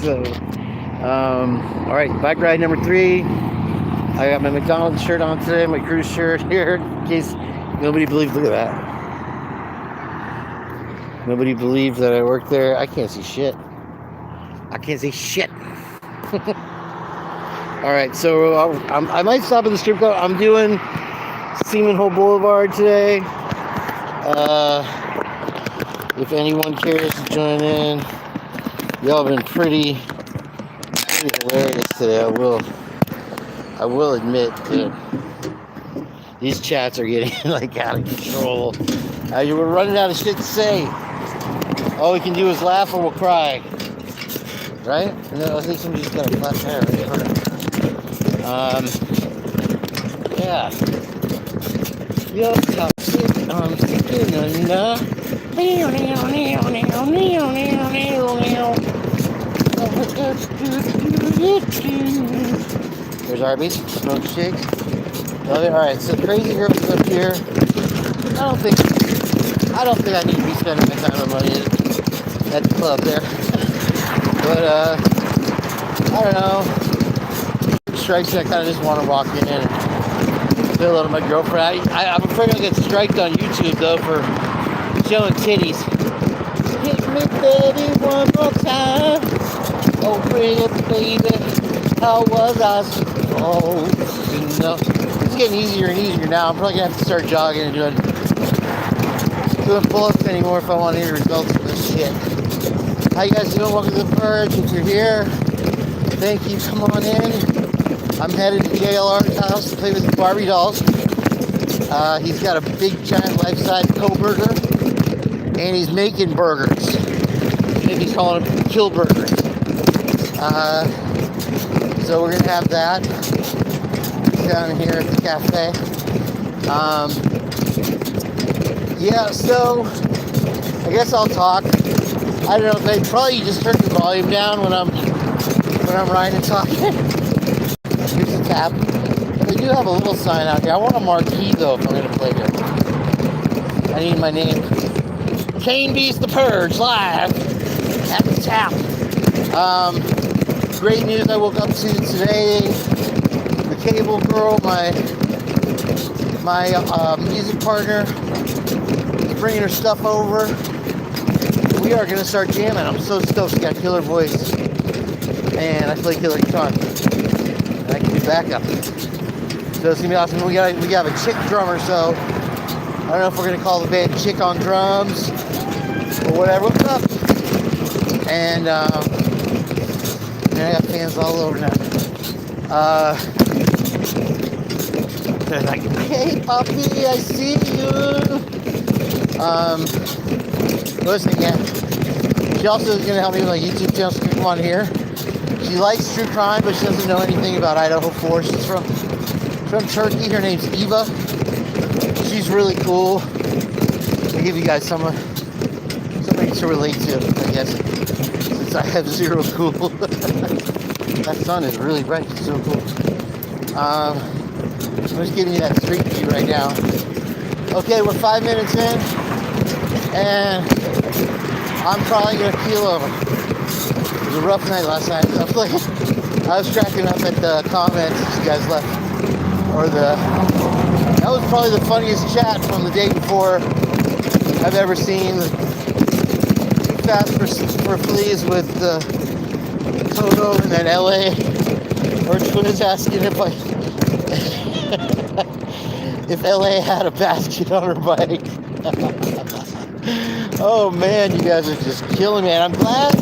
So, all right, bike ride number 3. I got my McDonald's shirt on today, my cruise shirt here, in case nobody believes. Look at that. Nobody believes that I work there. I can't see shit. I can't see shit. All right, so I might stop at the strip club. I'm doing Seaman Hole Boulevard today. If anyone cares to join in, y'all have been pretty hilarious today. I will admit that these chats are getting like out of control. We're running out of shit to say. All we can do is laugh or we'll cry. Right? No, I think somebody just got a flat tire right in front of me. Yeah. Yo, toxic, I'm sticking under. There's Arby's, smoke shake. Love it. Alright, so crazy girls up here. I don't think I need to be spending my time and money at the club there. But I don't know. Strikes me, I kind of just want to walk in and say hello to my girlfriend. I'm afraid I'll get striked on YouTube though for showing titties. Hit me, baby, one more time. Oh, bring it, baby. How was I supposed to know? It's getting easier and easier now. I'm probably gonna have to start jogging and doing pull-ups anymore if I want any results of this shit. How you guys doing? Welcome to the Purge. If you're here, thank you. Come on in. I'm headed to JLR's house to play with the Barbie dolls. He's got a big giant life-size Co-burger, and he's making burgers. Maybe he's calling them kill burgers. So we're gonna have that down here at the cafe. Yeah, so I guess I'll talk. I don't know, they probably just turn the volume down when I'm riding and talking. Here's the tap. They do have a little sign out here. I want a marquee though if I'm gonna play here. I need my name. Kane beats the Purge live at the tap. Great news I woke up to today. The cable girl, my music partner, is bringing her stuff over. We are going to start jamming. I'm so stoked. She got a killer voice. And I play killer guitar. And I can do backup. So it's going to be awesome. We have a chick drummer, so I don't know if we're going to call the band Chick on Drums or whatever. What's up? And I got fans all over now. They're like, hey, Poppy, I see you. Listen again. She also is going to help me with my YouTube channel, so come on here. She likes true crime, but she doesn't know anything about Idaho 4. She's from Turkey. Her name's Eva. She's really cool. I'll give you guys something to relate to, I guess, since I have zero cool. That sun is really bright. It's so cool. I'm just giving you that street view right now. Okay, we're 5 minutes in, and I'm probably gonna keel over. It was a rough night last night. I was cracking up at the comments that you guys left, that was probably the funniest chat from the day before I've ever seen. Too Fast for Fleas with Toto and then LA, or Twins asking if LA had a basket on her bike. Oh man, you guys are just killing me. And I'm glad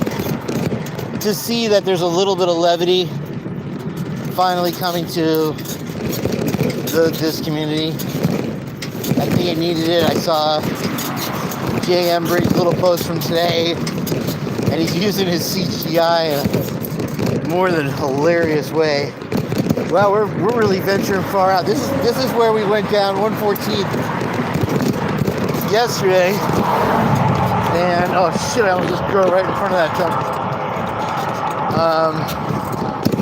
to see that there's a little bit of levity finally coming to this community. I think I needed it. I saw JM Briggs' little post from today, and he's using his CGI in a more than hilarious way. Well, we're really venturing far out. This is where we went down 114th yesterday, and oh shit, I almost just drove right in front of that truck.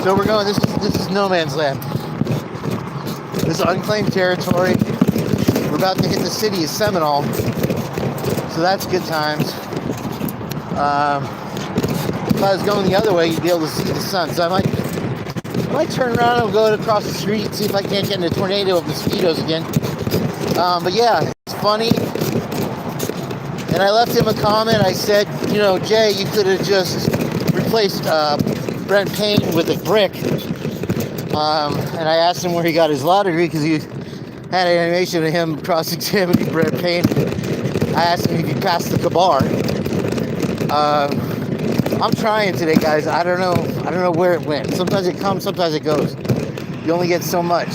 So we're going. This is no man's land. This is unclaimed territory. We're about to hit the city of Seminole, so that's good times. if I was going the other way, you'd be able to see the sun. So I might turn around and go across the street and see if I can't get in a tornado of mosquitoes again. But yeah, it's funny. And I left him a comment. I said, you know, Jay, you could have just replaced Brent Kane with a brick. And I asked him where he got his law degree because he had an animation of him cross-examining Brent Payne. I asked him if he passed the Kabar. I'm trying today, guys. I don't know where it went. Sometimes it comes, sometimes it goes. You only get so much.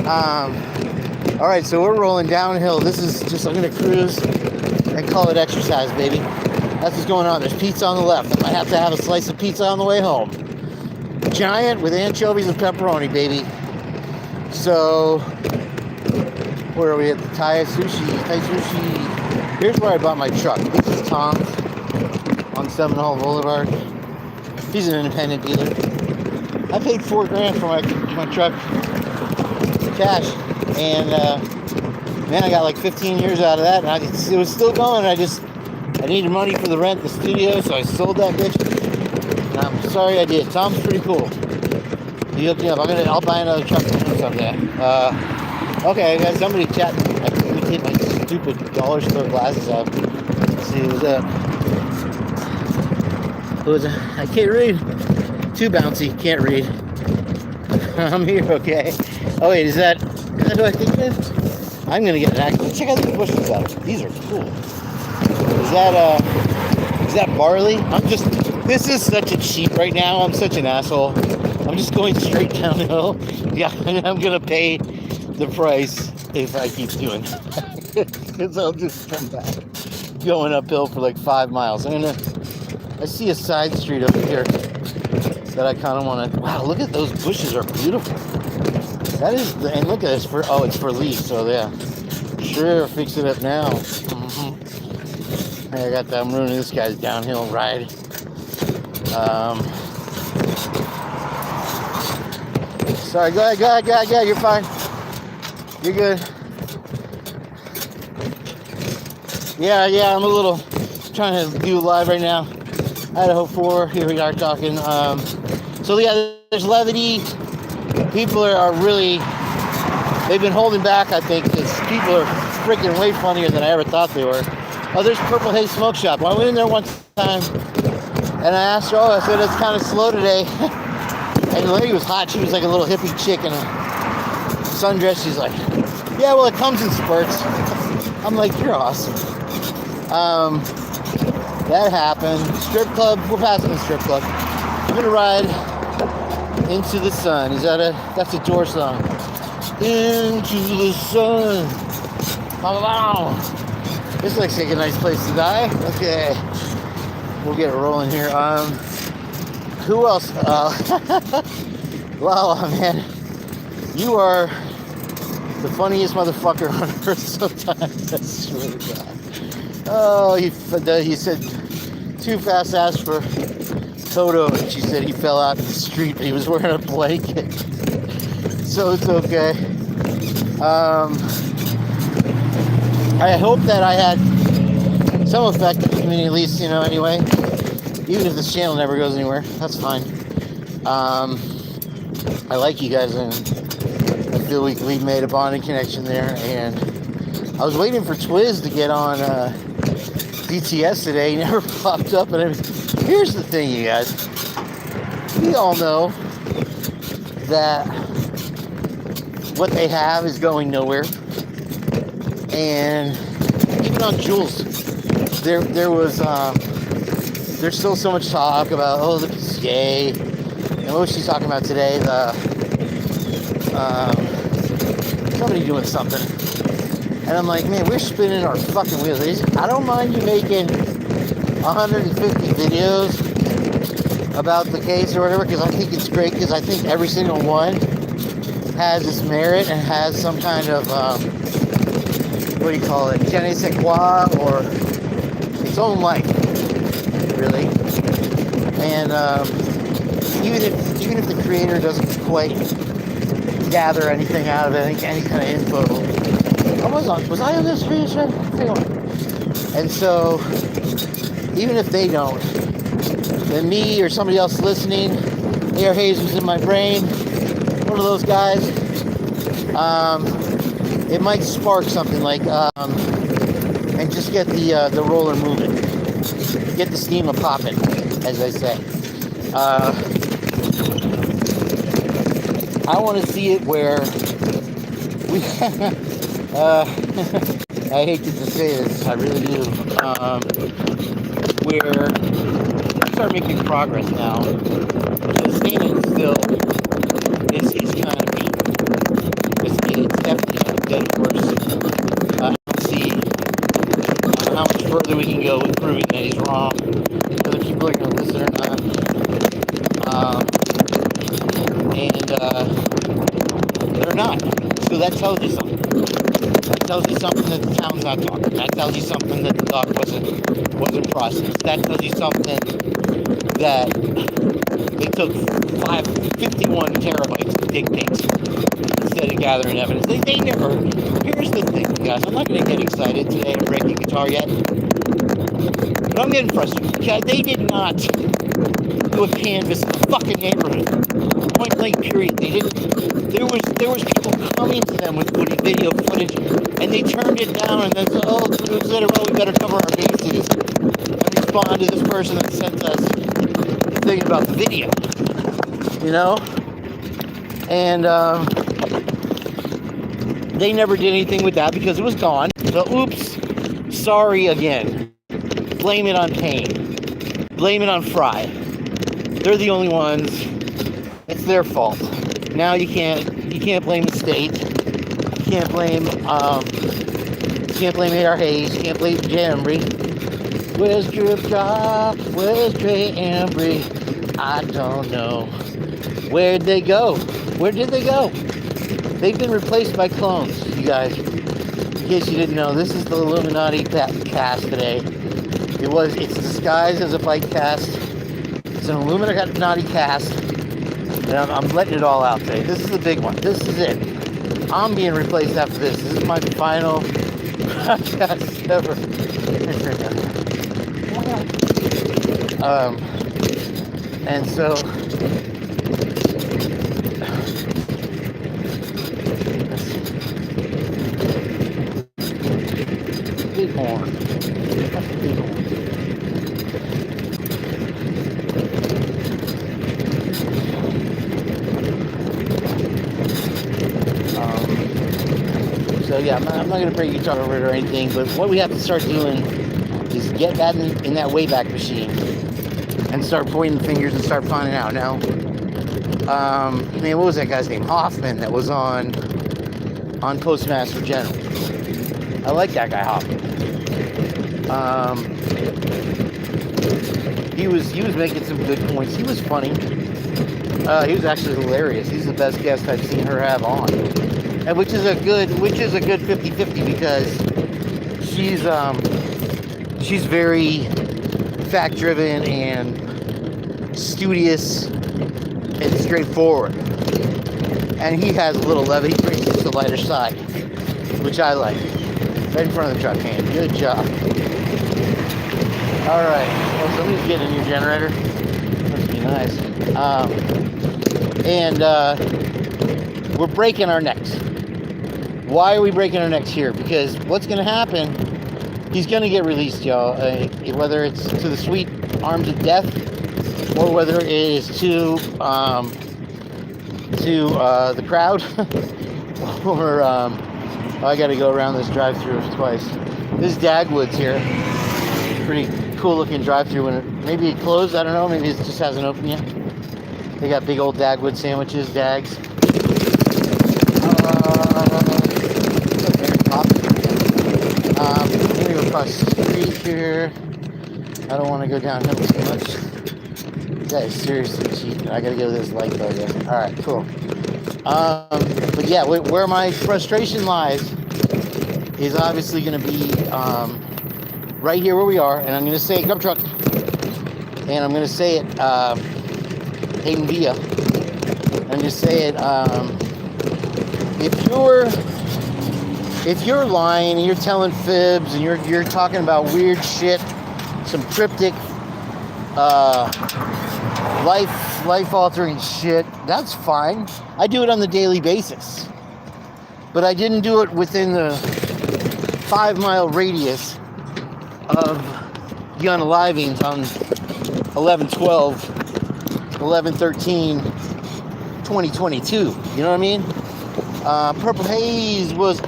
All right, so we're rolling downhill. This is just, I'm gonna cruise and call it exercise, baby. That's what's going on. There's pizza on the left. I might have to have a slice of pizza on the way home. Giant with anchovies and pepperoni, baby. So, where are we at? The Thai Sushi. Here's where I bought my truck. This is Tom's on Seminole Boulevard. He's an independent dealer. I paid $4,000 for my truck cash, and man, I got like 15 years out of that, and it was still going. I needed money for the rent, the studio, so I sold that bitch. And I'm sorry I did. Tom's pretty cool. He hooked me up. I'll buy another truck from him someday. Okay, I got somebody chatting. I couldn't take my stupid dollar store glasses off. Let's see who's up. I can't read. Too bouncy. Can't read. I'm here, okay. Oh wait, is that who I think it is? I'm gonna get an act. Check out these bushes out. These are cool. Is that barley? This is such a cheat right now. I'm such an asshole. I'm just going straight downhill. Yeah, I'm gonna pay the price if I keep doing it. Because I'll just come back going uphill for like 5 miles. I see a side street over here that I kind of want to. Wow, look at those bushes, are beautiful. That is, and look at this it's for leaf. So yeah, sure, fix it up now. I got that. I'm ruining this guy's downhill ride. Sorry, go ahead, you're fine. You're good. Yeah, I'm a little trying to do live right now. Idaho 4, here we are talking. So yeah, there's levity. People are really, they've been holding back, I think, because people are freaking way funnier than I ever thought they were. Oh, there's Purple Haze Smoke Shop. I went in there one time, and I asked her, I said, it's kind of slow today. And the lady was hot. She was like a little hippie chick in a sundress. She's like, yeah, well, it comes in spurts. I'm like, you're awesome. That happened. Strip club. We're passing the strip club. I'm going to ride into the sun. That's a Doors song. Into the sun. Wow. This looks like a nice place to die. Okay. We'll get it rolling here. Who else? Wow, man. You are the funniest motherfucker on earth sometimes. I swear to God. Oh, he said Too Fast asked for Toto, and she said he fell out in the street, but he was wearing a blanket. So it's okay. I hope that I had some effect in the community, at least, anyway. Even if this channel never goes anywhere, that's fine. I like you guys, and I feel we made a bonding connection there. And I was waiting for Twiz to get on BTS today. He never popped up. And here's the thing, you guys. We all know that what they have is going nowhere. And even on Jules, there was there's still so much talk about, oh, look, it's gay. And what was she talking about today? Somebody doing something. And I'm like, man, we're spinning our fucking wheels. I don't mind you making 150 videos about the case or whatever, because I think it's great, because I think every single one has its merit and has some kind of, what do you call it, je ne sais quoi, or its own life, really. And even if the creator doesn't quite gather anything out of it, any kind of info. Was I on this previous show? And so, even if they don't, than me or somebody else listening. Air haze was in my brain. One of those guys. It might spark something like, and just get the roller moving. Get the steam a-popping, as I say. I want to see it where we, I hate to say this, I really do, where we start making progress now. The statement still is kind of weak. It's definitely a dead horse. I don't see how much further we can go with proving that he's wrong, whether people are going to listen or not. And they're not. So that tells you something. That tells you something that the town's not talking. That tells you something that the doc wasn't processed. That tells you something that they took 51 terabytes of dictates instead of gathering evidence. They never. Here's the thing, guys. I'm not going to get excited today and break the guitar yet. But I'm getting frustrated. They did not do a canvas in the fucking neighborhood. Point blank period. They didn't. There was people coming to them with video footage, and they turned it down and then said, "Oh, we better cover our bases and respond to this person that sent us the thing about the video." You know, and they never did anything with that because it was gone. So, oops, sorry again. Blame it on Kane. Blame it on Fry. They're the only ones. It's their fault. Now you can't blame the state. You can't blame A.R. Hayes. You can't blame Jambry. Where's Drip Drop? Where's Dre Ambry? I don't know. Where'd they go? Where did they go? They've been replaced by clones, you guys. In case you didn't know, this is the Illuminati cast today. It's disguised as a bike cast. It's an Illuminati cast. And I'm letting it all out today. This is the big one. This is it. I'm being replaced after this. This is my final podcast ever. And so big horn. That's a big horn. So yeah, I'm not going to break guitar over it or anything, but what we have to start doing is get that in that Wayback Machine and start pointing fingers and start finding out. Now, what was that guy's name? Hoffman, that was on Postmaster General. I like that guy, Hoffman. He was making some good points. He was funny. He was actually hilarious. He's the best guest I've seen her have on. And which is a good 50-50 because she's very fact-driven and studious and straightforward. And he has a little levity, he brings us to the lighter side, which I like. Right in front of the truck, Kane. Good job. All right. Well, somebody's getting a new generator. Must be nice. We're breaking our necks. Why are we breaking our necks here? Because what's going to happen, he's going to get released, y'all. Whether it's to the sweet arms of death or whether it is to the crowd or I got to go around this drive-thru twice. This is Dagwood's here. Pretty cool looking drive-thru. Maybe it closed, I don't know. Maybe it just hasn't opened yet. They got big old Dagwood sandwiches, Dags. Maybe across the street here. I don't want to go downhill too much. That is seriously cheap. I gotta go to this light though, yeah. Alright, cool. But yeah, where my frustration lies is obviously gonna be right here where we are, and I'm gonna say dump truck. And I'm gonna say it Hayden Villa. I'm gonna say it if you're lying and you're telling fibs and you're talking about weird shit, some cryptic life-altering shit, that's fine. I do it on the daily basis. But I didn't do it within the 5-mile radius of the unalivings on 11/12, 11/13, 2022. You know what I mean? Purple Haze was...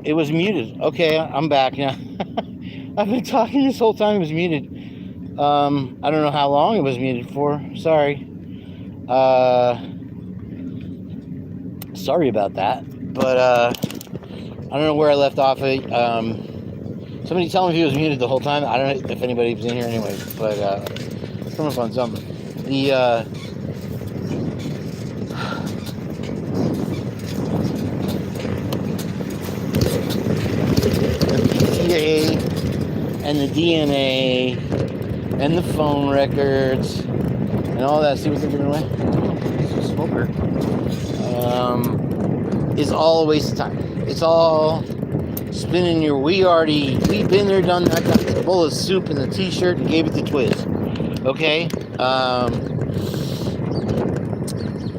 It was muted. Okay, I'm back now. I've been talking this whole time. It was muted. I don't know how long it was muted for. Sorry. Sorry about that. But I don't know where I left off at. Somebody tell me if he was muted the whole time. I don't know if anybody was in here anyways. But coming up on something. The and the DNA and the phone records and all that. See what they're giving away? It's a smoker. Is all a waste of time. It's all spinning your... We've been there, done that. Got the bowl of soup and the t-shirt and gave it to Twiz. Okay?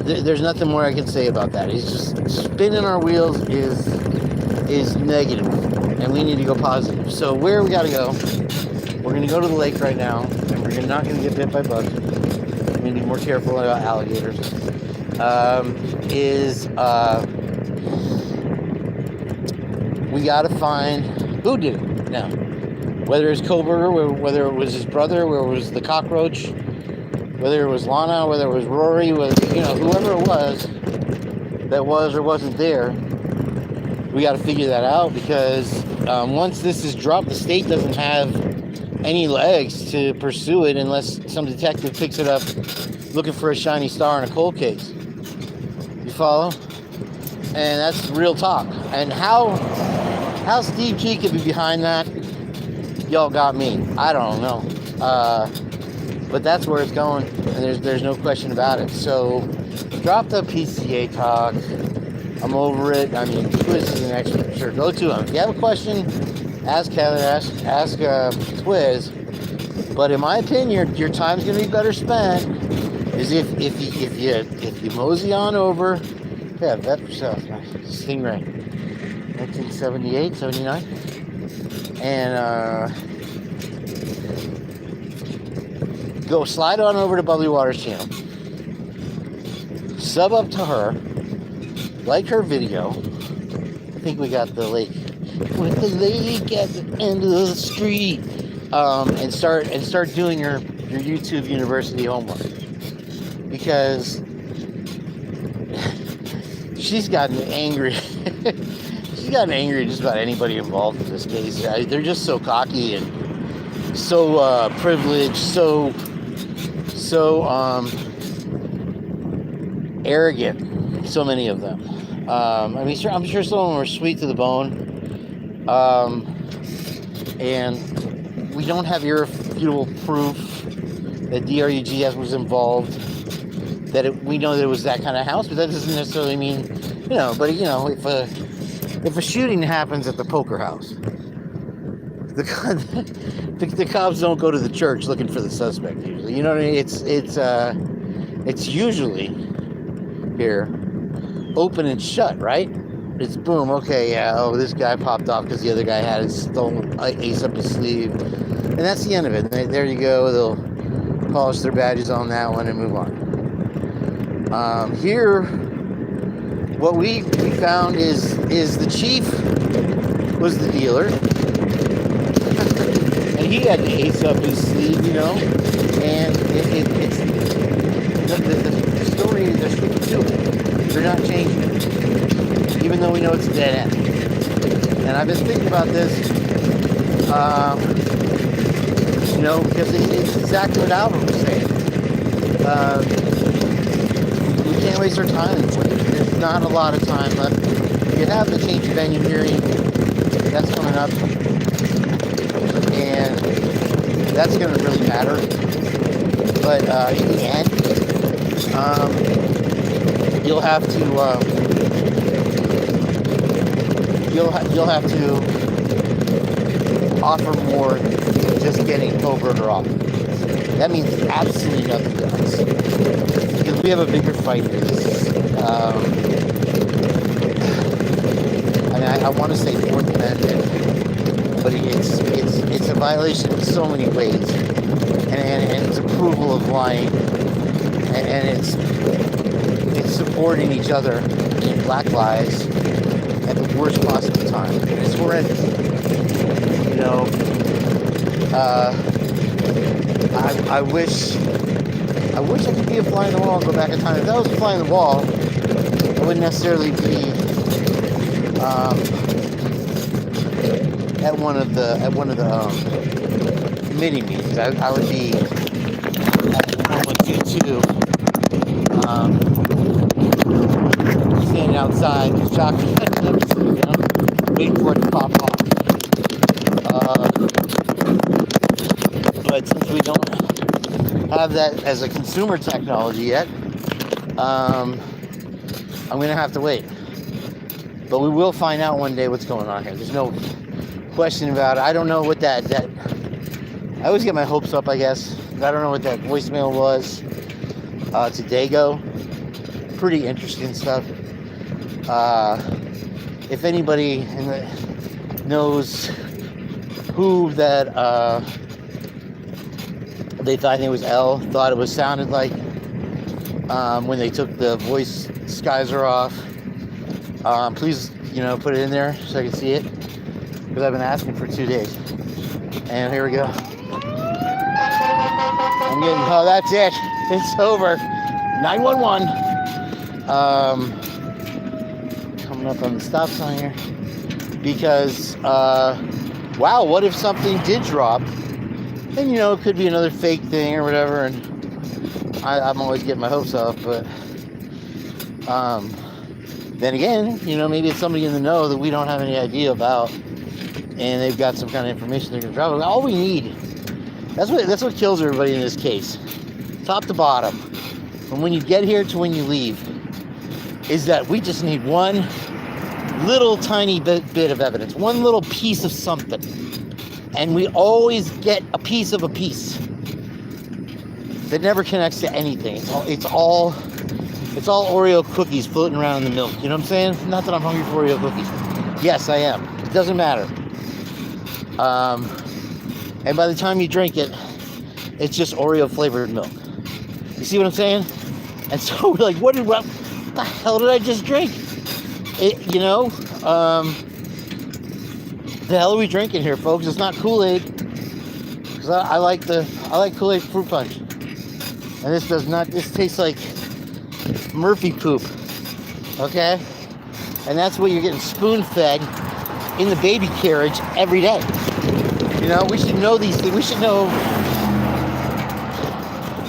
There's nothing more I can say about that. It's just spinning our wheels is negative. And we need to go positive. So where we gotta go, we're gonna go to the lake right now, and we're not gonna get bit by bugs. We need to be more careful about alligators. We gotta find who did it now. Whether it's Koberger, whether it was his brother, whether it was the cockroach, whether it was Lana, whether it was Rory, whoever it was that was or wasn't there. We got to figure that out because once this is dropped, the state doesn't have any legs to pursue it unless some detective picks it up looking for a shiny star in a cold case. You follow? And that's real talk. And how Steve G could be behind that, y'all got me. I don't know. But that's where it's going, and there's no question about it. So drop the PCA talk. I'm over it. I mean, Twiz is an expert. Sure, go to him. If you have a question, ask Heather, ask Twiz. But in my opinion, your time's going to be better spent is if you mosey on over. Yeah, vet yourself. Stingray, 1978, 79, and go slide on over to Bubbly Waters channel. sub up to her, like her video. I think we got the lake with the lake at the end of the street, and start doing your YouTube University homework, because she's gotten angry. She's gotten angry at just about anybody involved in this case. They're just so cocky and so privileged, so arrogant. So many of them. I'm sure some of them are sweet to the bone, and we don't have irrefutable proof that DRUG was involved. We know that it was that kind of house, but that doesn't necessarily mean, But if a shooting happens at the poker house, the cops don't go to the church looking for the suspect usually. You know what I mean? It's usually here open and shut, right? It's boom, okay, yeah, oh, this guy popped off because the other guy had his stolen ace up his sleeve, and that's the end of it. There you go. They'll polish their badges on that one and move on. Here, what we found is the chief was the dealer, and he had the ace up his sleeve, and it's the story they're sticking to it. They're not changing it, even though we know it's a dead end. And I've been thinking about this, because it's exactly what Albert was saying. We can't waste our time anymore. There's not a lot of time left. You have the change of venue hearing that's coming up, and that's going to really matter. But in the end, you'll have to offer more than just getting Koberger off. That means absolutely nothing to us, because we have a bigger fight here. I want to say Fourth Amendment, but it's a violation in so many ways, and it's approval of lying, and it's supporting each other in black lies at the worst possible time. And it's horrendous. I wish I could be a fly on the wall and go back in time. If that was a fly on the wall, I wouldn't necessarily be at one of the committee meetings. I would be at one with you too. Standing outside, shocking, waiting for it to pop off. But since we don't have that as a consumer technology yet, I'm going to have to wait. But we will find out one day what's going on here. There's no question about it. I don't know what that I always get my hopes up, I guess. I don't know what that voicemail was. It's a Dago. Pretty interesting stuff. If anybody knows who that they thought it was L, thought it sounded like when they took the voice disguiser off, please put it in there so I can see it, because I've been asking for 2 days. And here we go. Oh, that's it. It's over. 911. Coming up on the stop sign here, because wow, what if something did drop, and it could be another fake thing or whatever, and I'm always getting my hopes up, but then again, maybe it's somebody in the know that we don't have any idea about, and they've got some kind of information they're going to drop. All we need, that's what kills everybody in this case, top to bottom, from when you get here to when you leave, is that we just need one little tiny bit of evidence, one little piece of something, and we always get a piece of a piece that never connects to anything. It's all Oreo cookies floating around in the milk. You know what I'm saying? Not that I'm hungry for Oreo cookies. Yes, I am. It doesn't matter. And by the time you drink it, it's just Oreo flavored milk. You see what I'm saying? And so we're like, the hell did I just drink? The hell are we drinking here, folks? It's not Kool-Aid. Because I like Kool-Aid fruit punch. And this does not, this tastes like Murphy poop. Okay? And that's what you're getting spoon-fed in the baby carriage every day. You know, we should know these things. We should know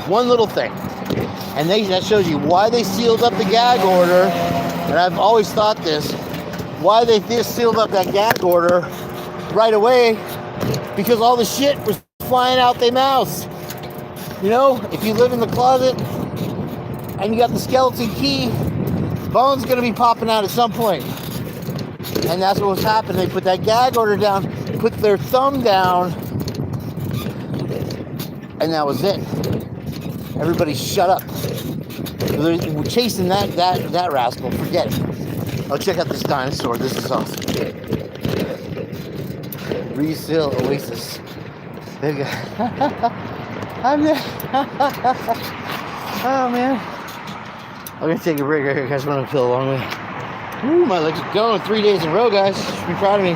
one little thing. And that shows you why they sealed up the gag order. And I've always thought this. Why they sealed up that gag order right away. Because all the shit was flying out their mouths. You know, if you live in the closet and you got the skeleton key, bone's going to be popping out at some point. And that's what was happening. They put that gag order down, put their thumb down, and that was it. Everybody shut up. We're chasing that rascal. Forget it. Oh, check out this dinosaur. This is awesome. Reseal Oasis. There you go. I'm there. Oh, man. I'm going to take a break right here, guys. I'm going to feel a long way. Ooh, my legs are going 3 days in a row, guys. You should be proud of me.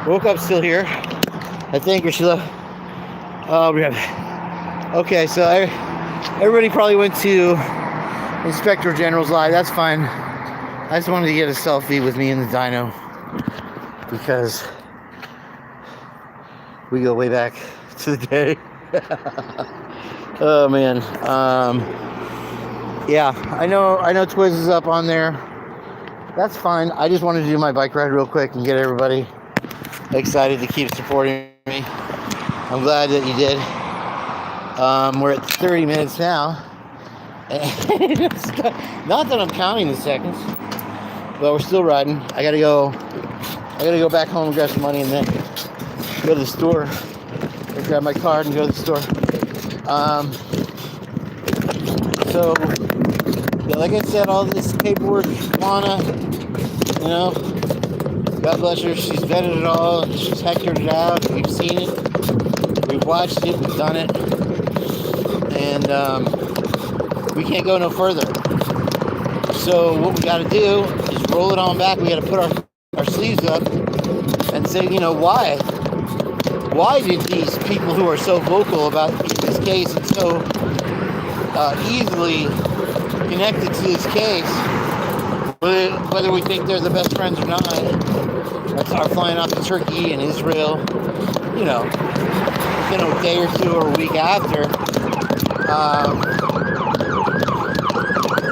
Woke up still here. I think, or Sheila. Oh, we have. Okay, so everybody probably went to Inspector General's live. That's fine. I just wanted to get a selfie with me in the dyno because we go way back to the day. Oh man. Yeah, I know Twiz is up on there. That's fine. I just wanted to do my bike ride real quick and get everybody excited to keep supporting me. I'm glad that you did. We're at 30 minutes now. Not that I'm counting the seconds, but we're still riding. I gotta go back home and grab some money and then go to the store. Or grab my card and go to the store. So, yeah, like I said, all this paperwork, Lana, you know, God bless her, she's vetted it all, she's hectored it out, we've seen it, we've watched it, we've done it, and we can't go no further. So what we gotta do is roll it on back. We gotta put our sleeves up and say, you know, why did these people who are so vocal about this case and so easily connected to this case, whether we think they're the best friends or not, are flying out to Turkey and Israel, you know, within a day or two or a week after,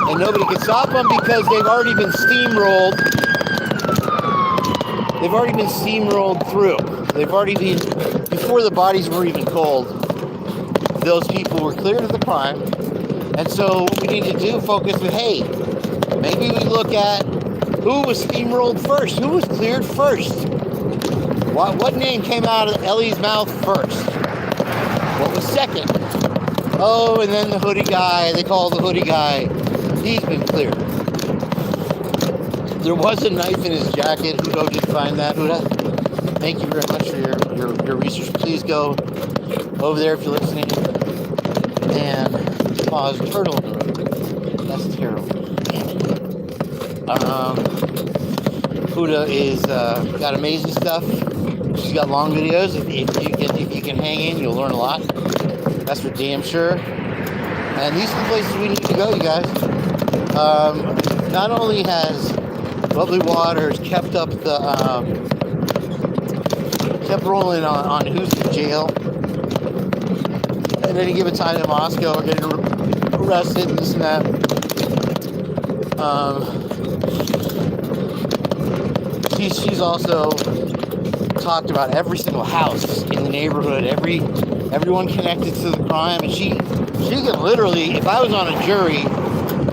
and nobody can stop them because they've already been steamrolled. They've already been steamrolled through. They've already been, before the bodies were even cold, those people were cleared of the crime. And so what we need to do, focus with, hey, maybe we look at who was steamrolled first, who was cleared first. What name came out of Ellie's mouth first? What was second? Oh, and then the hoodie guy, they call the hoodie guy, he's been cleared. There was a knife in his jacket. Hudo did find that. Huda, thank you very much for your research. Please go over there if you're listening and pause turtle in the road. That's terrible. Huda is got amazing stuff. She's got long videos. If you can hang in, you'll learn a lot. That's for damn sure. And these are the places we need to go, you guys. Not only has Lovely Waters kept up the kept rolling on who's in jail, and then you give it time in Moscow or getting arrested and this and that. She's also talked about every single house in the neighborhood, everyone connected to the crime, and she could literally, if I was on a jury,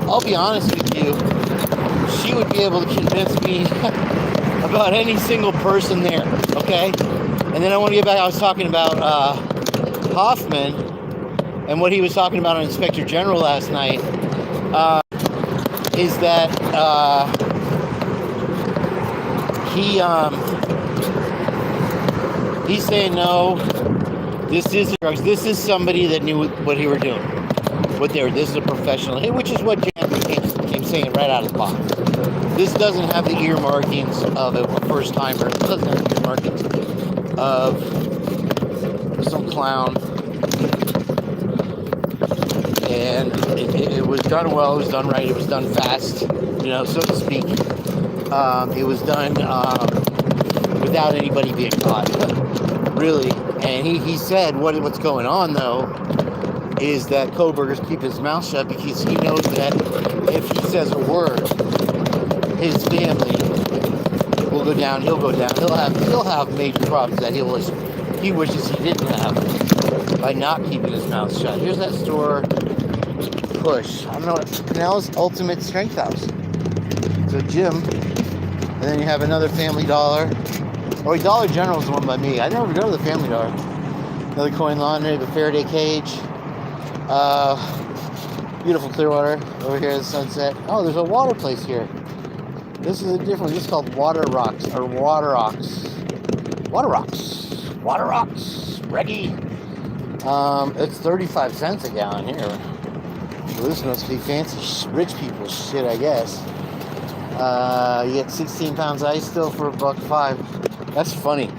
I'll be honest with you, she would be able to convince me about any single person there, okay? And then I want to get back, I was talking about Hoffman and what he was talking about on Inspector General last night, is that he's saying, no, this is drugs. This is somebody that knew what he were doing. This is a professional. professional, which is what Jan came saying right out of the box. This doesn't have the ear markings of a first timer. It doesn't have the ear markings of some clown. And it was done well, it was done right, it was done fast, so to speak. It was done without anybody being caught, really. And he said what's going on, though, is that Kohberger's keep his mouth shut because he knows that if he says a word, his family will go down, he'll go down, he'll have major problems that he wishes he didn't have by not keeping his mouth shut. Here's that store, Push. I don't know, Pinellas Ultimate Strength House. So gym, and then you have another Family Dollar. Oh, Dollar General is the one by me. I never go to the Family Dollar. Another Coin Laundry, the Faraday Cage. Beautiful Clearwater over here at the sunset. Oh, there's a water place here. This is a different one. This is called Water Rocks, or Water Rocks. Water Rocks. Water Rocks. Reggie. It's 35 cents a gallon here. So this must be fancy rich people's shit, I guess. You get 16 pounds ice still for $1.05. That's funny.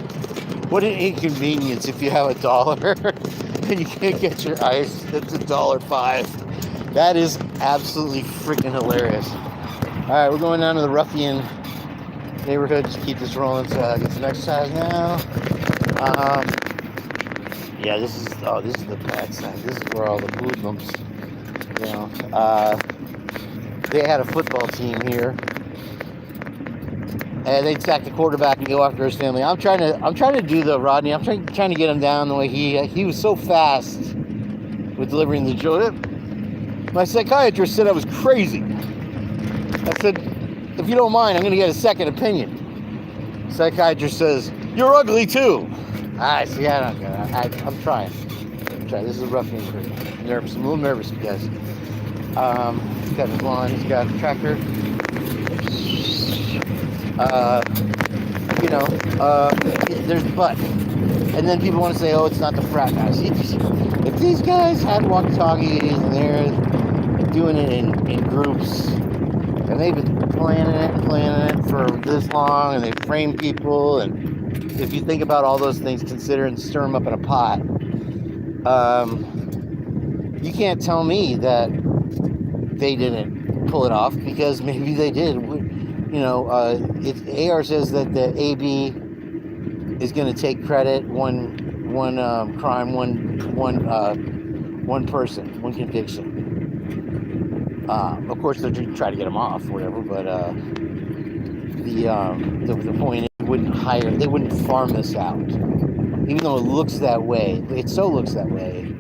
What an inconvenience if you have $1 and you can't get your ice. It's $1.05. That is absolutely freaking hilarious. All right, we're going down to the Ruffian neighborhood. Just keep this rolling so I get some exercise now. Yeah, this is the bad side. This is where all the hoodlums, they had a football team here, and they'd sack the quarterback and go after his family. I'm trying to do the Rodney. I'm trying to get him down the way he was so fast with delivering the joke. My psychiatrist said I was crazy. I said, if you don't mind, I'm going to get a second opinion. Psychiatrist says, you're ugly too. See, I'm trying. This is a rough injury. I'm a little nervous, you guys. He's got his lawn, he's got a tractor. There's but. And then people want to say, oh, it's not the frat guys. If these guys had walkie-talkies and they're doing it in groups, and they've been planning it for this long, and they frame people, and if you think about all those things, consider and stir them up in a pot, you can't tell me that they didn't pull it off, because maybe they did. AR says that the AB is going to take credit, one crime, one person, one conviction. Of course, they're trying to get him off, whatever. But the point is, they wouldn't farm this out, even though it looks that way. It so looks that way.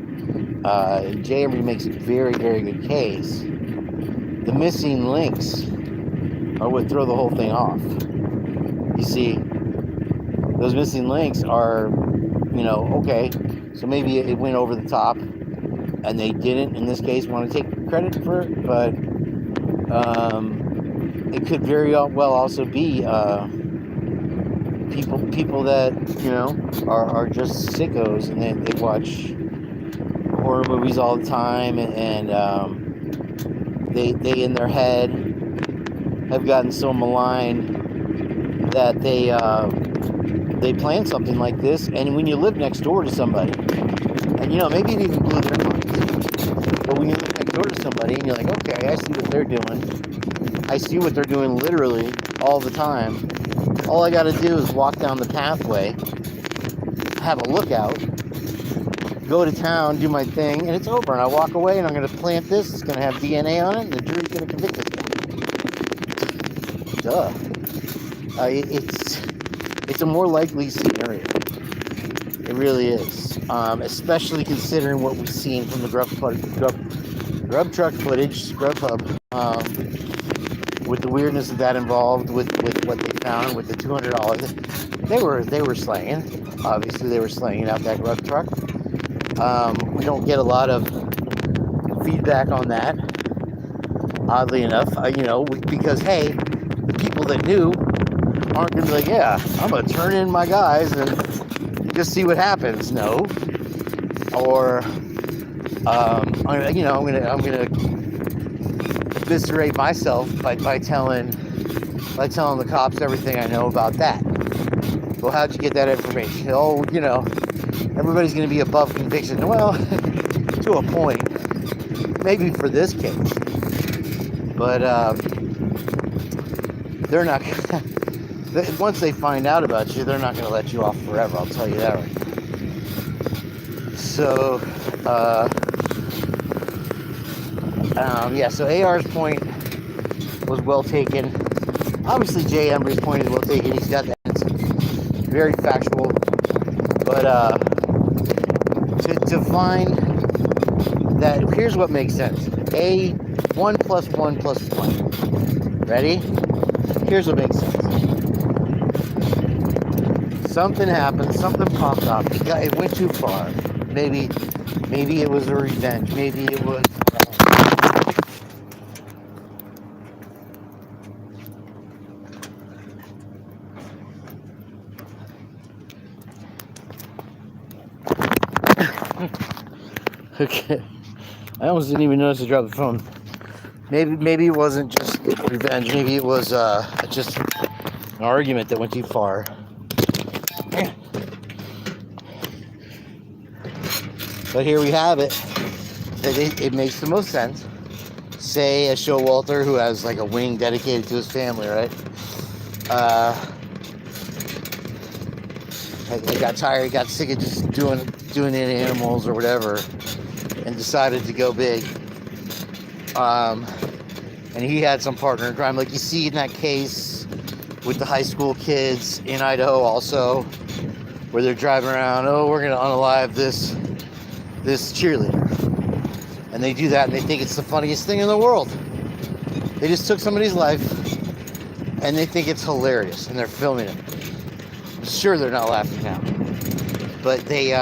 J. Emory makes a very, very good case. The missing links are what throw the whole thing off. You see, those missing links are, okay, so maybe it went over the top, and they didn't, in this case, want to take credit for it, but it could very well also be people that, are just sickos, and they watch horror movies all the time, and they in their head have gotten so maligned that they plan something like this. And when you live next door to somebody, and maybe it even blew their minds, but when you live next door to somebody and you're like, okay, I see what they're doing, I see what they're doing literally all the time. All I got to do is walk down the pathway, have a lookout, go to town, do my thing, and it's over. And I walk away, and I'm going to plant this. It's going to have DNA on it, and the jury's going to convict this guy. Duh. It's a more likely scenario. It really is, especially considering what we've seen from the grub truck footage, Grubhub, with the weirdness of that involved, with what they found, with the $200. They were slanging. Obviously, they were slanging out that grub truck. We don't get a lot of feedback on that, oddly enough, because, hey, the people that knew aren't going to be like, yeah, I'm going to turn in my guys and just see what happens. No. Or, I'm going to eviscerate myself by telling the cops everything I know about that. Well, how'd you get that information? Oh, everybody's going to be above conviction. Well, to a point, maybe for this case, but they're not. Once they find out about you, they're not going to let you off forever. I'll tell you that right. So, so AR's point was well taken. Obviously, Jay Embry's point is well taken. He's got that. It's very factual. But to find that, here's what makes sense. 1 + 1 + 1. Ready? Here's what makes sense. Something happened. Something popped up. It went too far. Maybe it was a revenge. Maybe it was. Okay. I almost didn't even notice to drop the phone. Maybe it wasn't just revenge. Maybe it was just an argument that went too far. But here we have it. It makes the most sense. Say a Showalter who has like a wing dedicated to his family, right? He got tired, got sick of just doing it in animals or whatever, and decided to go big. And he had some partner in crime, like you see in that case with the high school kids in Idaho, also, where they're driving around. Oh, we're gonna unalive this cheerleader, and they do that, and they think it's the funniest thing in the world. They just took somebody's life, and they think it's hilarious, and they're filming it. I'm sure they're not laughing now, but they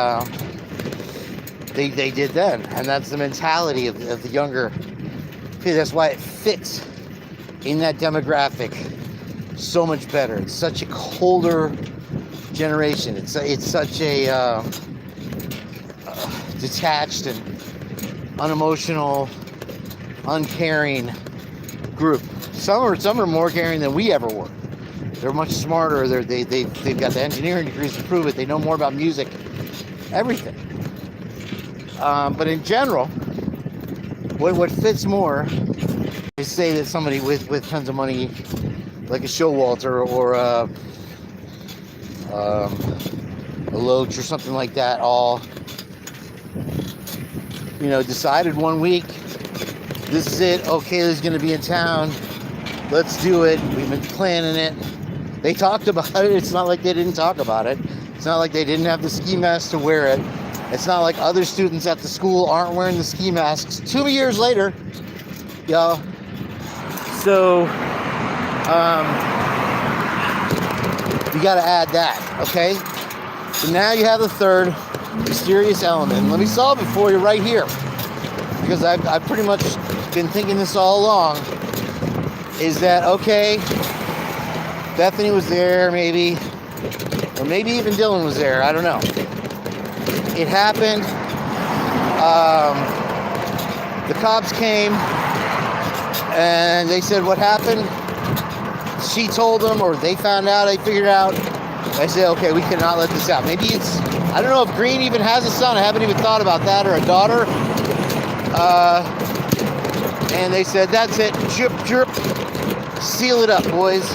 did then, and that's the mentality of the younger. That's why it fits in that demographic so much better. It's such a colder generation. It's such a detached and unemotional, uncaring group. Some are more caring than we ever were. They're much smarter. They've got the engineering degrees to prove it. They know more about music, everything. But in general, what fits more is say that somebody with tons of money, like a Showalter or a Loach or something like that, all decided one week, this is it. Okay, there's going to be in town. Let's do it. We've been planning it. They talked about it. It's not like they didn't talk about it. It's not like they didn't have the ski mask to wear it. It's not like other students at the school aren't wearing the ski masks 2 years later, y'all. So, you got to add that, okay? So now you have the third mysterious element. Let me solve it for you right here, because I've pretty much been thinking this all along. Is that okay? Bethany was there, maybe, or maybe even Dylan was there. I don't know. It happened. The cops came and they said, what happened? She told them, or they found out, they figured out. I said, okay, we cannot let this out. Maybe it's, I don't know if Green even has a son. I haven't even thought about that, or a daughter. And they said, that's it, chirp, chirp, seal it up, boys.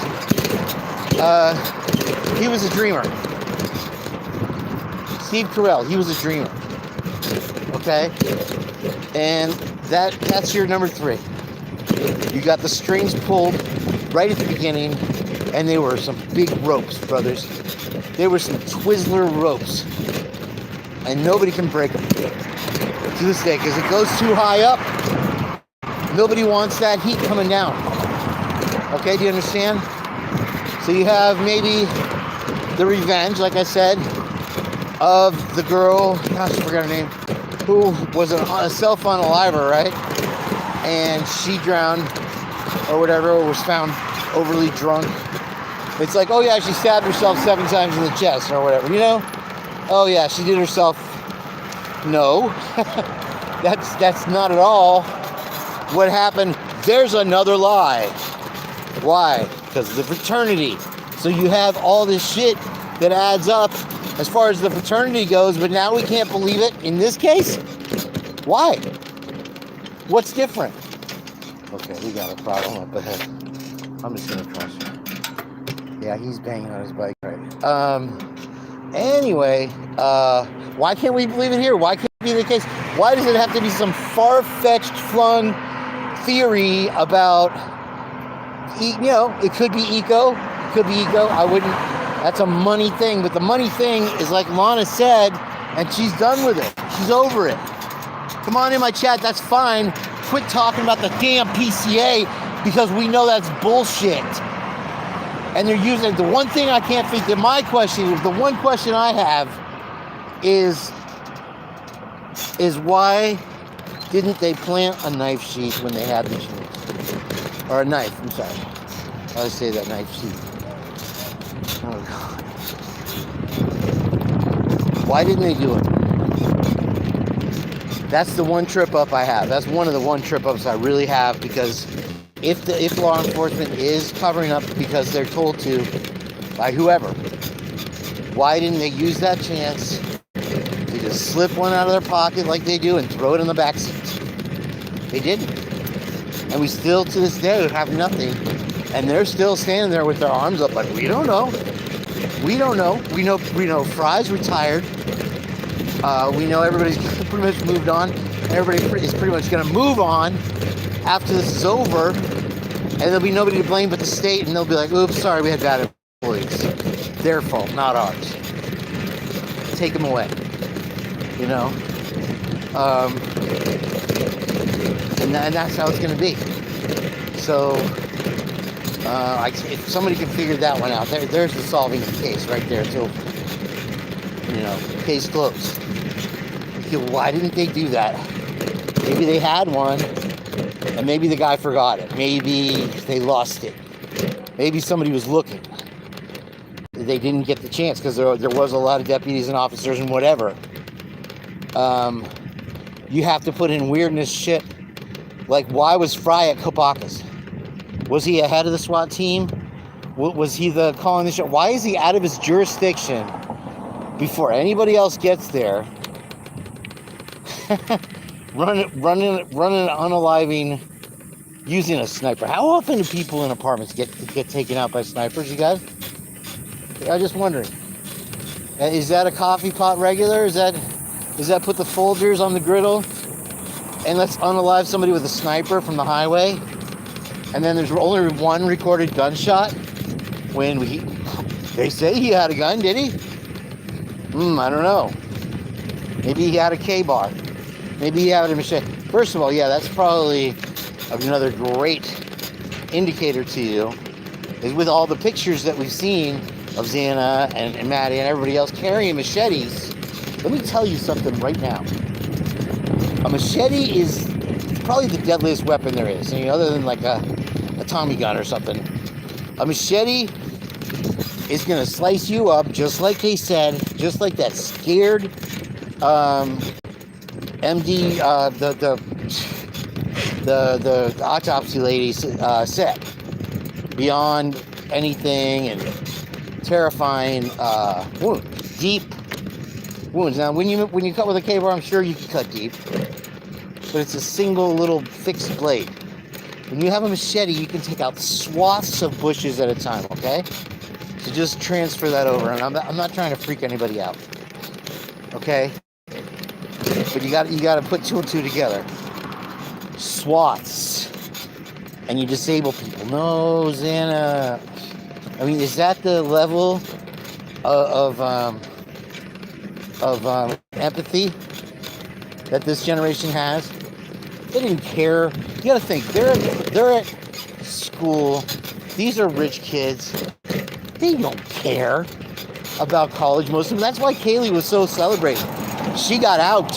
He was a dreamer. Steve Carell, he was a dreamer. Okay? And that's your number 3. You got the strings pulled right at the beginning, and they were some big ropes, brothers. They were some Twizzler ropes. And nobody can break them to this day, because it goes too high up. Nobody wants that heat coming down. Okay, do you understand? So you have maybe the revenge, like I said, of the girl, gosh, I forgot her name, who was a self-unaliver, right? And she drowned, or whatever, or was found overly drunk. It's like, oh yeah, she stabbed herself 7 times in the chest, or whatever, Oh yeah, she did herself. No, that's not at all what happened. There's another lie. Why? Because of the fraternity. So you have all this shit that adds up as far as the fraternity goes, but now we can't believe it in this case? Why? What's different? Okay, we got a problem up ahead. I'm just gonna cross it. Yeah, he's banging on his bike, right? Anyway, why can't we believe it here? Why can't it be the case? Why does it have to be some far-fetched flung theory about, it could be eco, I wouldn't, that's a money thing, but the money thing is like Lana said, and she's done with it. She's over it. Come on in my chat, that's fine. Quit talking about the damn PCA because we know that's bullshit. And they're using the one thing I can't figure. My question is, the one question I have is why didn't they plant a knife sheath when they had the chance? Or a knife, I'm sorry. I always say that, knife sheath. Oh God. Why didn't they do it? That's the one trip up I have. That's one of the one trip ups I really have, because if law enforcement is covering up because they're told to by whoever, why didn't they use that chance to just slip one out of their pocket like they do and throw it in the back seat? They didn't. And we still to this day have nothing. And they're still standing there with their arms up like, we don't know. We don't know. We know Fry's retired. We know everybody's pretty much moved on. Everybody is pretty much going to move on after this is over, and there'll be nobody to blame but the state, and they'll be like, oops, sorry, we had bad employees. Their fault, not ours. Take them away. And that's how it's going to be. So, if somebody can figure that one out, there's the solving the case right there. So, case closed. Why didn't they do that? Maybe they had one, and maybe the guy forgot it. Maybe they lost it. Maybe somebody was looking. They didn't get the chance because there was a lot of deputies and officers and whatever. You have to put in weirdness shit. Like, why was Fry at Kopaka's? Was he ahead of the SWAT team? Was he the calling the shot? Why is he out of his jurisdiction before anybody else gets there? running unaliving, using a sniper. How often do people in apartments get taken out by snipers, you guys? I'm just wondering. Is that a coffee pot regular? Is that put the Folgers on the griddle and let's unalive somebody with a sniper from the highway? And then there's only one recorded gunshot when they say he had a gun, did he? I don't know. Maybe he had a K-bar. Maybe he had a machete. First of all, yeah, that's probably another great indicator to you, is with all the pictures that we've seen of Xana and Maddie and everybody else carrying machetes. Let me tell you something right now. A machete is probably the deadliest weapon there is. Other than like a Tommy gun or something. A machete is going to slice you up, just like they said, just like that scared MD, the autopsy lady said, beyond anything, and terrifying wounds, deep wounds. Now, when you cut with a K-bar, I'm sure you can cut deep, but it's a single little fixed blade. When you have a machete, you can take out swaths of bushes at a time. Okay, so just transfer that over, and I'm not trying to freak anybody out. Okay. But you got to put two and two together. SWATs, and you disable people. No, Xana. Is that the level of empathy that this generation has? They didn't care. You got to think they're at school. These are rich kids. They don't care about college. Most of them. That's why Kaylee was so celebrated. She got out.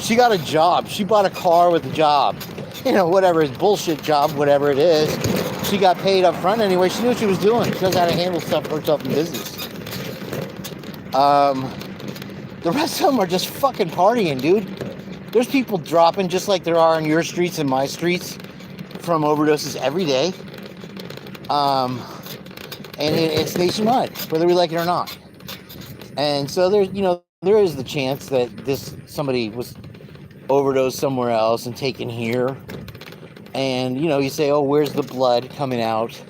She got a job. She bought a car with a job. Whatever his bullshit job, whatever it is. She got paid up front anyway. She knew what she was doing. She knows how to handle stuff for herself in business. The rest of them are just fucking partying, dude. There's people dropping just like there are on your streets and my streets from overdoses every day. And it's nationwide, whether we like it or not. And so there's, there is the chance that somebody was overdosed somewhere else and taken here. And, you say, oh, where's the blood coming out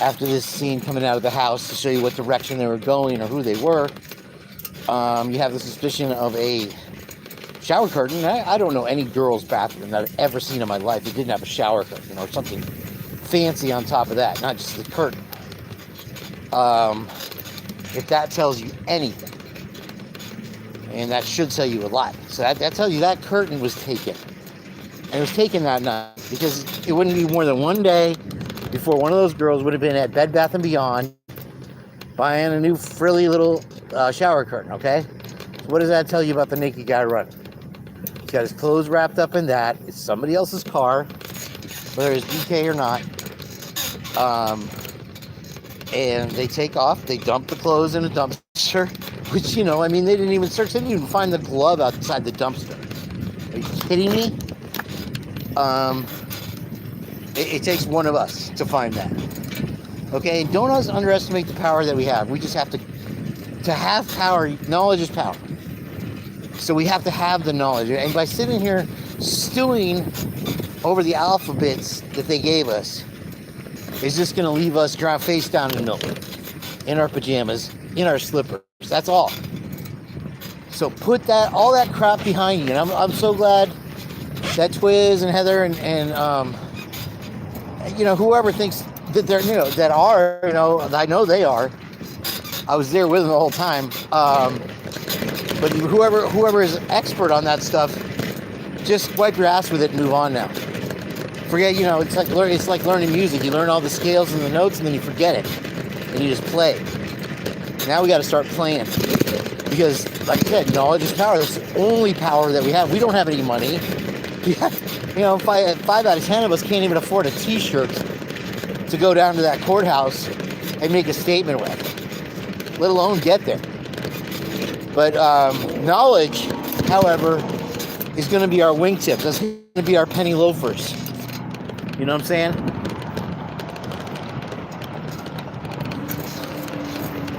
after this scene coming out of the house to show you what direction they were going or who they were. You have the suspicion of a shower curtain. I don't know any girl's bathroom that I've ever seen in my life that didn't have a shower curtain or something fancy on top of that, not just the curtain. If that tells you anything, and that should tell you a lot. So that tells you that curtain was taken. And it was taken that night because it wouldn't be more than one day before one of those girls would have been at Bed Bath & Beyond buying a new frilly little shower curtain, okay? So what does that tell you about the naked guy running? He's got his clothes wrapped up in that. It's somebody else's car, whether it's DK or not. And they take off. They dump the clothes in a dumpster, which, they didn't even search. They didn't even find the glove outside the dumpster. Are you kidding me? It takes one of us to find that. Okay, and don't underestimate the power that we have. We just have to have power. Knowledge is power. So we have to have the knowledge. And by sitting here stewing over the alphabets that they gave us, is just going to leave us dry face down in the milk, in our pajamas, in our slippers. That's all. So put all that crap behind you. And I'm so glad that Twiz and Heather and whoever thinks that they're, I know they are. I was there with them the whole time. But whoever is expert on that stuff, just wipe your ass with it and move on now. Forget, it's like learning music. You learn all the scales and the notes and then you forget it. And you just play. Now we got to start playing. Because, like I said, knowledge is power. That's the only power that we have. We don't have any money. We have, 5 out of 10 of us can't even afford a t-shirt to go down to that courthouse and make a statement with, let alone get there. But knowledge, however, is going to be our wingtip. That's going to be our penny loafers. You know what I'm saying?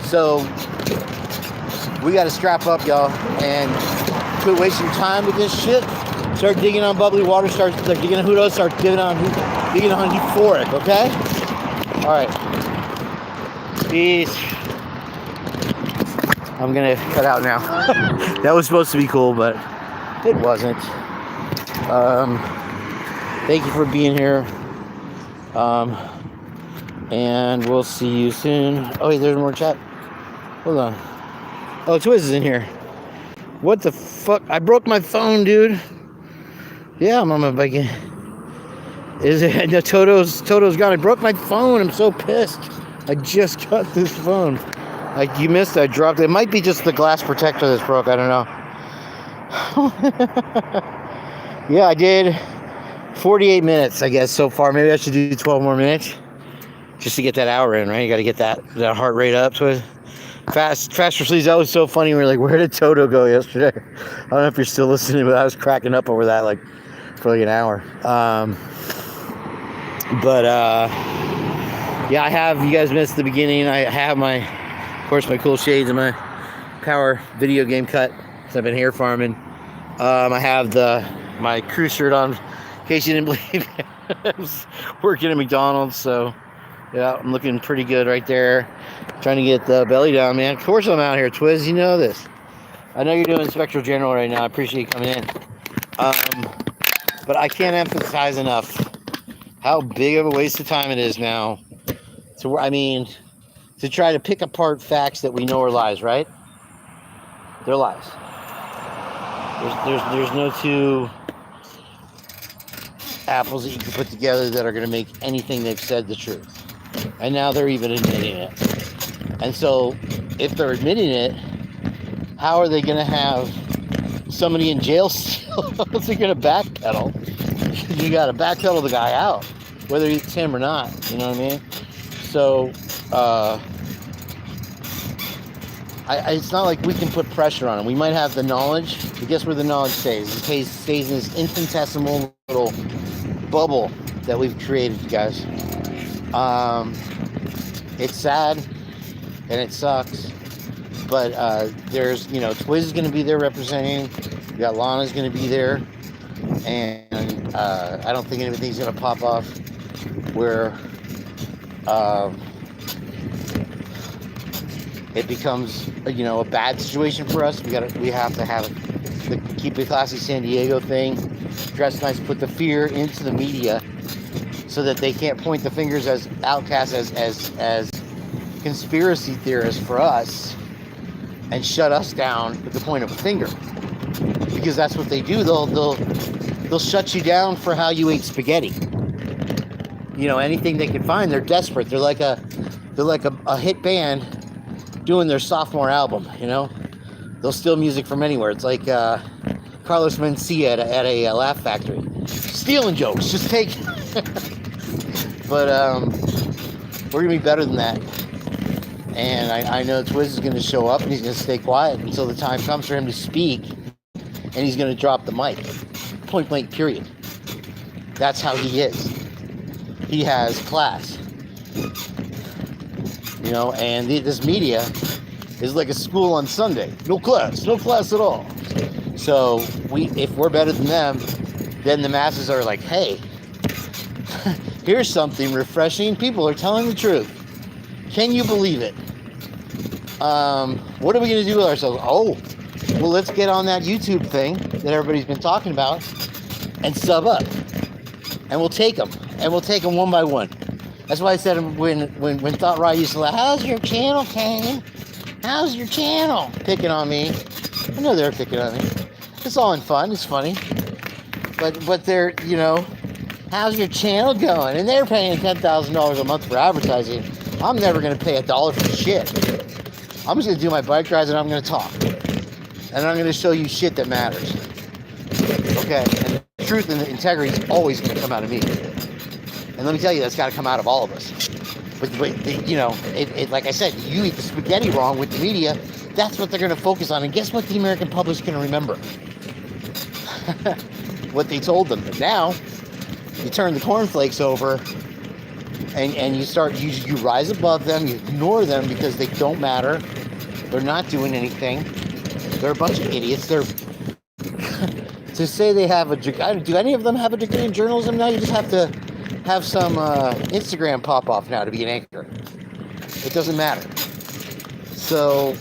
So we got to strap up, y'all, and quit wasting time with this shit. Start digging on bubbly water. Start digging on Hudo. Start digging on euphoric. Okay. All right. Peace. I'm gonna cut out now. That was supposed to be cool, but it wasn't. Thank you for being here. And we'll see you soon. Oh, wait, there's more chat. Hold on. Oh, Twiz is in here. What the fuck? I broke my phone, dude. Yeah, I'm on my bike. Is it? No, Toto's gone. I broke my phone. I'm so pissed. I just got this phone. Like, you missed it. I dropped it. It might be just the glass protector that's broke. I don't know. Yeah, I did 48 minutes, I guess, so far. Maybe I should do 12 more minutes just to get that hour in, right? You got to get that heart rate up. So fast for sleeves. That was so funny. We were like, where did Toto go yesterday? I don't know if you're still listening, but I was cracking up over that for an hour. Yeah, I have. You guys missed the beginning. I have my cool shades and my power video game cut. So I've been hair farming. I have my crew shirt on. In case you didn't believe it, I was working at McDonald's, so yeah, I'm looking pretty good right there. Trying to get the belly down, man. Of course I'm out here, Twiz. You know this. I know you're doing Spectral General right now. I appreciate you coming in. But I can't emphasize enough how big of a waste of time it is now. To try to pick apart facts that we know are lies, right? They're lies. There's no two apples that you can put together that are going to make anything they've said the truth. And now they're even admitting it. And so, if they're admitting it, how are they going to have somebody in jail still? If they're going to backpedal, you got to backpedal the guy out, whether it's him or not. You know what I mean? So, it's not like we can put pressure on him. We might have the knowledge, but guess where the knowledge stays? It stays in this infinitesimal little bubble that we've created, you guys. It's sad and it sucks, but there's, Twiz is going to be there representing. We got Lana's going to be there, and I don't think anything's going to pop off where it becomes a bad situation for us. We have to have the Keep It Classy San Diego thing, dress nice, put the fear into the media so that they can't point the fingers as outcasts, as conspiracy theorists for us, and shut us down at the point of a finger, because that's what they do. They'll shut you down for how you ate spaghetti. Anything they can find. They're desperate. They're like a hit band doing their sophomore album. They'll steal music from anywhere. It's like Carlos Mencia at a Laugh Factory, stealing jokes. Just take. But we're gonna be better than that. And I know Twiz is going to show up, and he's going to stay quiet until the time comes for him to speak, and he's going to drop the mic. Point blank, period. That's how he is. He has class. And this media is like a school on Sunday. No class at all. So if we're better than them, then the masses are like, hey, here's something refreshing. People are telling the truth. Can you believe it? What are we going to do with ourselves? Oh, well, let's get on that YouTube thing that everybody's been talking about and sub up. And we'll take them. And we'll take them one by one. That's why I said when Thought Rye used to like, how's your channel, Kane? How's your channel? Picking on me. I know they're picking on me. It's all in fun. It's funny. But they're, how's your channel going? And they're paying $10,000 a month for advertising. I'm never going to pay $1 for shit. I'm just going to do my bike rides, and I'm going to talk. And I'm going to show you shit that matters. Okay? And the truth and the integrity is always going to come out of me. And let me tell you, that's got to come out of all of us. But like I said, you eat the spaghetti wrong with the media, that's what they're going to focus on. And guess what the American public's going to remember? What they told them. But now, you turn the cornflakes over, and you rise above them, you ignore them because they don't matter. They're not doing anything. They're a bunch of idiots. They're to say they have a degree. Do any of them have a degree in journalism now? You just have to have some Instagram pop off now to be an anchor. It doesn't matter. So,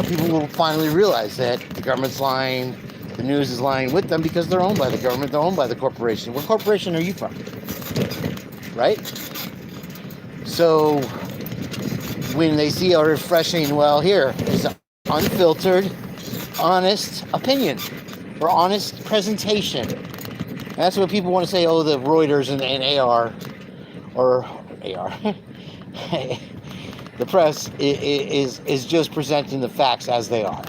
people will finally realize that the government's lying, the news is lying with them because they're owned by the government, they're owned by the corporation. What corporation are you from? Right? So when they see a refreshing, well, here is an unfiltered, honest opinion or honest presentation. And that's what people want to say, oh, the Reuters and AR, the press is just presenting the facts as they are.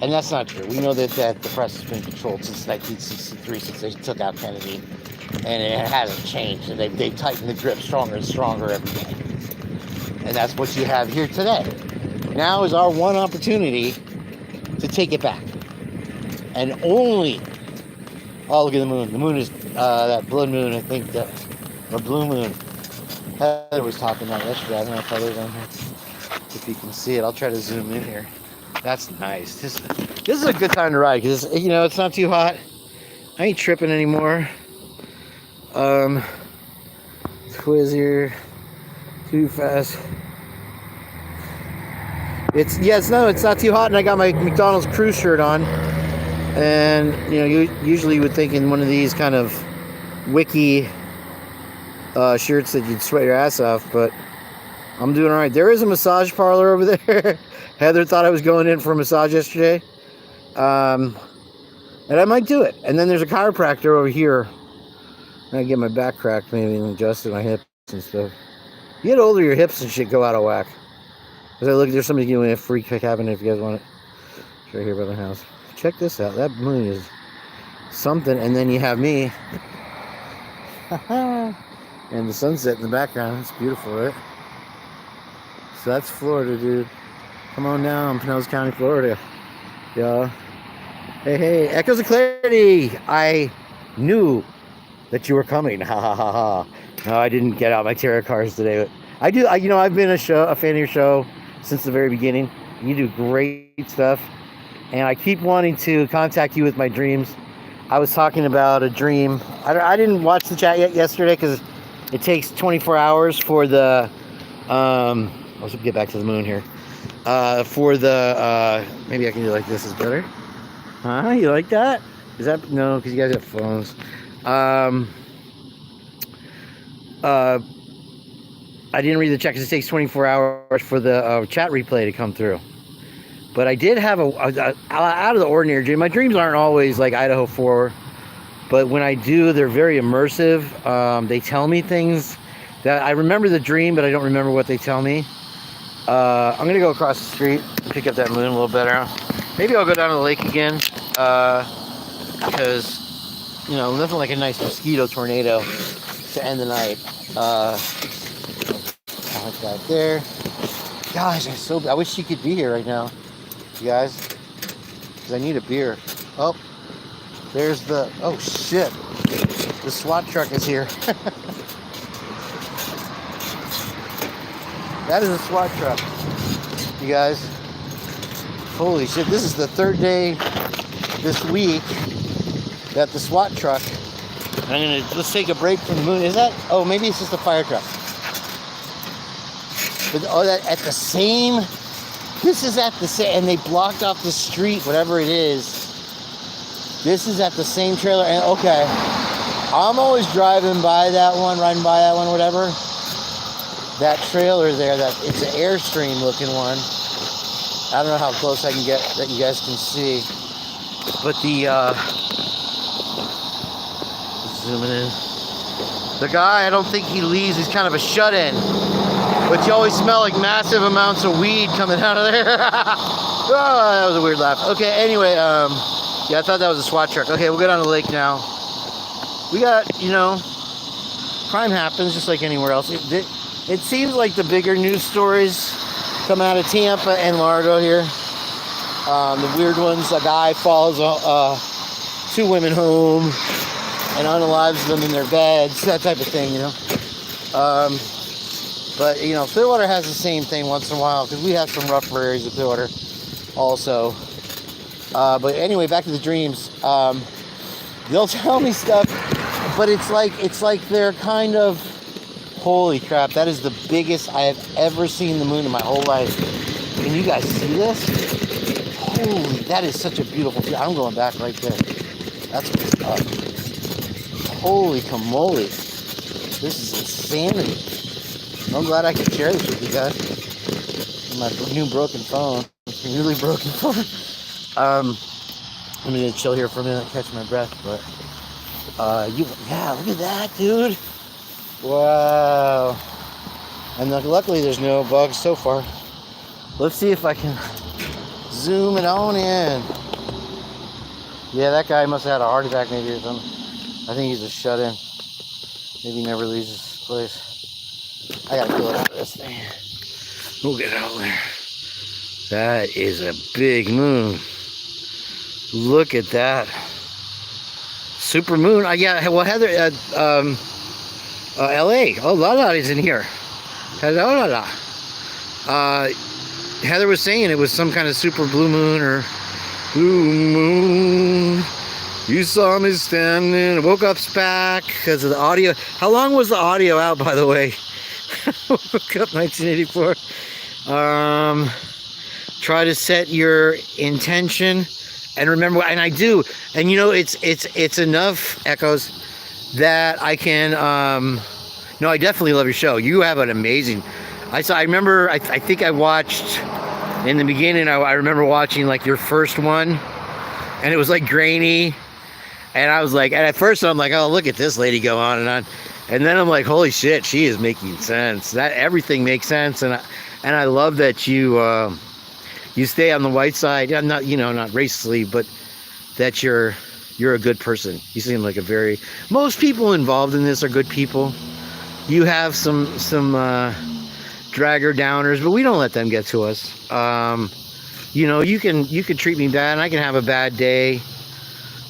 And that's not true. We know that the press has been controlled since 1963, since they took out Kennedy. And it hasn't changed. And they've tightened the grip stronger and stronger every day. And that's what you have here today. Now is our one opportunity to take it back. And only... Oh, look at the moon. The moon is that blood moon, I think, or blue moon. Heather was talking about yesterday. I don't know if Heather's on here. If you can see it, I'll try to zoom in here. That's nice. This is a good time to ride because, it's not too hot. I ain't tripping anymore. Twiz here. Too fast. It's not too hot, and I got my McDonald's crew shirt on. And, you usually would think in one of these kind of wiki shirts that you'd sweat your ass off, but I'm doing all right. There is a massage parlor over there. Heather thought I was going in for a massage yesterday. And I might do it. And then there's a chiropractor over here. I get my back cracked, maybe, and adjusted my hips and stuff. You get older, your hips and shit go out of whack. As I look, there's somebody giving me a free cabinet if you guys want it. It's right here by the house. Check this out. That moon is something. And then you have me. And the sunset in the background. It's beautiful, right? So that's Florida, dude. Come on down, Pinellas County, Florida. Yeah. Hey, echoes of clarity. I knew that you were coming. Ha ha ha ha. No, I didn't get out my tarot cards today. But I do. You know, I've been a fan of your show since the very beginning. You do great stuff, and I keep wanting to contact you with my dreams. I was talking about a dream. I didn't watch the chat yet yesterday because it takes 24 hours for the. Let's get back to the moon here. For the maybe I can do like this is better. Huh? You like that? Is that no? Because you guys have phones. I didn't read the chat because it takes 24 hours for the chat replay to come through. But I did have a out of the ordinary dream. My dreams aren't always like Idaho 4, but when I do, they're very immersive. They tell me things that I remember the dream, but I don't remember what they tell me. I'm gonna go across the street and pick up that moon a little better. Maybe I'll go down to the lake again because you know nothing like a nice mosquito tornado to end the night. Like that there. Gosh, I wish she could be here right now, you guys, because I need a beer. Oh, there's the, oh shit, the SWAT truck is here. That is a SWAT truck, you guys. Holy shit, this is the third day this week that the SWAT truck, let's take a break from the moon. Is that, oh, maybe it's just a fire truck. But, oh, that at the same, this is at the same, and they blocked off the street, whatever it is. This is at the same trailer, and okay. I'm always driving by that one, riding by that one, whatever. That trailer there, that it's an Airstream looking one. I don't know how close I can get that you guys can see. But the, zooming in. The guy, I don't think he leaves, he's kind of a shut-in. But you always smell like massive amounts of weed coming out of there. Oh, that was a weird laugh. Okay, anyway, yeah, I thought that was a SWAT truck. Okay, we'll go down to the lake now. We got, you know, crime happens just like anywhere else. It seems like the bigger news stories come out of Tampa and Largo here. The weird ones, a guy follows two women home and unalives them in their beds, that type of thing, you know. But, you know, Clearwater has the same thing once in a while because we have some rough areas of Clearwater also. But anyway, back to the dreams. They'll tell me stuff, but it's like they're kind of, holy crap, that is the biggest I have ever seen the moon in my whole life. Can you guys see this? Holy, that is such a beautiful view. I'm going back right there. That's what's up. Holy camole. This is insanity. I'm glad I could share this with you guys. My new broken phone. Newly broken phone. I'm gonna chill here for a minute, catch my breath, but yeah, look at that, dude. Wow. And luckily there's no bugs so far. Let's see if I can zoom it on in. Yeah, that guy must have had a heart attack maybe or something. I think he's a shut-in. Maybe he never leaves his place. I gotta pull it out of this thing. We'll get it out there. That is a big moon. Look at that. Super moon. Yeah, well, Heather, LA. Oh, Lala's in here. Hello, Lala. Heather was saying it was some kind of super blue moon or blue moon. You saw me standing. I woke up back because of the audio. How long was the audio out, by the way? Woke up 1984. Try to set your intention and remember, and I do, and you know, it's enough echoes that I can, no, I definitely love your show. You have an amazing, I remember, I think I watched in the beginning, I remember watching like your first one and it was like grainy. And I was like, and at first I'm like, oh, look at this lady go on. And then I'm like, holy shit, she is making sense. That everything makes sense. And I love that you stay on the white side. I'm not, you know, not racistly, but that you're a good person. You seem like most people involved in this are good people. You have some dragger downers, but we don't let them get to us. You know, you can treat me bad and I can have a bad day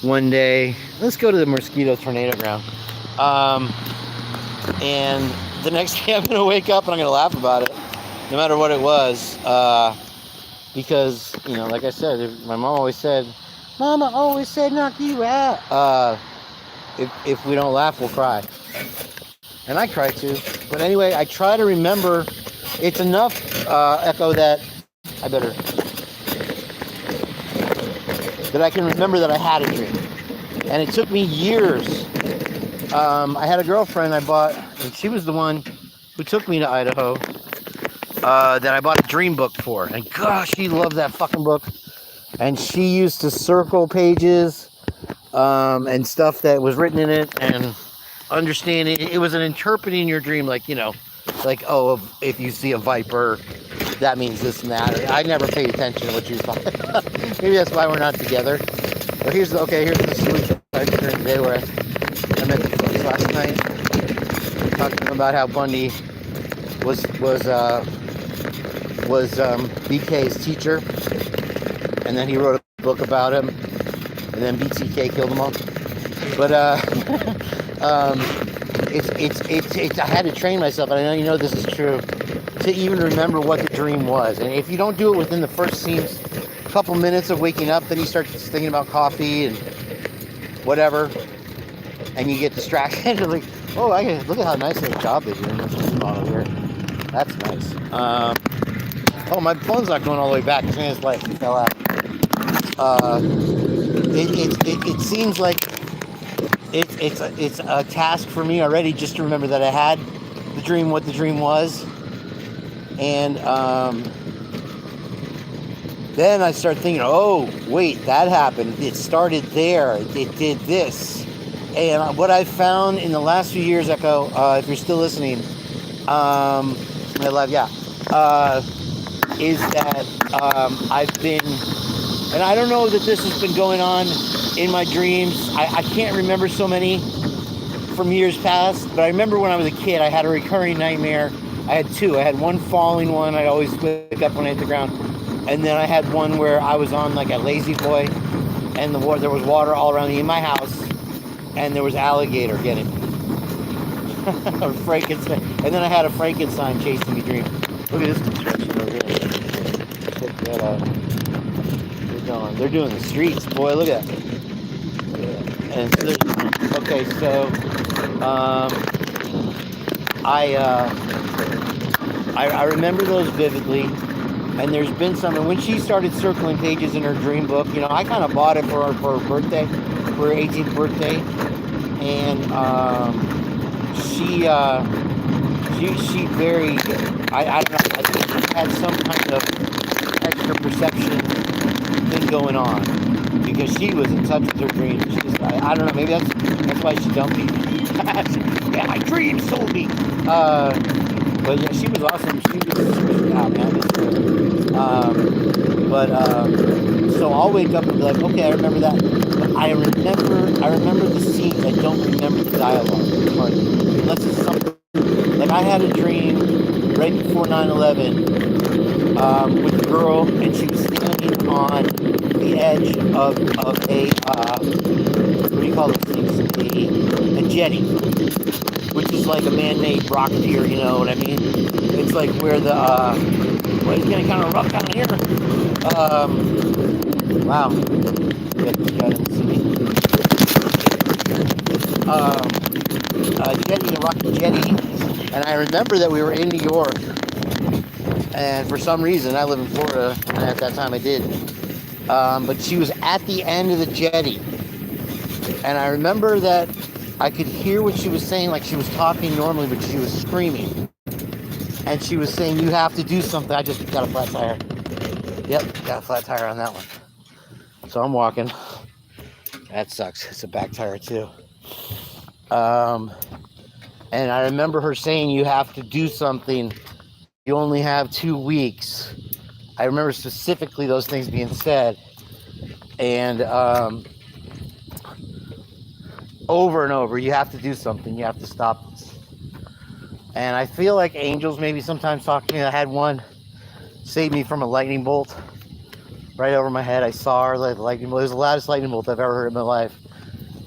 one day. Let's go to the mosquito tornado ground. And the next day I'm going to wake up and I'm going to laugh about it, no matter what it was. Because, you know, like I said, my mom always said, Mama always said knock you out. If we don't laugh, we'll cry. And I cry too. But anyway, I try to remember. It's enough, Echo, that I can remember that I had a dream. And it took me years. I had a girlfriend I bought, and she was the one who took me to Idaho, that I bought a dream book for. And gosh, she loved that fucking book. And she used to circle pages and stuff that was written in it, and understanding it was an interpreting your dream, like, you know, like, oh, if you see a viper, that means this and that. I never paid attention to what you thought. Maybe that's why we're not together. But here's the solution today, where I met the police last night, talking about how Bundy was BK's teacher, and then he wrote a book about him, and then BTK killed them all. But it's I had to train myself, and I know you know this is true, to even remember what the dream was. And if you don't do it within the first couple minutes of waking up, then you start thinking about coffee and whatever, and you get distracted. Like, oh, look at how nice of a job they do in this model here. That's nice. Oh, my phone's not going all the way back. It's in his life. It fell out. It seems like it's a task for me already just to remember that I had the dream, what the dream was. And then I start thinking, oh, wait, that happened. It started there. It did this. And what I've found in the last few years, Echo, if you're still listening, my live, is that I've been, and I don't know that this has been going on in my dreams. I can't remember so many from years past, but I remember when I was a kid, I had a recurring nightmare. I had two. I had one falling one. I'd always wake up when I hit the ground. And then I had one where I was on like a lazy boy, and there was water all around me in my house, and there was alligator getting me. Or Frankenstein. And then I had a Frankenstein chasing me dream. Look at this construction over here. Check that out. They're doing the streets, boy. Look at that. And so okay, so I remember those vividly. And there's been some, and when she started circling pages in her dream book, you know, I kind of bought it for her birthday, for her 18th birthday, and she very, I don't know, I think she had some kind of extra perception thing going on, because she was in touch with her dreams. I don't know, maybe that's why she dumped me. Yeah, my dreams told me. But yeah, she was awesome. She was out, man. So I'll wake up and be like, okay, I remember that. But I remember the scenes. I don't remember the dialogue part. Unless it's something like I had a dream right before 9/11 with a girl, and she was standing on the edge of a what do you call those things? A jetty, which is like a man-made rock pier, you know what I mean? It's like where the, well, it's getting kind of rough down here. Wow. Get this guy didn't see me. Jetty, a rocky jetty. And I remember that we were in New York. And for some reason, I live in Florida, and at that time I did. But she was at the end of the jetty. And I remember that I could hear what she was saying, like she was talking normally, but she was screaming. And she was saying, you have to do something. I just got a flat tire. Yep, got a flat tire on that one. So I'm walking. That sucks. It's a back tire too. And I remember her saying, you have to do something. You only have 2 weeks. I remember specifically those things being said. And over and over, you have to do something. You have to stop this. And I feel like angels maybe sometimes talk to me. I had one save me from a lightning bolt right over my head. I saw her, like, the lightning bolt. It was the loudest lightning bolt I've ever heard in my life.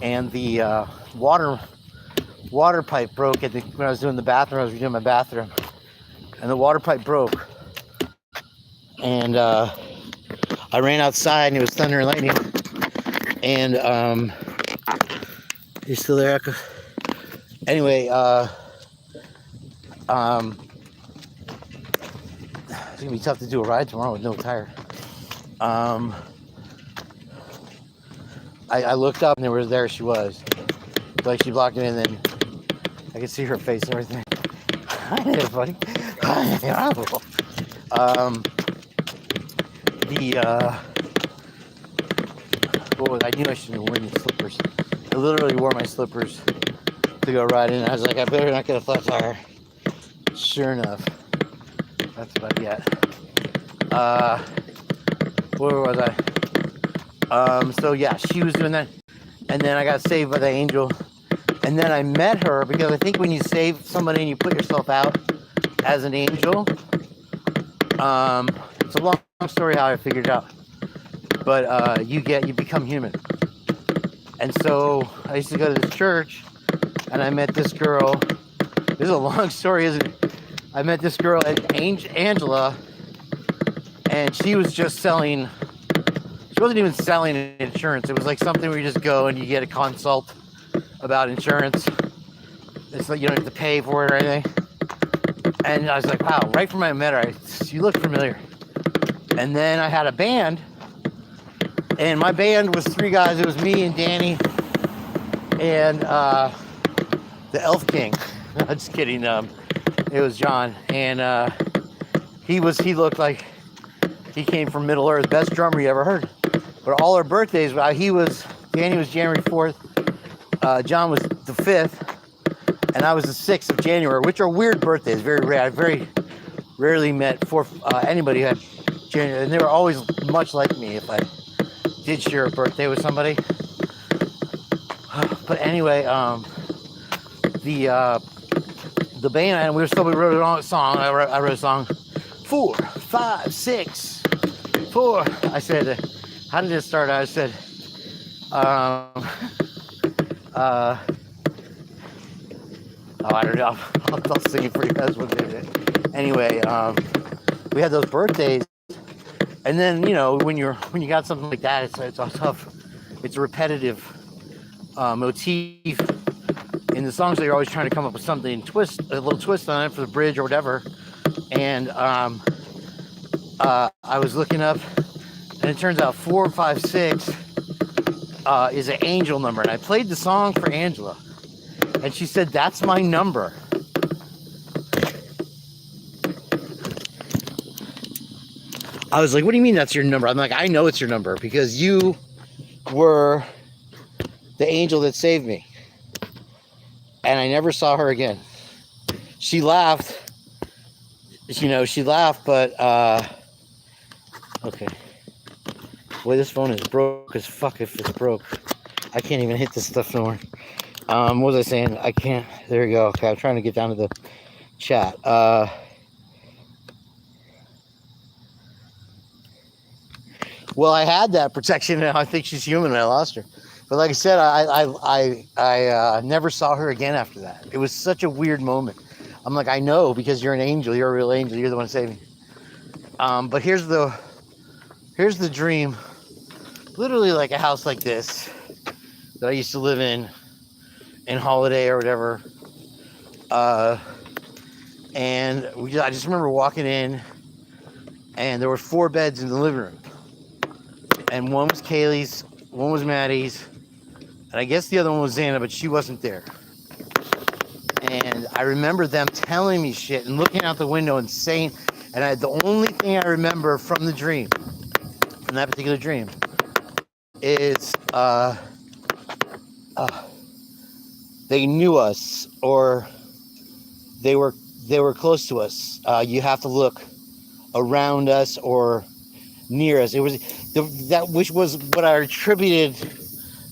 And the water water pipe broke when I was doing the bathroom. I was redoing my bathroom, and the water pipe broke. And I ran outside, and it was thunder and lightning. And you still there, Echo? Anyway, it's gonna be tough to do a ride tomorrow with no tire. I looked up and there she was. Like she blocked me, and then I could see her face and everything. Hi there, buddy. Hi. I knew I shouldn't have worn these slippers. I literally wore my slippers to go riding. I was like, I better not get a flat tire. Sure enough, that's what I get. Where was I? So yeah, she was doing that, and then I got saved by the angel, and then I met her because I think when you save somebody and you put yourself out as an angel, it's a long story how I figured it out, but you become human. And so I used to go to this church, and I met this girl. This is a long story, isn't it? I met this girl at Angela, and she was just selling. She wasn't even selling insurance. It was like something where you just go and you get a consult about insurance. It's like you don't have to pay for it or anything. And I was like, wow, right from when I met her, she looked familiar. And then I had a band, and my band was 3 guys. It was me and Danny and the Elf King. I'm just kidding. It was John, and he looked like he came from Middle Earth. Best drummer you ever heard. But all our birthdays, Danny was January 4th, John was the 5th, and I was the 6th of January, which are weird birthdays, very rare. I very rarely met anybody who had January, and they were always much like me if I did share a birthday with somebody. But anyway, the band, and we wrote a song. I wrote a song, 4, 5, 6, 4. I said, how did it start? I said, I don't know. I'll sing it for you guys one day. Anyway, we had those birthdays, and then when you got something like that, it's a tough. It's a repetitive motif in the songs. They're always trying to come up with something, a little twist on it for the bridge or whatever. And I was looking up, and it turns out 4, 5, 6 is an angel number. And I played the song for Angela, and she said, "That's my number." I was like, "What do you mean that's your number?" I'm like, "I know it's your number because you were the angel that saved me." And I never saw her again. She laughed. She laughed, but okay. Boy, this phone is broke as fuck if it's broke. I can't even hit this stuff no more. What was I saying? I can't. There we go. Okay, I'm trying to get down to the chat. Well, I had that protection, and I think she's human, and I lost her. But like I said, I never saw her again after that. It was such a weird moment. I'm like, I know, because you're an angel. You're a real angel. You're the one saving me. But here's the dream. Literally like a house like this that I used to live in Holiday or whatever. And I just remember walking in, and there were 4 beds in the living room. And one was Kaylee's, one was Maddie's, and I guess the other one was Xana, but she wasn't there. And I remember them telling me shit and looking out the window and saying, and the only thing I remember from the dream, from that particular dream, is they knew us, or they were close to us. You have to look around us or near us. It was which was what I attributed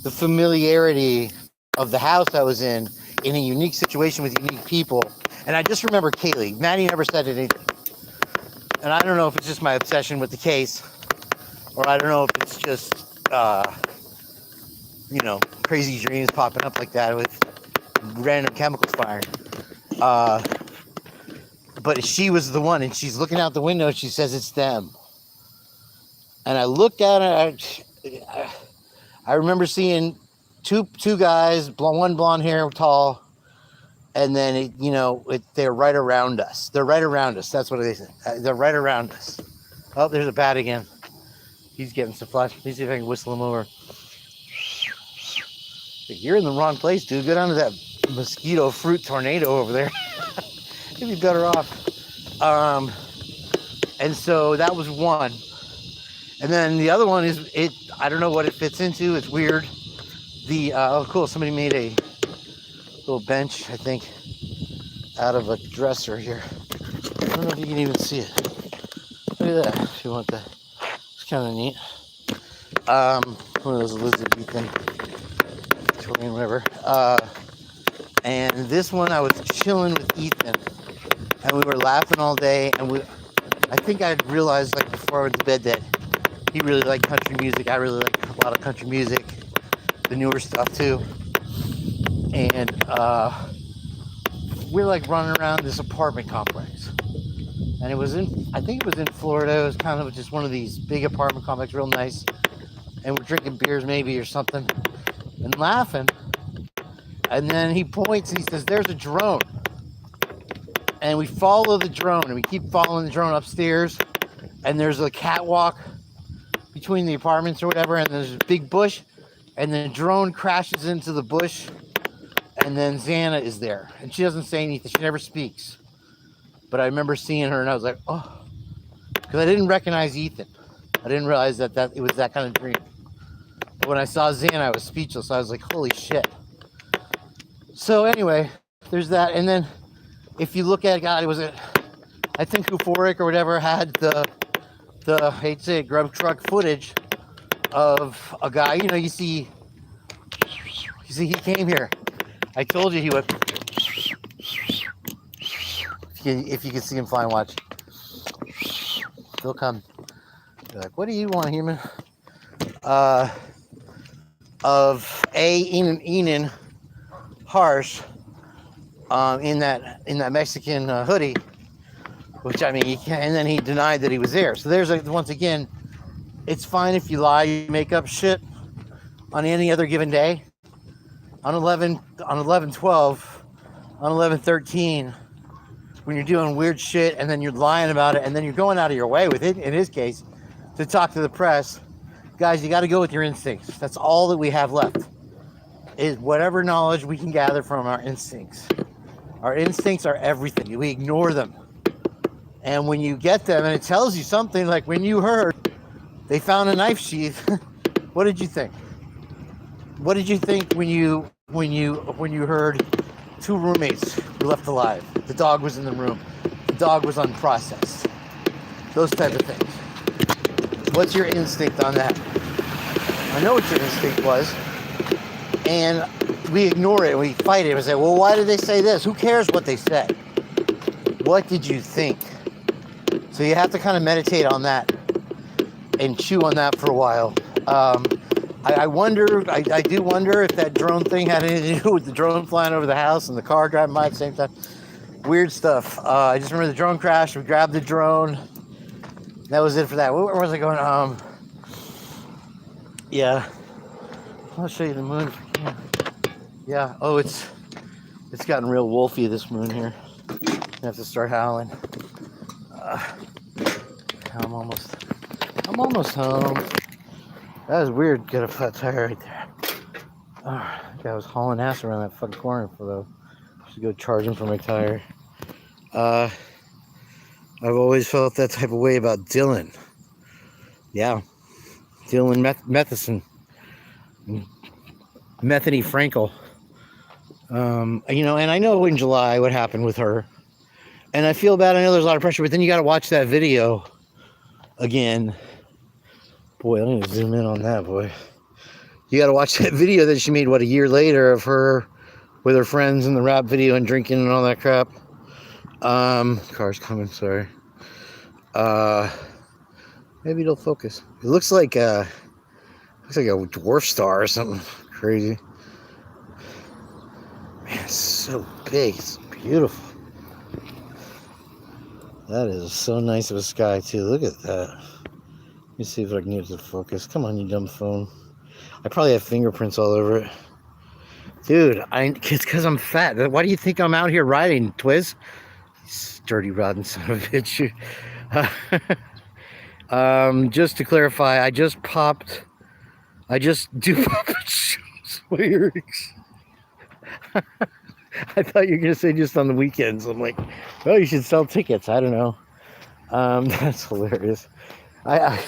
the familiarity of the house I was in a unique situation with unique people. And I just remember Kaylee. Maddie never said anything. And I don't know if it's just my obsession with the case, or I don't know if it's just crazy dreams popping up like that with random chemicals firing. But she was the one, and she's looking out the window, and she says it's them. And I looked at her. I remember seeing two guys, one blonde hair, tall, and then they're right around us. They're right around us. That's what they said. They're right around us. Oh, there's a bat again. He's getting some flash. Let me see if I can whistle him over. You're in the wrong place, dude. Go down to that mosquito fruit tornado over there. You'd be better off. And so that was one. And then the other one is I don't know what it fits into. It's weird. Oh cool, somebody made a little bench, I think, out of a dresser here. I don't know if you can even see it. Look at that, if you want that. It's kind of neat. One of those Elizabethan Victorian, whatever. And this one, I was chilling with Ethan, and we were laughing all day, and I think I realized, like, before I went to bed that he really liked country music. I really like a lot of country music, the newer stuff too. And we're like running around this apartment complex, and I think it was in Florida. It was kind of just one of these big apartment complexes, real nice. And we're drinking beers maybe or something, and laughing. And then he points and he says, "There's a drone." And we follow the drone, and we keep following the drone upstairs. And there's a catwalk between the apartments or whatever, and there's a big bush, and then the drone crashes into the bush, and then Xana is there, and she doesn't say anything. She never speaks. But I remember seeing her, and I was like, oh, because I didn't recognize Ethan. I didn't realize that it was that kind of dream. But when I saw Xana, I was speechless. I was like, holy shit. So anyway, there's that. And then if you look at God, I think Euphoric or whatever had the I hate to say it, grub truck footage of a guy. You see he came here. I told you he went. If you can see him flying, watch. He'll come. You're like, what do you want, human? Of Enan Harsh in that Mexican hoodie, which I mean, and then he denied that he was there. So there's once again, it's fine if you lie, you make up shit on any other given day. On 11/12, on 11/13, when you're doing weird shit and then you're lying about it and then you're going out of your way with it, in his case, to talk to the press, guys, you got to go with your instincts. That's all that we have left, is whatever knowledge we can gather from our instincts. Our instincts are everything. We ignore them. And when you get them and it tells you something, like when you heard they found a knife sheath, what did you think? What did you think when you heard two roommates were left alive? The dog was in the room. The dog was unprocessed. Those type of things. What's your instinct on that? I know what your instinct was. And we ignore it. We fight it. We say, well, why did they say this? Who cares what they said? What did you think? So you have to kind of meditate on that and chew on that for a while. I do wonder if that drone thing had anything to do with the drone flying over the house and the car driving by at the same time. Weird stuff. I just remember the drone crashed. We grabbed the drone. That was it for that. Where was I going? Yeah. I'll show you the moon if I can. Yeah. Oh, it's gotten real wolfy, this moon here. I have to start howling. I'm almost home. That was weird. Get a flat tire right there. I think I was hauling ass around that fucking corner for though. Should go charging for my tire. I've always felt that type of way about Dylan. Yeah, Dylan Matheson, Methany Frankel. And I know in July what happened with her, and I feel bad. I know there's a lot of pressure, but then you got to watch that video again. Boy, I need to zoom in on that, boy. You got to watch that video that she made, a year later, of her with her friends in the rap video and drinking and all that crap. Car's coming, sorry. Maybe it'll focus. It looks like a dwarf star or something crazy. Man, it's so big. It's beautiful. That is so nice of a sky, too. Look at that. Let me see if I can get it to focus. Come on, you dumb phone. I probably have fingerprints all over it. Dude, it's because I'm fat. Why do you think I'm out here riding, Twiz? Dirty rotten son of a bitch. Just to clarify, I just do puppet shows. Lyrics. I thought you were gonna say just on the weekends. I'm like, oh, you should sell tickets. I don't know. That's hilarious. I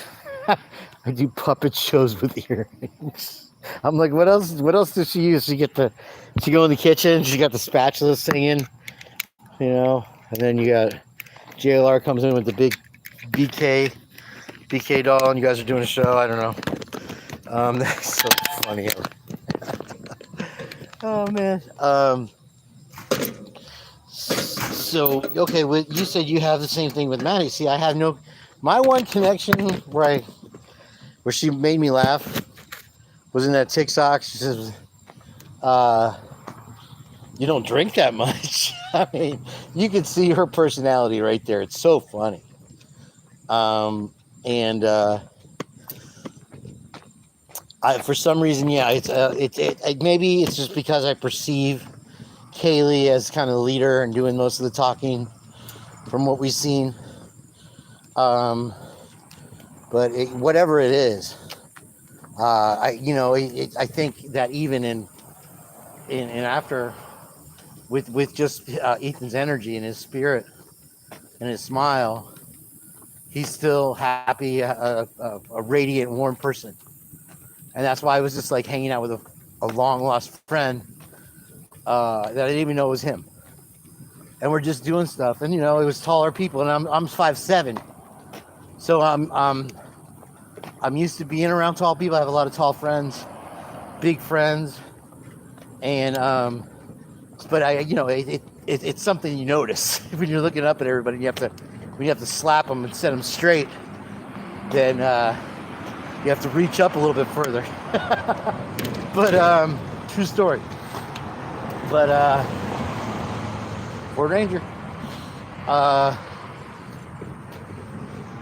do puppet shows with earrings. I'm like, what else does she use? She go in the kitchen, she got the spatula singing, you know, and then you got JLR comes in with the big BK doll, and you guys are doing a show. I don't know. That's so funny. Oh man. So okay, you said you have the same thing with Maddie. See, I have no. My one connection where she made me laugh was in that TikTok. She says, "You don't drink that much." I mean, you can see her personality right there. It's so funny. For some reason, yeah, it maybe it's just because I perceive Kaylee as kind of the leader and doing most of the talking from what we've seen. But whatever it is, I think that even in after with just Ethan's energy and his spirit and his smile, he's still happy, a radiant, warm person. And that's why I was just like hanging out with a long lost friend that I didn't even know was him. And we're just doing stuff. And, it was taller people. And I'm 5'7". So I'm used to being around tall people. I have a lot of tall friends, big friends. And, but it's something you notice when you're looking up at everybody. When you have to slap them and set them straight, then you have to reach up a little bit further. But true story. But Ford Ranger.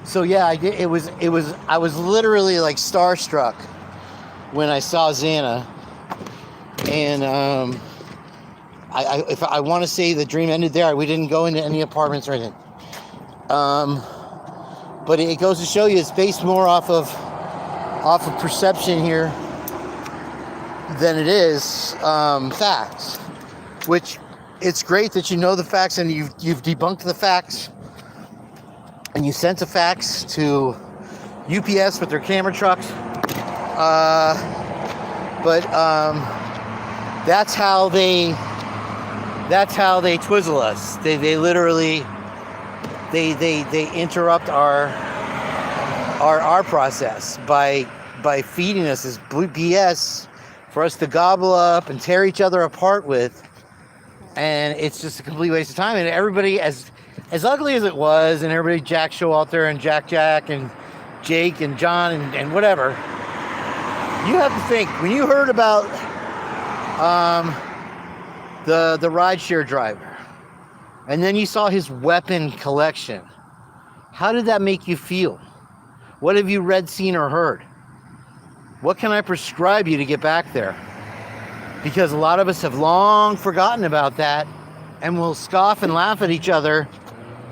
So yeah, I was literally like starstruck when I saw Xana, and I want to say the dream ended there. We didn't go into any apartments or anything. But it goes to show you it's based more off of perception here than it is facts. Which it's great that you know the facts and you've debunked the facts and you sent the facts to UPS with their camera trucks. But that's how they twizzle us. They literally they interrupt our process by feeding us this BS for us to gobble up and tear each other apart with. And it's just a complete waste of time. And everybody, as ugly as it was, and everybody Jack Showalter and Jack and Jake and John and whatever, you have to think, when you heard about the rideshare driver, and then you saw his weapon collection, how did that make you feel? What have you read, seen, or heard? What can I prescribe you to get back there? Because a lot of us have long forgotten about that and will scoff and laugh at each other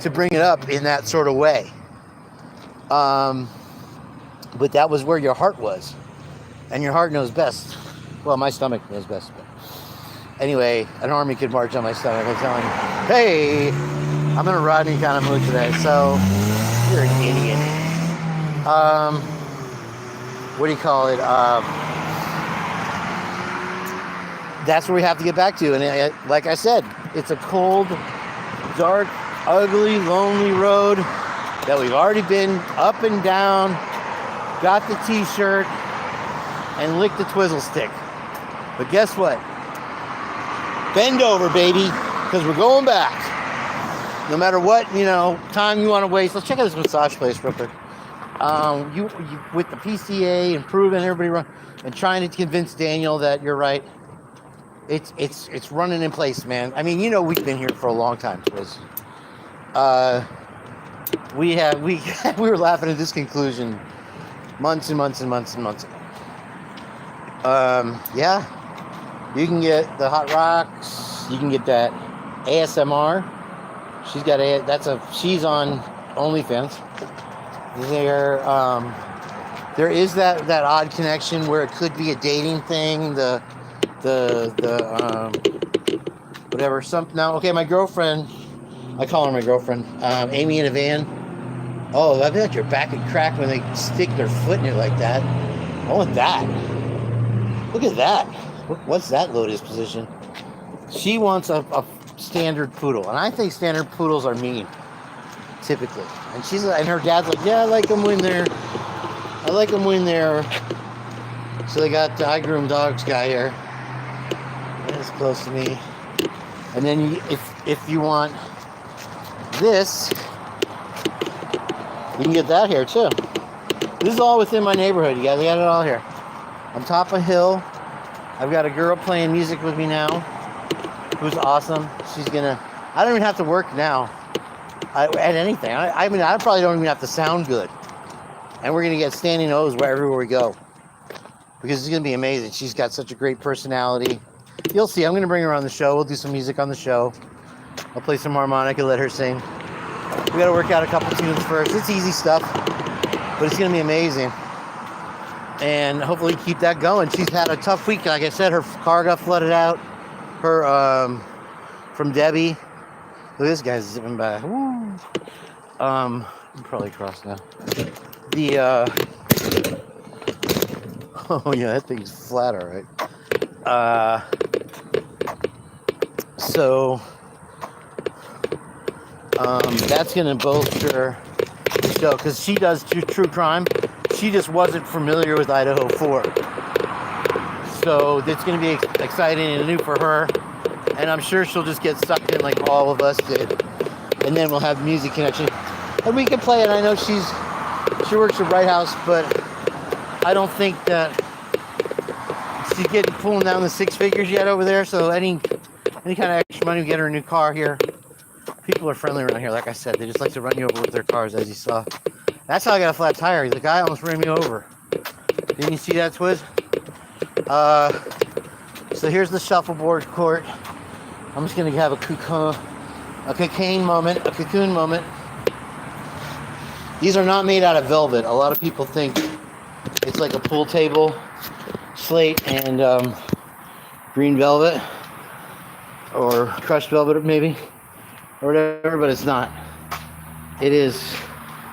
to bring it up in that sort of way. But that was where your heart was. And your heart knows best. Well, my stomach knows best. But anyway, an army could march on my stomach. I'm telling you, hey, I'm in a Rodney kind of mood today. So, you're an idiot. What do you call it? That's where we have to get back to. And like I said, it's a cold, dark, ugly, lonely road that we've already been up and down, got the t-shirt, and licked the twizzle stick. But guess what? Bend over, baby, because we're going back. No matter what, time you want to waste. Let's check out this massage place real quick. You with the PCA and proving everybody wrong and trying to convince Daniel that you're right. it's running in place, man. I mean, we've been here for a long time, Twiz. We we were laughing at this conclusion months and months and months and months ago. Yeah, you can get the hot rocks. You can get that ASMR. She's on OnlyFans. There is that odd connection where it could be a dating thing. Whatever. Okay, my girlfriend. I call her my girlfriend. Amy in a van. Oh, I bet your back would crack when they stick their foot in it like that. I want that. Look at that. What's that lotus position? She wants a standard poodle, and I think standard poodles are mean, typically. And her dad's like, yeah, I like them when they're. So they got the I Groom Dogs guy here. That's close to me. And then if you want this, you can get that here too. This is all within my neighborhood, you guys. I got it all here. On top of a hill. I've got a girl playing music with me now, who's awesome. I don't even have to work now at anything. I mean, I probably don't even have to sound good. And we're going to get standing O's everywhere we go. Because it's going to be amazing. She's got such a great personality. You'll see. I'm going to bring her on the show. We'll do some music on the show. I'll play some harmonica, let her sing. We got to work out a couple tunes first. It's easy stuff, but it's going to be amazing. And hopefully keep that going. She's had a tough week. Like I said, her car got flooded out. From Debbie. Look, this guy's zipping by. Woo. I'm probably across now. Oh yeah, that thing's flat, all right. So that's gonna bolster the show because she does true crime. She just wasn't familiar with Idaho 4. So it's going to be exciting and new for her. And I'm sure she'll just get sucked in like all of us did. And then we'll have music connection. And we can play it. I know she works at Bright House, but I don't think that she's pulling down the 6 figures yet over there. So any kind of extra money, we get her a new car here. People are friendly around here. Like I said, they just like to run you over with their cars, as you saw. That's how I got a flat tire. The guy almost ran me over. Didn't you see that, Twiz? So here's the shuffleboard court. I'm just going to have a cocoon moment. These are not made out of velvet. A lot of people think it's like a pool table, slate, and green velvet, or crushed velvet maybe, or whatever, but it's not. It is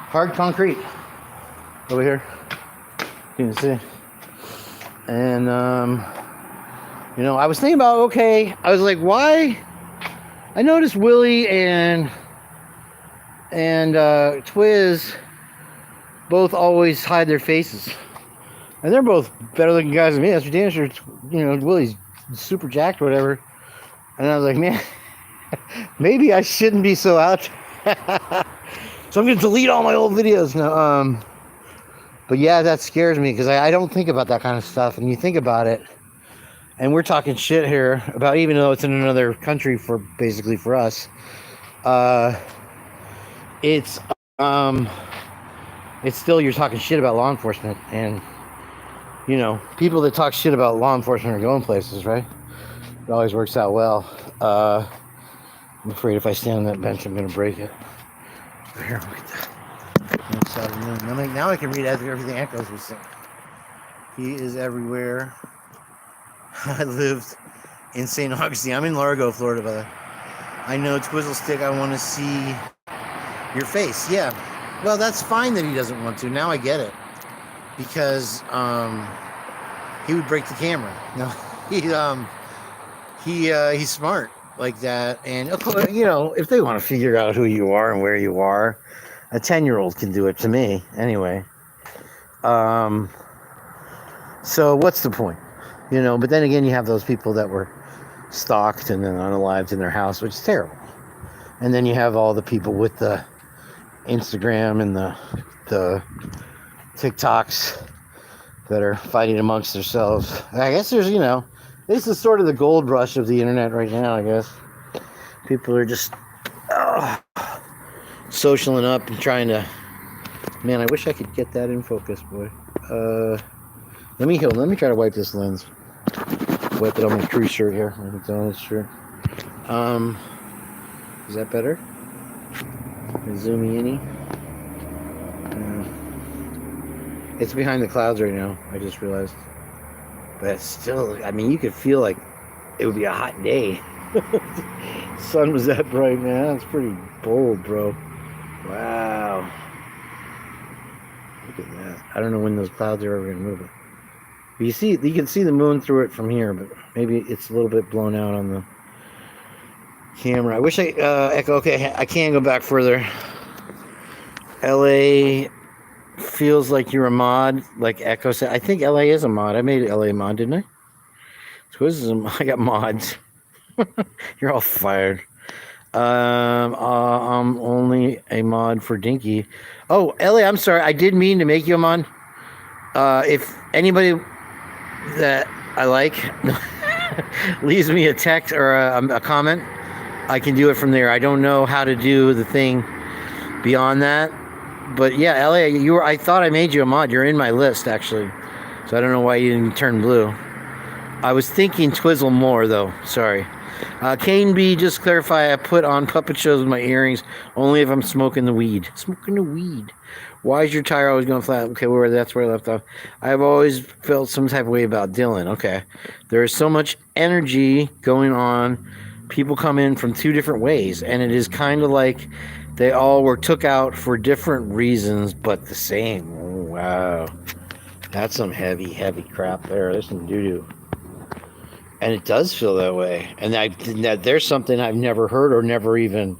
hard concrete over here. You can see. And I was thinking about, I was like, why? I noticed Willie and Twiz both always hide their faces. And they're both better looking guys than me. That's for damn sure. Willie's super jacked or whatever. And I was like, man, maybe I shouldn't be so out. So I'm going to delete all my old videos now. But yeah, that scares me because I don't think about that kind of stuff. And you think about it, and we're talking shit here about, even though it's in another country basically for us, it's still, you're talking shit about law enforcement. And, people that talk shit about law enforcement are going places, right? It always works out well. I'm afraid if I stand on that bench, I'm going to break it. Here, look at that. Now I can read everything Echoes was saying. He is everywhere. I lived in St. Augustine. I'm in Largo, Florida, by the way. I know, Twizzle Stick, I want to see your face. Yeah. Well, that's fine that he doesn't want to. Now I get it. Because he would break the camera. No, he's smart like that. And, of course, if they want to figure out who you are and where you are, a 10-year-old can do it to me anyway. So what's the point? But then again, you have those people that were stalked and then unalived in their house, which is terrible. And then you have all the people with the Instagram and the TikToks that are fighting amongst themselves. I guess there's This is sort of the gold rush of the internet right now, I guess. People are just socialing up and trying to... Man, I wish I could get that in focus, boy. Let me try to wipe this lens. Wipe it on my crew shirt here. McDonald's shirt. Is that better? Zoomy in. It's behind the clouds right now, I just realized. But still, I mean, you could feel like it would be a hot day. Sun was that bright, man. That's pretty bold, bro. Wow. Look at that. I don't know when those clouds are ever going to move. But you can see the moon through it from here, but maybe it's a little bit blown out on the camera. I wish Echo, okay, I can go back further. LA feels like you're a mod, like Echo said. I think LA is a mod. I made LA mod, didn't I? So I got mods. You're all fired. I'm only a mod for Dinky. Oh, LA, I'm sorry. I did mean to make you a mod. If anybody that I like leaves me a text or a comment, I can do it from there. I don't know how to do the thing beyond that. But yeah, LA, I thought I made you a mod. You're in my list, actually. So I don't know why you didn't turn blue. I was thinking Twizzle more, though. Sorry. Kane B, just clarify, I put on puppet shows with my earrings only if I'm smoking the weed. Smoking the weed. Why is your tire always going flat? Okay, that's where I left off. I've always felt some type of way about Dylan. Okay. There is so much energy going on. People come in from two different ways, and it is kind of like they all were took out for different reasons, but the same. Oh, wow. That's some heavy, heavy crap there. There's some doo-doo. And it does feel that way. And there's something I've never heard or never even...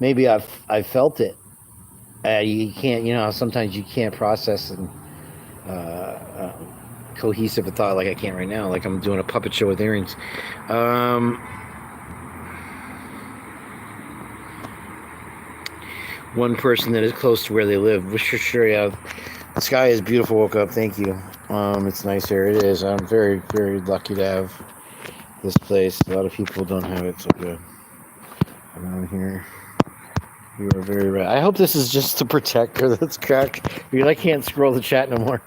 Maybe I've felt it. You can't, sometimes you can't process and cohesive a thought like I can't right now. Like I'm doing a puppet show with earrings. One person that is close to where they live. Sure, yeah. The sky is beautiful. Woke up. Thank you. It's nice here. It is. I'm very, very lucky to have this place. A lot of people don't have it so good. Around here. You are very right. I hope this is just the protector that's cracked. Because I can't scroll the chat no more.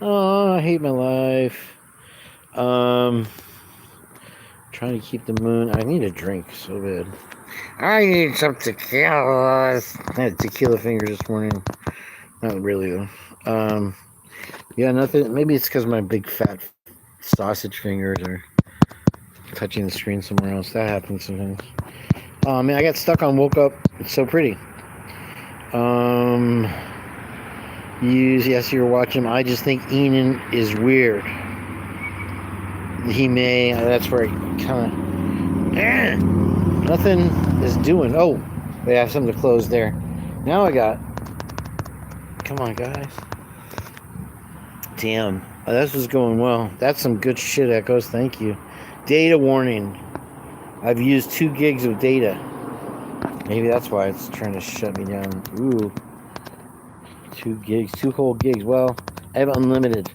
Oh, I hate my life. Trying to keep the moon. I need a drink so bad. I need some tequila. I had tequila fingers this morning. Not really though. Yeah, nothing. Maybe it's because my big fat sausage fingers are touching the screen somewhere else. That happens sometimes. Oh man, I got stuck on Woke Up. It's so pretty. Yes, you're watching. I just think Enan is weird. He may. That's where I kind of. Nothing is doing. Oh, they have something to close there. Now I got. Come on, guys. Damn. Oh, this was going well. That's some good shit, Echoes. Thank you. Data warning. I've used 2 gigs of data. Maybe that's why it's trying to shut me down. Ooh. 2 gigs. 2 whole gigs. Well, I have unlimited.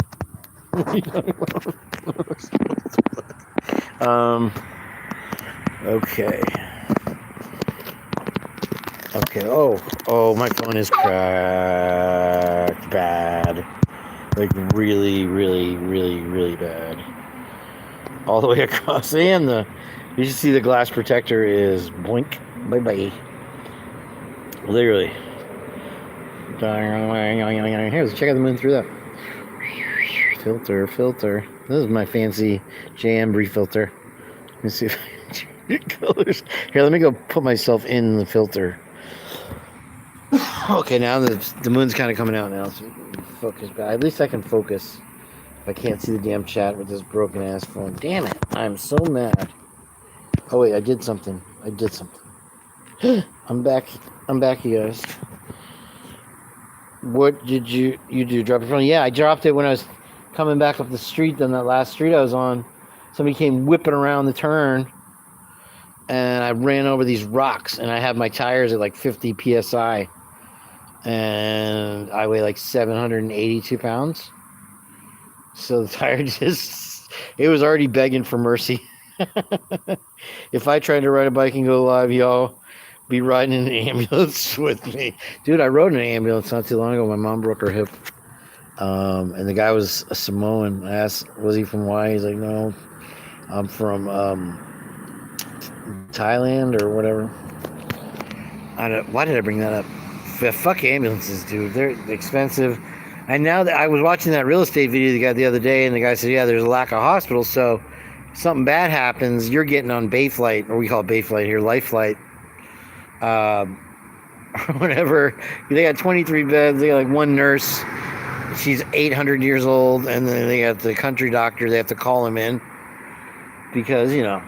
Okay. Okay. Oh, my phone is cracked bad. Like really, really, really, really bad. All the way across. And you should see the glass protector is boink. Bye-bye. Literally. Here, let's check out the moon through that. Filter. This is my fancy Jamboree filter. Let me see if I change colors. Here, let me go put myself in the filter. Okay, now the moon's kind of coming out now, so focus back. At least I can focus. If I can't see the damn chat with this broken ass phone. Damn it! I'm so mad. Oh wait, I did something. I'm back, you guys. What did you do? Drop your phone? Yeah, I dropped it when I was coming back up the street. On that last street I was on, somebody came whipping around the turn, and I ran over these rocks. And I had my tires at like 50 psi, and I weigh like 782 pounds. So the tire just It was already begging for mercy. If I tried to ride a bike and go live, y'all be riding in an ambulance with me. Dude, I rode in an ambulance not too long ago. My mom broke her hip. And the guy was a Samoan. I asked, was he from Hawaii? He's like, no, I'm from Thailand or whatever. Why did I bring that up? Fuck ambulances, dude. They're expensive. And now that I was watching that real estate video the guy the other day, and the guy said, yeah, there's a lack of hospitals, so if something bad happens, you're getting on Bay Flight, or we call it Bay Flight here, Life Flight, whatever. They got 23 beds. They got like one nurse. She's 800 years old, and then they got the country doctor. They have to call him in because, you know,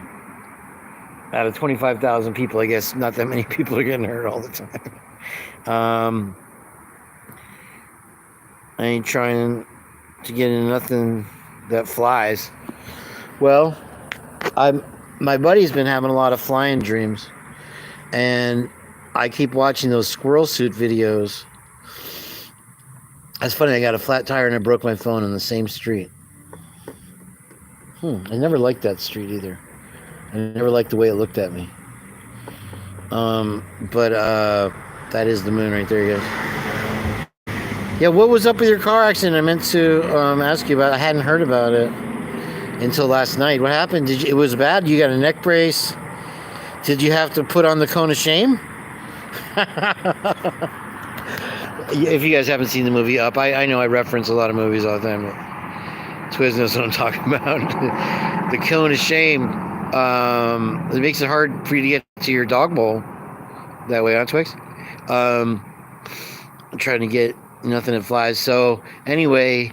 out of 25,000 people, I guess not that many people are getting hurt all the time. I ain't trying to get into nothing that flies. Well, my buddy's been having a lot of flying dreams, and I keep watching those squirrel suit videos. That's funny, I got a flat tire and I broke my phone on the same street. I never liked that street either. I never liked the way it looked at me. But that is the moon right there, you guys. Yeah, what was up with your car accident? I meant to ask you about. I hadn't heard about it until last night. What happened? It was bad? You got a neck brace? Did you have to put on the cone of shame? If you guys haven't seen the movie Up, I know I reference a lot of movies all the time, but Twiz knows what I'm talking about. The cone of shame. It makes it hard for you to get to your dog bowl that way, huh, Twix? I'm trying to get nothing that flies. So anyway,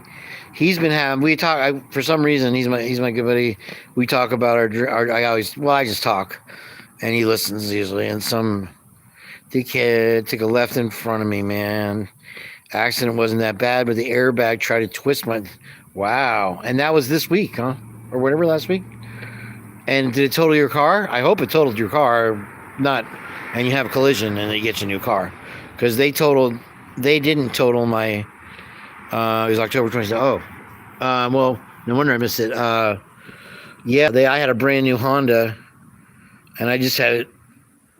he's been having. We talk. For some reason, he's my good buddy. We talk about our. I just talk, and he listens usually. And some dickhead took a left in front of me, man. Accident wasn't that bad, but the airbag tried to twist my. Wow, and that was this week, huh? Or whatever, last week. And did it total your car? I hope it totaled your car. Not, and you have a collision and they get you a new car, because they didn't total my. It was October 27th. Well, no wonder I missed it. Yeah, I had a brand new Honda, and I just had it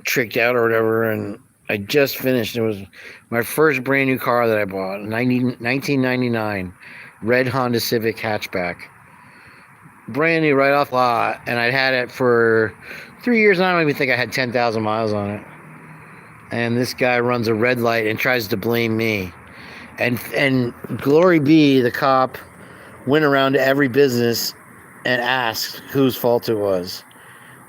tricked out or whatever, and I just finished. It was my first brand new car that I bought, 1999, red Honda Civic hatchback, brand new right off the lot, and I'd had it for 3 years, and I don't even think I had 10,000 miles on it. And this guy runs a red light and tries to blame me, and glory be, the cop went around to every business and asked whose fault it was.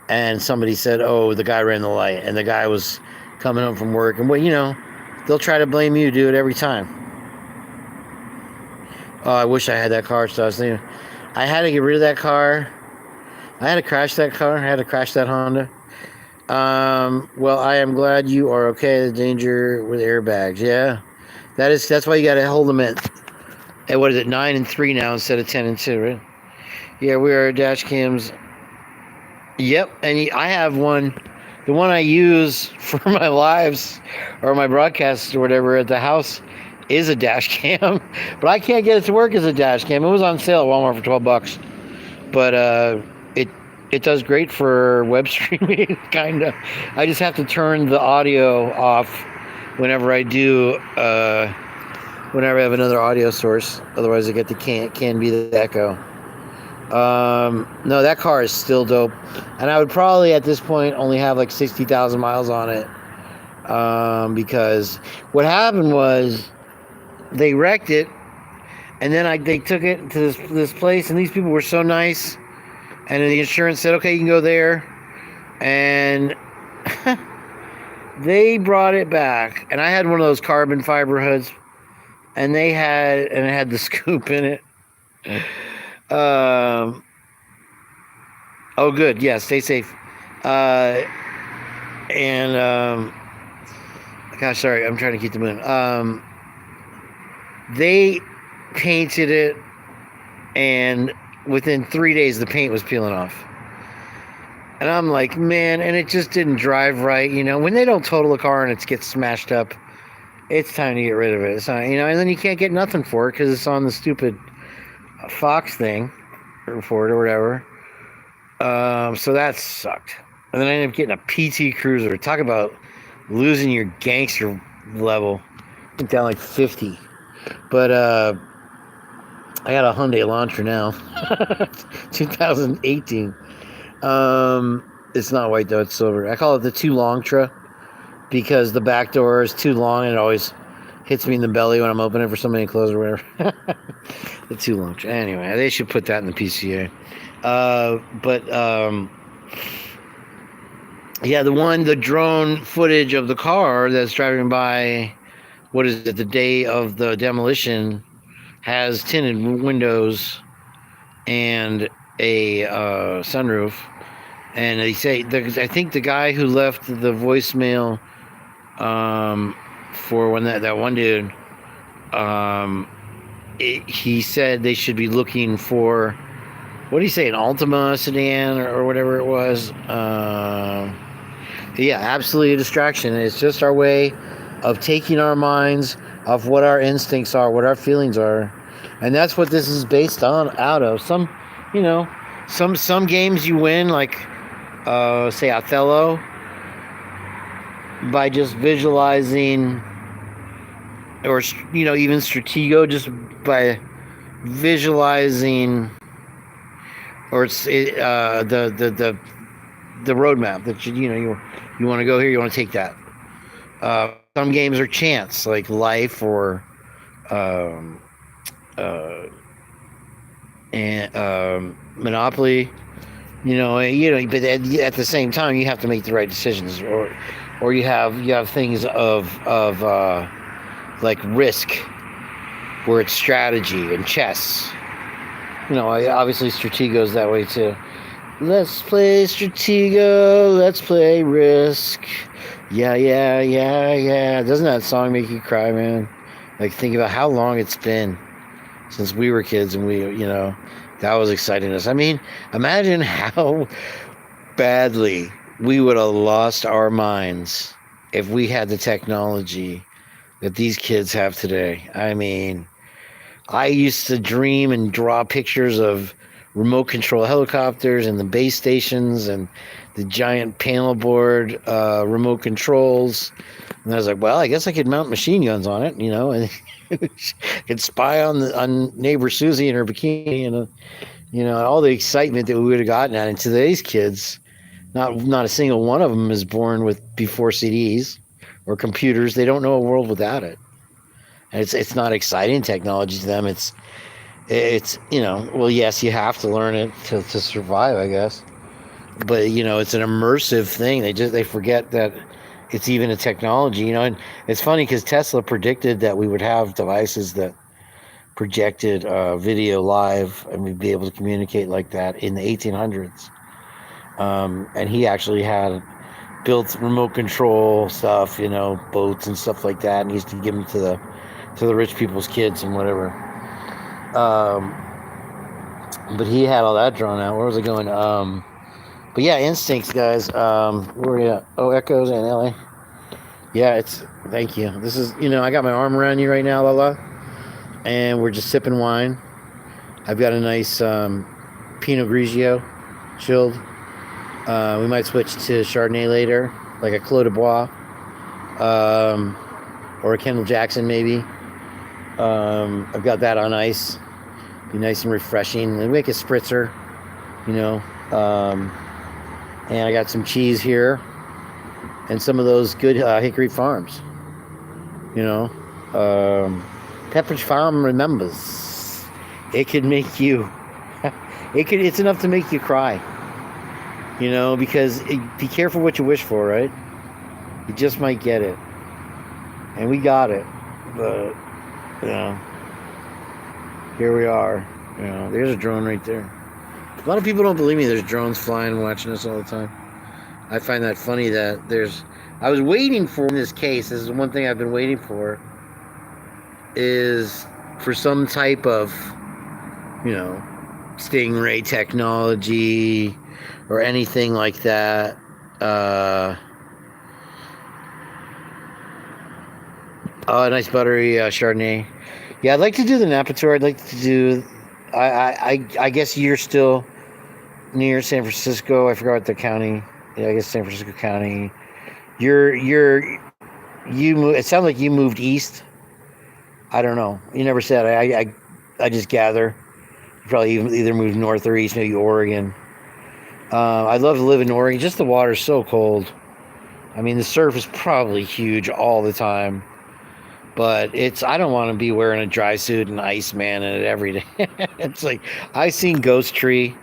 And somebody said, oh, the guy ran the light, and the guy was coming home from work. And, well, you know, they'll try to blame you, dude, every time. Oh, I wish I had that car. So I was thinking, I had to get rid of that car. I had to crash that car. I had to crash that Honda. Well, I am glad you are okay. The danger with airbags. Yeah, that's why you got to hold them at what is it, 9 and 3 now instead of 10 and 2, right? Yeah, we are dash cams. Yep, and I have one. The one I use for my lives or my broadcasts or whatever at the house is a dash cam, but I can't get it to work as a dash cam. It was on sale at Walmart for $12, but it does great for web streaming, kind of. I just have to turn the audio off whenever I do, whenever I have another audio source. Otherwise, I get the can be the echo. No, that car is still dope, and I would probably at this point only have like 60,000 miles on it, because what happened was they wrecked it, and then they took it to this place, and these people were so nice, and the insurance said, okay, you can go there, and they brought it back, and I had one of those carbon fiber hoods, and it had the scoop in it. Oh, good. Yeah, stay safe. Gosh, sorry, I'm trying to keep the moon. They painted it, and within 3 days, the paint was peeling off. And I'm like, man, and it just didn't drive right. You know, when they don't total a car and it gets smashed up, it's time to get rid of it. It's not, you know, and then you can't get nothing for it because it's on the stupid Fox thing. for it or whatever. So that sucked. And then I ended up getting a PT Cruiser. Talk about losing your gangster level. Went down like 50. But I got a Hyundai Elantra now. 2018. It's not white though, it's silver. I call it the too longtra because the back door is too long and it always hits me in the belly when I'm opening for somebody to close or whatever. The too longtra. Anyway, they should put that in the PCA. Yeah, the drone footage of the car that's driving by, what is it, the day of the demolition, has tinted windows and a sunroof. And they say, I think the guy who left the voicemail for when that one dude, he said they should be looking for, what did he say, an Altima sedan or whatever it was. Yeah, absolutely a distraction. It's just our way of taking our minds off what our instincts are, what our feelings are. And that's what this is based on, out of. Some games you win, like, say, Othello, by just visualizing, or, even Stratego, just by visualizing, or it's the roadmap that you want to go here, you want to take that. Some games are chance, like life or Monopoly. But at the same time, you have to make the right decisions, or you have things of like Risk, where it's strategy, and chess. Obviously Stratego's that way too. Let's play Stratego, let's play Risk. Yeah. Doesn't that song make you cry, man? Like, think about how long it's been since we were kids, and that was exciting us. I mean, imagine how badly we would have lost our minds if we had the technology that these kids have today. I mean, I used to dream and draw pictures of remote control helicopters and the base stations and the giant panel board remote controls. And I was like, well, I guess I could mount machine guns on it, and could spy on neighbor Susie in her bikini, and all the excitement that we would have gotten at. And today's kids, not a single one of them is born before CDs or computers. They don't know a world without it. And it's not exciting technology to them. It's well, yes, you have to learn it to survive, I guess. But it's an immersive thing. They forget that it's even a technology. And it's funny because Tesla predicted that we would have devices that projected video live, and we'd be able to communicate like that in the 1800s. And he actually had built remote control stuff, boats and stuff like that, and he used to give them to the rich people's kids and whatever. But he had all that drawn out. Where was I going? But yeah, instincts, guys. Where are you at? Oh, Echoes in LA. Yeah, thank you. This is, I got my arm around you right now, Lala, and we're just sipping wine. I've got a nice Pinot Grigio, chilled. We might switch to Chardonnay later, like a Clos de Bois, or a Kendall Jackson maybe. I've got that on ice. Be nice and refreshing. And make a spritzer, and I got some cheese here, and some of those good Hickory Farms. Pepperidge Farm remembers. It could make you. It's enough to make you cry. Because be careful what you wish for, right? You just might get it, and we got it, but here we are. There's a drone right there. A lot of people don't believe me. There's drones flying and watching us all the time. I find that funny that I was waiting for, in this case, this is one thing I've been waiting for, is for some type of, Stingray technology or anything like that. Oh, a nice buttery Chardonnay. Yeah, I'd like to do the Napa Tour. I'd like to do I guess you're still near San Francisco. I forgot what the county. Yeah, I guess San Francisco County. You're you. It sounds like you moved east. I don't know. You never said. I just gather. You probably either moved north or east, maybe Oregon. I'd love to live in Oregon. Just the water's so cold. I mean, the surf is probably huge all the time. But I don't want to be wearing a dry suit and Iceman in it every day. It's like, I've seen Ghost Tree,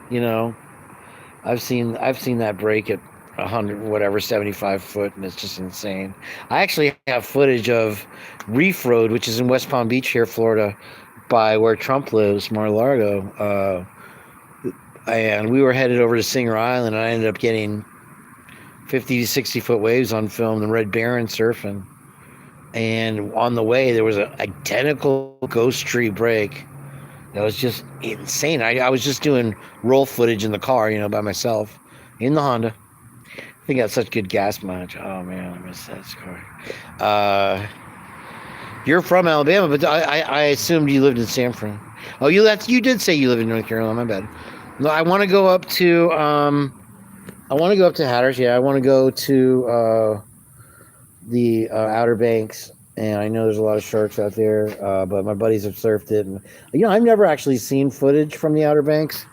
I've seen that break at 100, whatever, 75 foot, and it's just insane. I actually have footage of Reef Road, which is in West Palm Beach here, Florida, by where Trump lives, Mar-a-Lago. And we were headed over to Singer Island, and I ended up getting 50 to 60 foot waves on film, the Red Baron surfing. And on the way, there was an identical Ghost Tree break that was just insane. I was just doing roll footage in the car, by myself, in the Honda. I think that's such good gas mileage. Oh, man, I miss that car. You're from Alabama, but I assumed you lived in San Fran. Oh, you did say you lived in North Carolina. My bad. No, I want to go up to Hatteras. Yeah, I want to go to the Outer Banks, and I know there's a lot of sharks out there, but my buddies have surfed it, and I've never actually seen footage from the Outer Banks,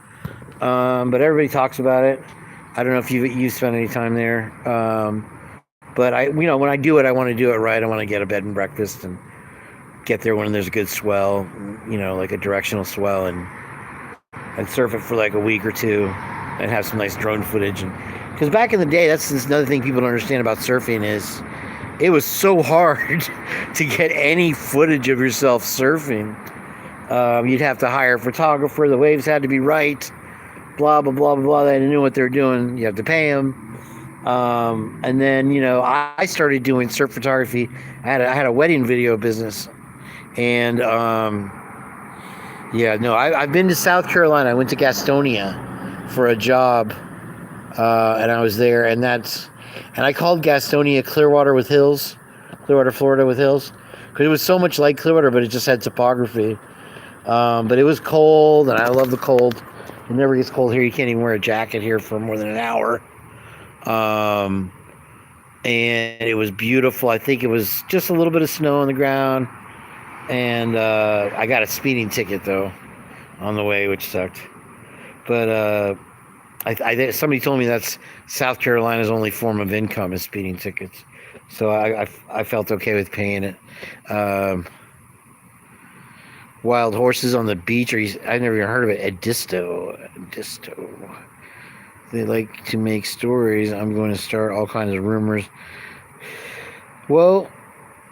but everybody talks about it. I don't know if you spent any time there, but when I do it, I want to do it right. I want to get a bed and breakfast and get there when there's a good swell, like a directional swell, and surf it for like a week or two, and have some nice drone footage. And because back in the day, that's another thing people don't understand about surfing is it was so hard to get any footage of yourself surfing. You'd have to hire a photographer. The waves had to be right. Blah, blah, blah, blah, blah. They knew what they were doing. You have to pay them. And then, I started doing surf photography. I had a wedding video business. And, I've been to South Carolina. I went to Gastonia for a job. And I was there. And I called Gastonia Clearwater, Florida with hills. Because it was so much like Clearwater, but it just had topography. But it was cold, and I love the cold. It never gets cold here. You can't even wear a jacket here for more than an hour. And it was beautiful. I think it was just a little bit of snow on the ground. And I got a speeding ticket, though, on the way, which sucked. But somebody told me that's South Carolina's only form of income is speeding tickets. So I felt okay with paying it. Wild horses on the beach. I've never even heard of it. Edisto. They like to make stories. I'm going to start all kinds of rumors. Well,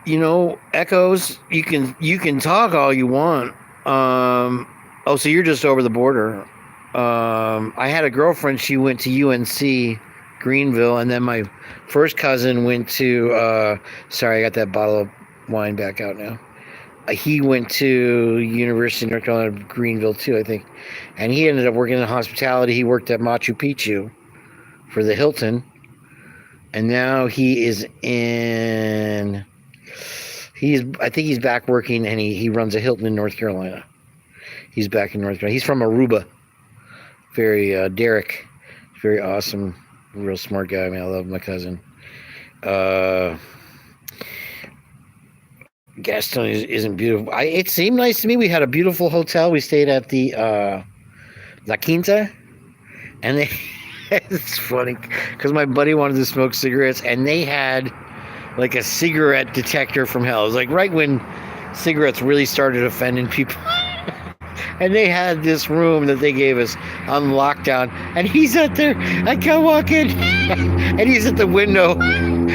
Echoes. You can talk all you want. So you're just over the border. I had a girlfriend. She went to UNC Greenville, and then my first cousin went to. Sorry, I got that bottle of wine back out now. He went to University of North Carolina, Greenville too, I think, and he ended up working in hospitality. He worked at Machu Picchu for the Hilton, and now he is in. I think he's back working, and he runs a Hilton in North Carolina. He's back in North Carolina. He's from Aruba. Very Derek, very awesome, real smart guy. I mean, I love my cousin. Gastonia isn't beautiful. It seemed nice to me. We had a beautiful hotel. We stayed at the La Quinta, and it's funny because my buddy wanted to smoke cigarettes, and they had like a cigarette detector from hell. It was like right when cigarettes really started offending people. And they had this room that they gave us on lockdown, and he's out there. I can't walk in, and he's at the window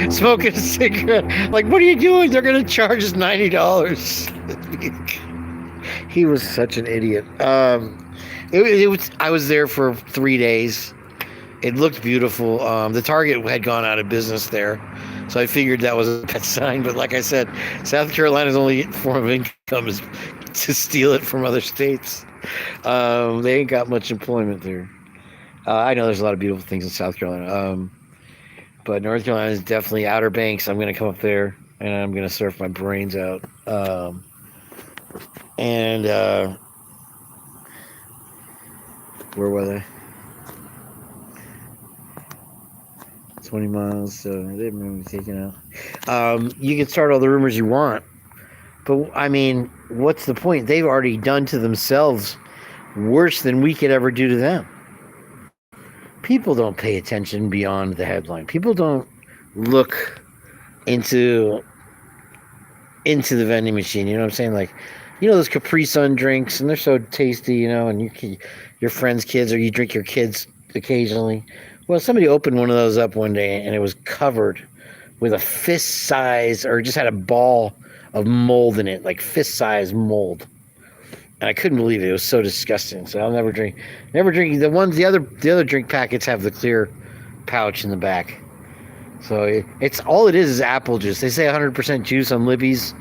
smoking a cigarette. Like, what are you doing? They're going to charge us $90. He was such an idiot. I was there for 3 days. It looked beautiful. The Target had gone out of business there, so I figured that was a bad sign. But like I said, South Carolina's only form of income is to steal it from other states. They ain't got much employment there. I know there's a lot of beautiful things in South Carolina, but North Carolina is definitely Outer Banks. I'm going to come up there, and I'm going to surf my brains out. Where were they? 20 miles, so they didn't be taken out. You can start all the rumors you want, but I mean, what's the point? They've already done to themselves worse than we could ever do to them. People don't pay attention beyond the headline. People don't look into the vending machine. You know what I'm saying? Like, you know those Capri Sun drinks, and they're so tasty, you know, and your friends' kids, or you drink your kids occasionally. Well, somebody opened one of those up one day, and it was covered with a fist size, or just had a ball of mold in it, like fist size mold. And I couldn't believe it. It was so disgusting. So I'll never drink. The other drink packets have the clear pouch in the back. So it's all it is apple juice. They say 100% juice on Libby's.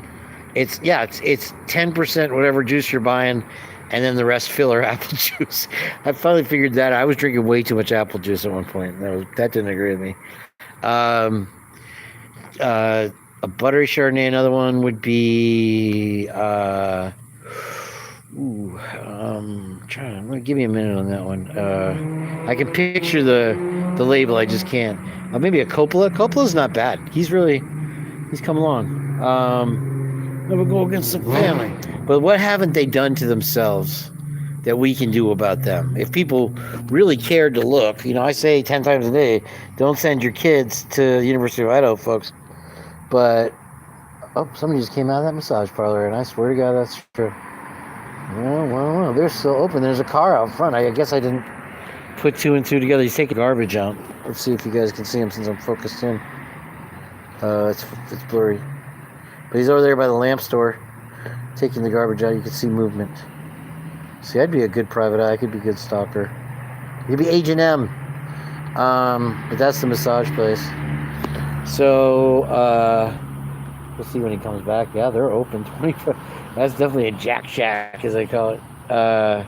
It's 10% whatever juice you're buying, and then the rest filler apple juice. I finally figured that out. I was drinking way too much apple juice at one point. That didn't agree with me. A buttery Chardonnay. Another one would be. Give me a minute on that one. I can picture the label. I just can't. Maybe a Coppola. Coppola's not bad. He's come along. We'll go against the family. But what haven't they done to themselves that we can do about them? If people really cared to look, you know, I say 10 times a day, don't send your kids to the University of Idaho, folks. But somebody just came out of that massage parlor, and I swear to God, that's true. Well, they're still open. There's a car out front. I guess I didn't put 2 and 2 together. He's taking garbage out. Let's see if you guys can see him since I'm focused in. It's blurry. But he's over there by the lamp store taking the garbage out. You can see movement. See, I'd be a good private eye. I could be a good stalker. I could be Agent M. But that's the massage place. So, we'll see when he comes back. Yeah, they're open 24. That's definitely a Jack Shack, as I call it. A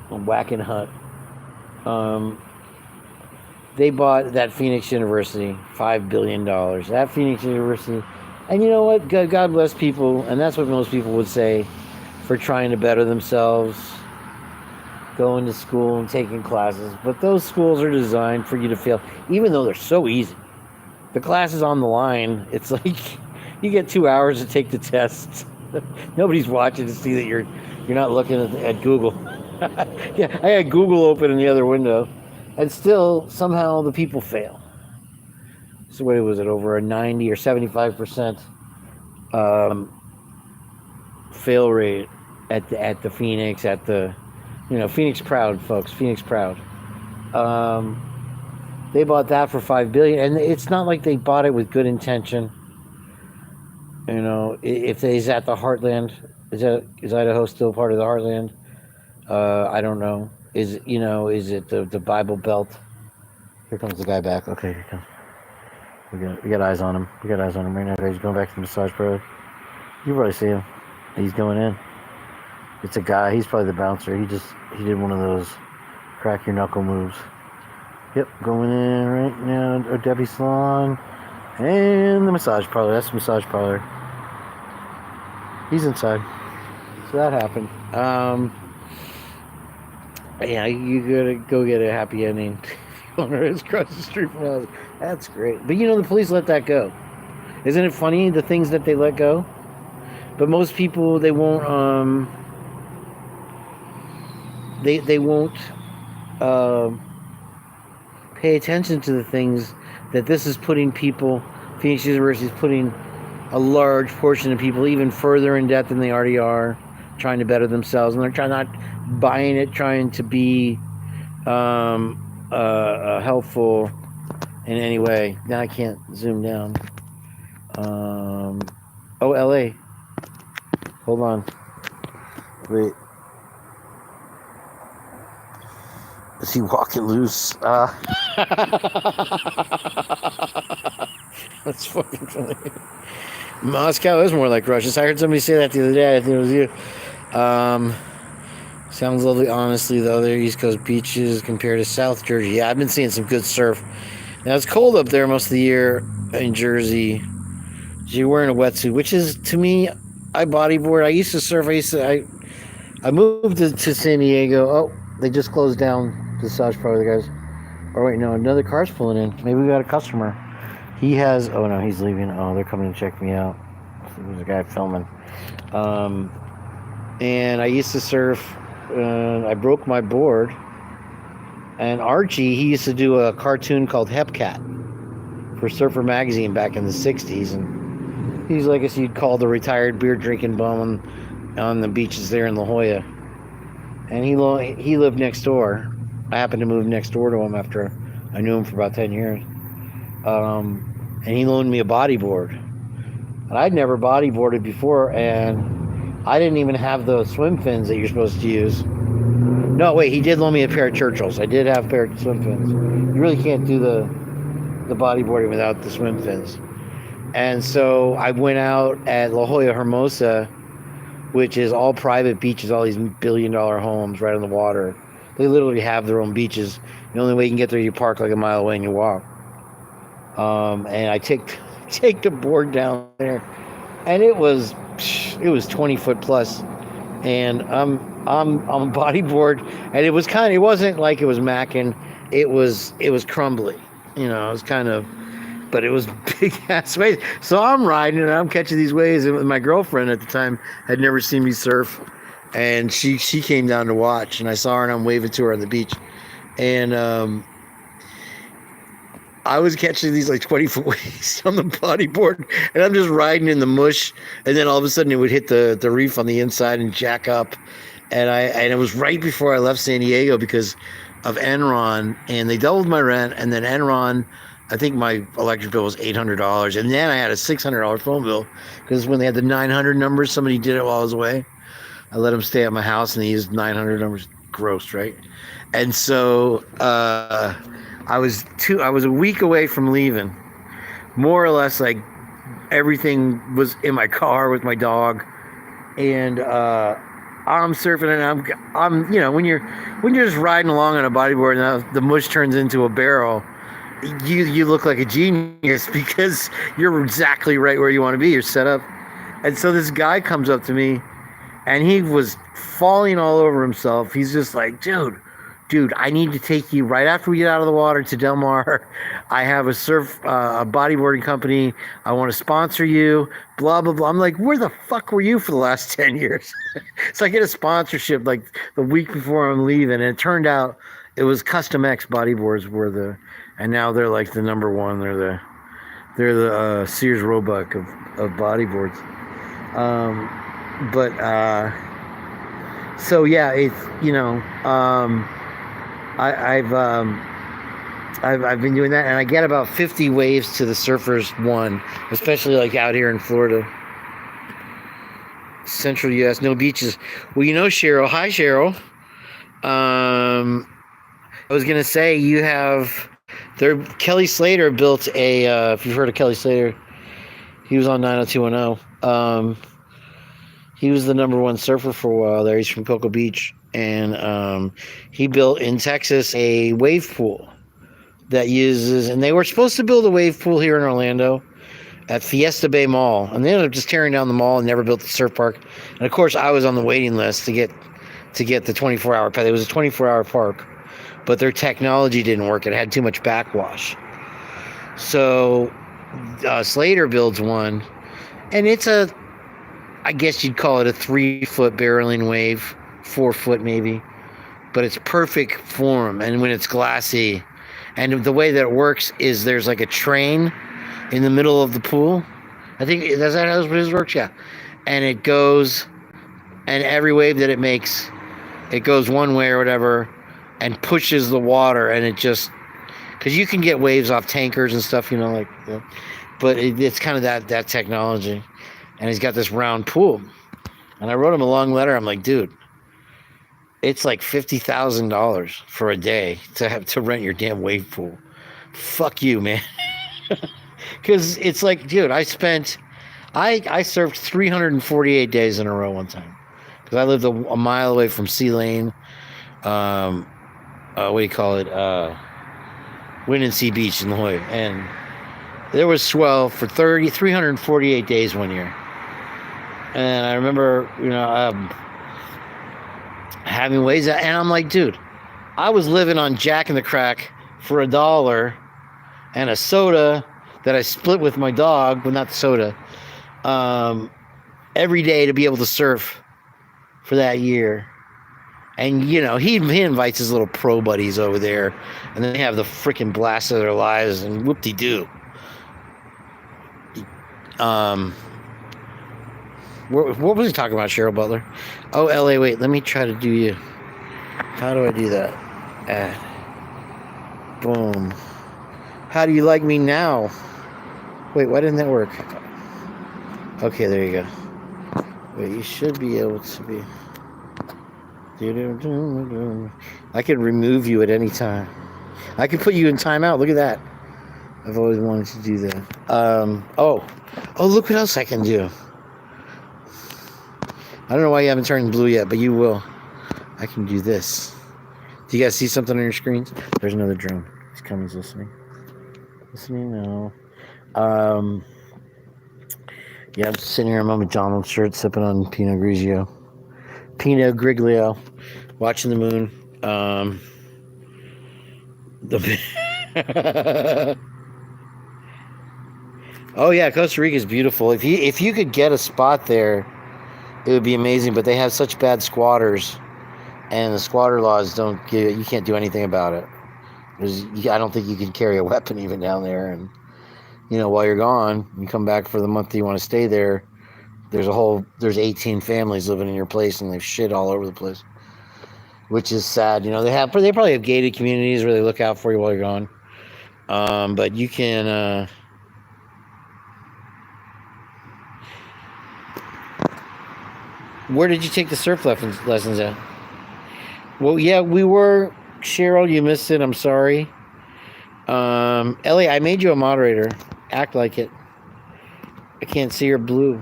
whacking hut. They bought that Phoenix University, $5 billion. That Phoenix University. And you know what? God bless people, and that's what most people would say, for trying to better themselves, going to school and taking classes. But those schools are designed for you to fail, even though they're so easy. The class is on the line. It's like you get 2 hours to take the test. Nobody's watching to see that you're not looking at Google. Yeah, I had Google open in the other window, and still somehow the people fail. So what was it, over a 90 or 75% fail rate at the Phoenix, at the, Phoenix proud, folks. Phoenix proud. They bought that for $5 billion, and it's not like they bought it with good intention. If he's at the Heartland, is Idaho still part of the Heartland? I don't know. Is it the Bible Belt? Here comes the guy back. Okay, here comes. We got eyes on him. We got eyes on him right now. He's going back to the massage parlor. You probably see him. He's going in. It's a guy. He's probably the bouncer. He did one of those crack your knuckle moves. Yep, going in right now. Debbie Salon and the massage parlor. That's the massage parlor. He's inside. So that happened. Yeah, you gotta go get a happy ending. It's across the street from us. That's great. But the police let that go. Isn't it funny, the things that they let go? But most people, they won't they won't pay attention to the things that this is putting people. Phoenix University is putting a large portion of people even further in debt than they already are, trying to better themselves, and they're not buying it, trying to be helpful in any way. Now I can't zoom down. LA. Hold on. Wait. Is he walking loose? That's fucking funny. Moscow is more like Russia. I heard somebody say that the other day. I think it was you. Sounds lovely. Honestly, though, their East Coast beaches compared to South Jersey. Yeah, I've been seeing some good surf. Now, it's cold up there most of the year in Jersey. So you're wearing a wetsuit, which is, to me, I bodyboard. I used to surf. I moved to San Diego. Oh, they just closed down the massage parlor, the guys. Oh wait, no, another car's pulling in. Maybe we got a customer. He has. Oh no, he's leaving. Oh, they're coming to check me out. There's a guy filming. And I used to surf. I broke my board. And Archie, he used to do a cartoon called Hepcat for Surfer Magazine back in the '60s, and he's like, I guess you'd call the retired beer drinking bum on the beaches there in La Jolla. And he lived next door. I happened to move next door to him after I knew him for about 10 years. And he loaned me a bodyboard. And I'd never bodyboarded before, and I didn't even have the swim fins that you're supposed to use. No, wait, he did loan me a pair of Churchills. I did have a pair of swim fins. You really can't do the bodyboarding without the swim fins. And so I went out at La Jolla Hermosa, which is all private beaches, all these billion-dollar homes right on the water. They literally have their own beaches. The only way you can get there, you park like a mile away and you walk. And I take the board down there, and it was 20 foot plus, and I'm on bodyboard, and it wasn't like it was macking. It was crumbly, you know. It was kind of, but it was big ass waves. So I'm riding and I'm catching these waves, and my girlfriend at the time had never seen me surf, and she came down to watch, and I saw her and I'm waving to her on the beach, and I was catching these like 20-foot waves on the bodyboard, and I'm just riding in the mush, and then all of a sudden it would hit the reef on the inside and jack up, and it was right before I left San Diego because of Enron, and they doubled my rent, and then Enron, I think my electric bill was $800, and then I had a $600 phone bill because when they had the 900 numbers, somebody did it while I was away. I let them stay at my house, and they used 900 numbers. Gross, right? And so I was a week away from leaving, more or less. Like everything was in my car with my dog, and I'm surfing, and I'm when you're just riding along on a bodyboard, and the mush turns into a barrel, you look like a genius because you're exactly right where you want to be. You're set up, and so this guy comes up to me, and he was falling all over himself. He's just like, dude, I need to take you right after we get out of the water to Del Mar. I have a bodyboarding company. I want to sponsor you, blah, blah, blah. I'm like, where the fuck were you for the last 10 years? So I get a sponsorship like the week before I'm leaving. And it turned out it was Custom X bodyboards and now they're like the number one. They're the Sears Roebuck of bodyboards. So yeah, it's, I've been doing that, and I get about 50 waves to the surfers one, especially like out here in Florida, central U.S. No beaches. Well, Cheryl. Hi, Cheryl. I was gonna say Kelly Slater built a. If you've heard of Kelly Slater, he was on 90210. He was the number one surfer for a while there. He's from Cocoa Beach. And he built in Texas a wave pool that uses, and they were supposed to build a wave pool here in Orlando at Fiesta Bay Mall, and they ended up just tearing down the mall and never built the surf park. And of course, I was on the waiting list to get the 24-hour pass. It was a 24-hour park, but their technology didn't work. It had too much backwash. So Slater builds one, and it's I guess you'd call it a 3-foot barreling wave. 4 foot maybe, but it's perfect form. And when it's glassy, and the way that it works is there's like a train in the middle of the pool. I think that's how it works. Yeah, and it goes, and every wave that it makes, it goes one way or whatever, and pushes the water, and it just, because you can get waves off tankers and stuff, but it's kind of that technology. And he's got this round pool, and I wrote him a long letter. I'm like, dude, it's like $50,000 for a day to rent your damn wave pool. Fuck you, man. Because it's like, dude, I surfed 348 days in a row one time. Because I lived a mile away from Sea Lane. What do you call it? Wind and Sea Beach in La Jolla. And there was swell for 348 days one year. And I remember, having waves, and I'm like, dude, I was living on Jack in the Crack for $1 and a soda that I split with my dog, but not the soda, every day to be able to surf for that year. And, you know, he invites his little pro buddies over there, and then they have the freaking blast of their lives, and whoop-de-doo. What was he talking about, Cheryl Butler? Oh, LA, wait, let me try to do you. How do I do that? Boom. How do you like me now? Wait, why didn't that work? Okay, there you go. Wait, you should be able to be. I can remove you at any time. I can put you in timeout. Look at that. I've always wanted to do that. Oh, look what else I can do. I don't know why you haven't turned blue yet, but you will. I can do this. Do you guys see something on your screens? There's another drone. He's coming. He's listening. Listening now. Yeah, I'm sitting here in my McDonald's shirt, sipping on Pinot Grigio, watching the moon. Oh yeah, Costa Rica is beautiful. If you could get a spot there, it would be amazing. But they have such bad squatters, and the squatter laws don't give. You can't do anything about it. I don't think you can carry a weapon even down there. And you know, while you're gone, you come back for the month that you want to stay there. There's 18 families living in your place, and they've shit all over the place, which is sad. You know, they probably have gated communities where they look out for you while you're gone. But you can. Where did you take the surf lessons at? Well, yeah, we were. Cheryl, you missed it. I'm sorry. Ellie, I made you a moderator. Act like it. I can't see your blue.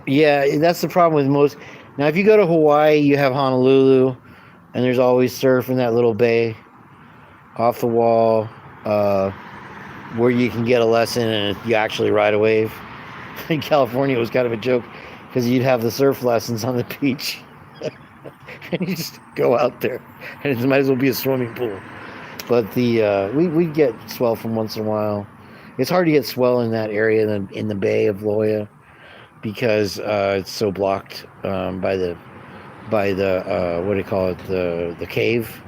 Yeah, that's the problem with most. Now, if you go to Hawaii, you have Honolulu, and there's always surf in that little bay off the wall where you can get a lesson and you actually ride a wave. In California, it was kind of a joke because you'd have the surf lessons on the beach. And you just go out there, and it might as well be a swimming pool. But we get swell from once in a while. It's hard to get swell in that area in the Bay of La Jolla because it's so blocked by the what do you call it, the cave.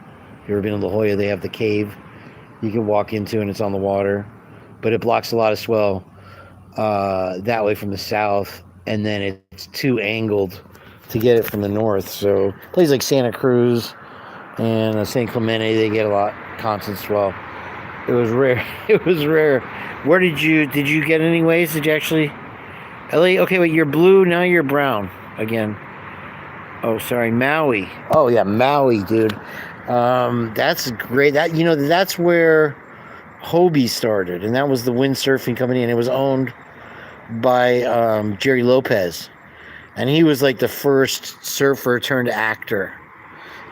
If you ever been to La Jolla, they have the cave you can walk into, and it's on the water, but it blocks a lot of swell that way from the south, and then it's too angled to get it from the north. So places like Santa Cruz and San Clemente, they get a lot constant swell. It was rare. It was rare. Where did you get any waves? Did you actually, Ellie? Okay, wait, you're blue, now you're brown again. Oh, sorry, Maui. Oh yeah, Maui, dude. That's great. That's where Hobie started, and that was the windsurfing company, and it was owned by Jerry Lopez. And he was like the first surfer turned actor.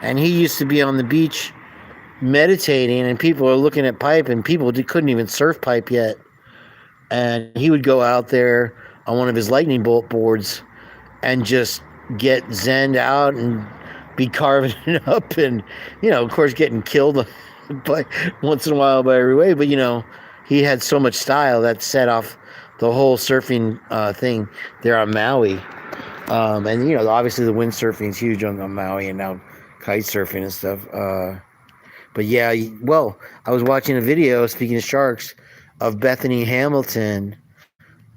And he used to be on the beach meditating, and people are looking at pipe, and people couldn't even surf pipe yet. And he would go out there on one of his lightning bolt boards and just get zenned out and be carving it up, and, you know, of course, getting killed by once in a while by every wave. But, you know, he had so much style that set off the whole surfing thing there on Maui. And, you know, obviously the windsurfing is huge on Maui, and now kite surfing and stuff. But yeah, well, I was watching a video, speaking of sharks, of Bethany Hamilton.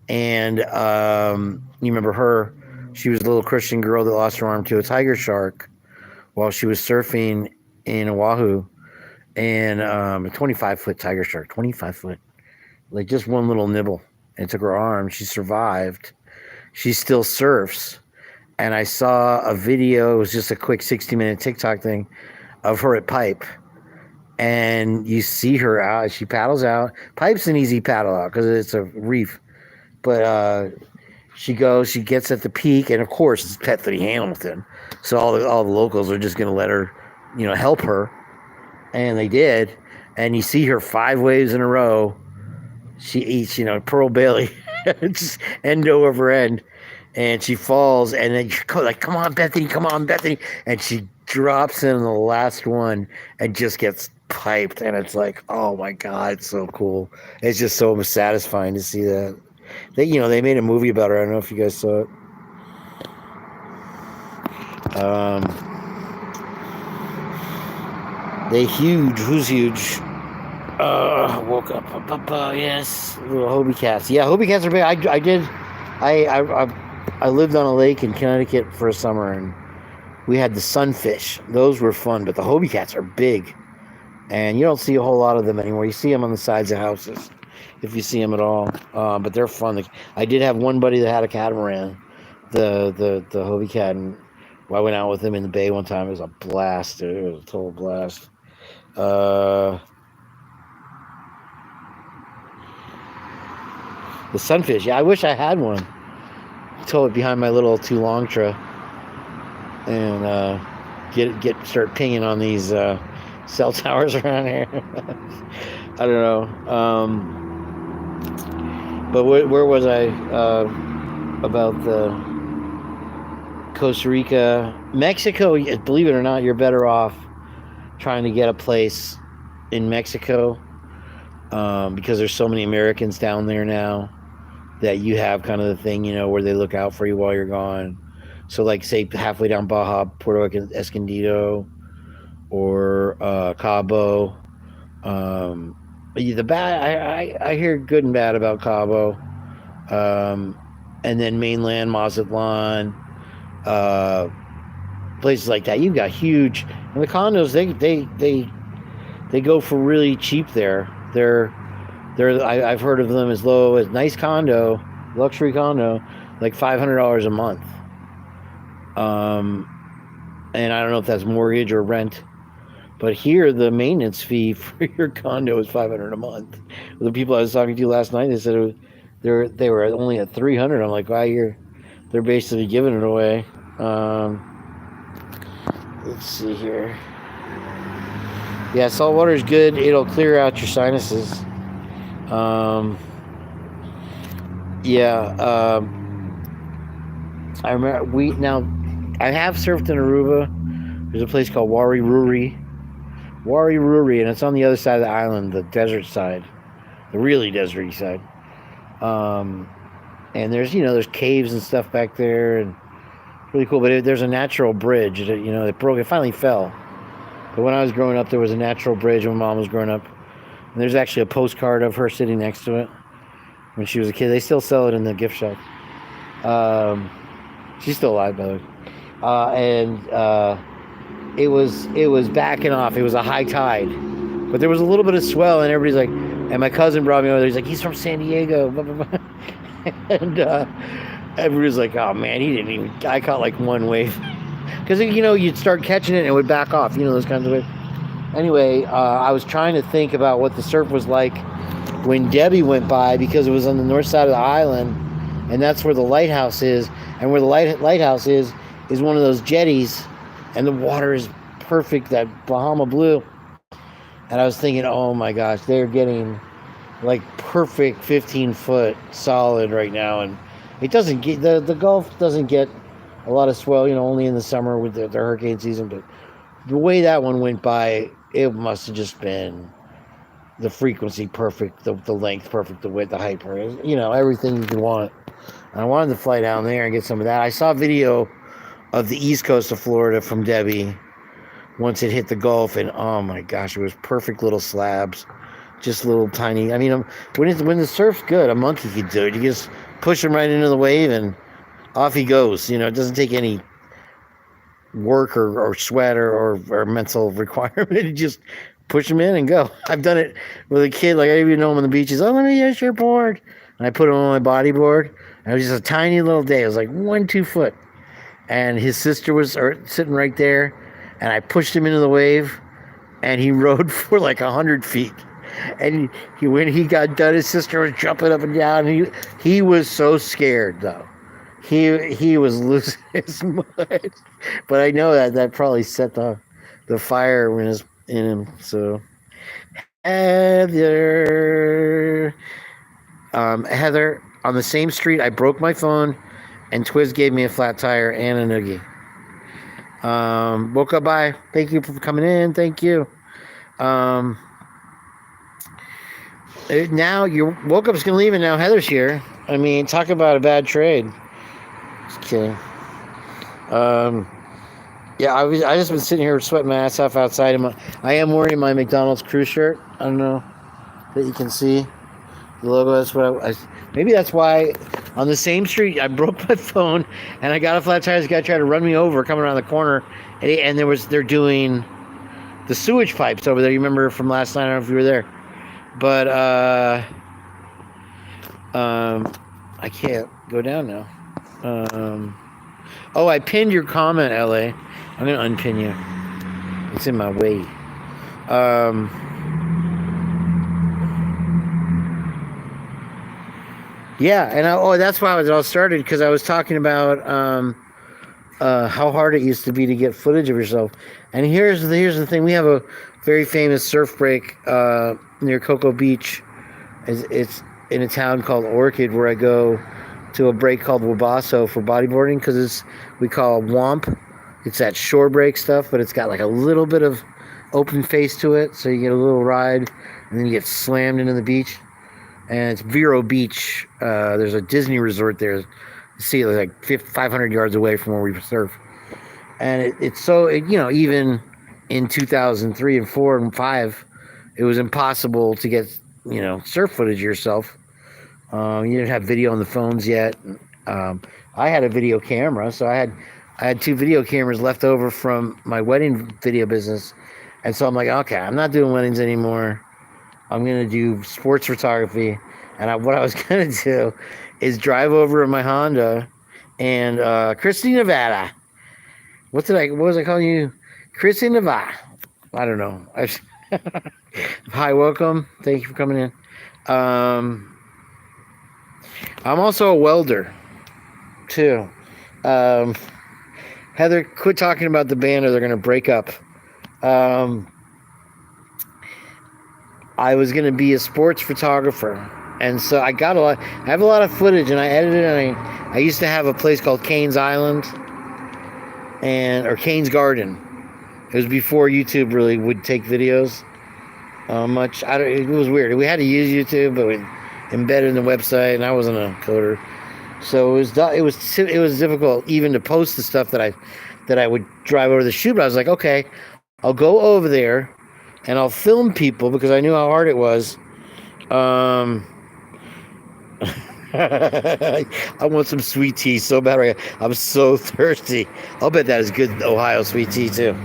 And you remember her? She was a little Christian girl that lost her arm to a tiger shark while she was surfing in Oahu. And a 25-foot tiger shark, 25 foot. Like just one little nibble. And it took her arm. She survived. She still surfs. And I saw a video, it was just a quick 60-minute TikTok thing of her at Pipe. And you see her out, she paddles out. Pipe's an easy paddle out because it's a reef. But she gets at the peak, and of course it's Bethany Hamilton. So all the locals are just going to let her, you know, help her. And they did. And you see her 5 waves in a row. She eats, you know, Pearl Bailey. just end over end, and she falls, and then you're like, come on, Bethany, and she drops in the last one and just gets piped, and it's like, oh my god, it's so cool. It's just so satisfying to see that. They made a movie about her. I don't know if you guys saw it. Who's huge? Woke up. Yes, little Hobie cats. Yeah, Hobie cats are big. I lived on a lake in Connecticut for a summer, and we had the sunfish. Those were fun, but the Hobie cats are big, and you don't see a whole lot of them anymore. You see them on the sides of houses, if you see them at all. But they're fun. I did have one buddy that had a catamaran, the Hobie cat, and I went out with him in the bay one time. It was a blast, dude. It was a total blast. The sunfish. Yeah, I wish I had one. Tow it behind my little too long truck and start pinging on these cell towers around here. I don't know. But where was I? About the Costa Rica, Mexico. Believe it or not, you're better off trying to get a place in Mexico because there's so many Americans down there now that you have kind of the thing, where they look out for you while you're gone. So, like, say halfway down Baja, Puerto Escondido, or Cabo. The bad, I hear good and bad about Cabo, and then mainland Mazatlan, places like that. You've got huge, and the condos they go for really cheap there. I've heard of them as low as nice condo, luxury condo, like $500 a month. And I don't know if that's mortgage or rent, but here the maintenance fee for your condo is $500 a month. The people I was talking to last night, they said they were only at $300. I'm like, wow, they're basically giving it away. Let's see here. Yeah, salt water is good. It'll clear out your sinuses. I remember I have surfed in Aruba. There's a place called Wari Ruri, and it's on the other side of the island, the desert side, the really deserty side. And there's caves and stuff back there, and really cool. But there's a natural bridge. It broke. It finally fell. But when I was growing up, there was a natural bridge when Mom was growing up. And there's actually a postcard of her sitting next to it when she was a kid. They still sell it in the gift shop. She's still alive, by the way. It was backing off. It was a high tide, but there was a little bit of swell, and everybody's like, and my cousin brought me over there. He's like, he's from San Diego, blah, blah, blah. And everybody's like, oh man, I caught like one wave. Because, you'd start catching it and it would back off, those kinds of waves. Anyway, I was trying to think about what the surf was like when Debbie went by, because it was on the north side of the island, and that's where the lighthouse is. And where the lighthouse is one of those jetties, and the water is perfect, that Bahama blue. And I was thinking, oh my gosh, they're getting like perfect 15-foot solid right now. And it doesn't get, the Gulf doesn't get a lot of swell, only in the summer with the hurricane season. But the way that one went by, it must have just been the frequency perfect, the length perfect, the width, the height perfect, everything you could want. And I wanted to fly down there and get some of that. I saw a video of the east coast of Florida from Debbie once it hit the Gulf, and oh my gosh, it was perfect little slabs, just little tiny. I mean, when the surf's good, a monkey could do it. You just push him right into the wave, and off he goes. It doesn't take any work or sweat or mental requirement. You just push him in and go. I've done it with a kid. Like, I even know him on the beaches. Oh, let me use your board. And I put him on my body board. And it was just a tiny little day. It was like 2 foot. And his sister was sitting right there. And I pushed him into the wave. And he rode for like 100 feet. And when he got done, his sister was jumping up and down. He was so scared, though. He was losing his mind. But I know that probably set the fire in him. So Heather, on the same street, I broke my phone, and Twiz gave me a flat tire and a noogie. Woke up by. Thank you for coming in. Thank you. Now your woke up's gonna leave, and now Heather's here. I mean, talk about a bad trade. Just kidding. Yeah, I just been sitting here sweating my ass off outside. I am wearing my McDonald's crew shirt. I don't know that you can see the logo. That's what maybe that's why on the same street I broke my phone and I got a flat tire. This guy tried to run me over coming around the corner, and they're doing the sewage pipes over there. You remember from last night? I don't know if you were there, but I can't go down now. Oh, I pinned your comment, LA. I'm gonna unpin you. It's in my way. Yeah, and that's why it all started, because I was talking about how hard it used to be to get footage of yourself. And here's the thing: we have a very famous surf break near Cocoa Beach. It's in a town called Orchid, where I go to a break called Wabasso for bodyboarding, because we call it Womp. It's that shore break stuff, but it's got like a little bit of open face to it, so you get a little ride, and then you get slammed into the beach. And it's Vero Beach. There's a Disney resort there. You see it like 500 yards away from where we surf. And it's so, even in 2003 and 4 and 5, it was impossible to get, surf footage of yourself. You didn't have video on the phones yet. I had a video camera, so I had 2 video cameras left over from my wedding video business. And so I'm like, okay, I'm not doing weddings anymore. I'm going to do sports photography. And what I was going to do is drive over in my Honda and Christy, Nevada. What was I calling you? Christy, Nevada. I don't know. Hi, welcome. Thank you for coming in. I'm also a welder, too. Heather, quit talking about the band or they're going to break up. I was going to be a sports photographer, and so I have a lot of footage, and I edited it, and I used to have a place called Kane's Island or Kane's Garden. It was before YouTube really would take videos much. It was weird. We had to use YouTube, but we embedded in the website, and I wasn't a coder, so it was difficult even to post the stuff that I would drive over the shoot. But I was like, okay, I'll go over there and I'll film people, because I knew how hard it was. I want some sweet tea so bad right now. I'm so thirsty. I'll bet that is good Ohio sweet tea too.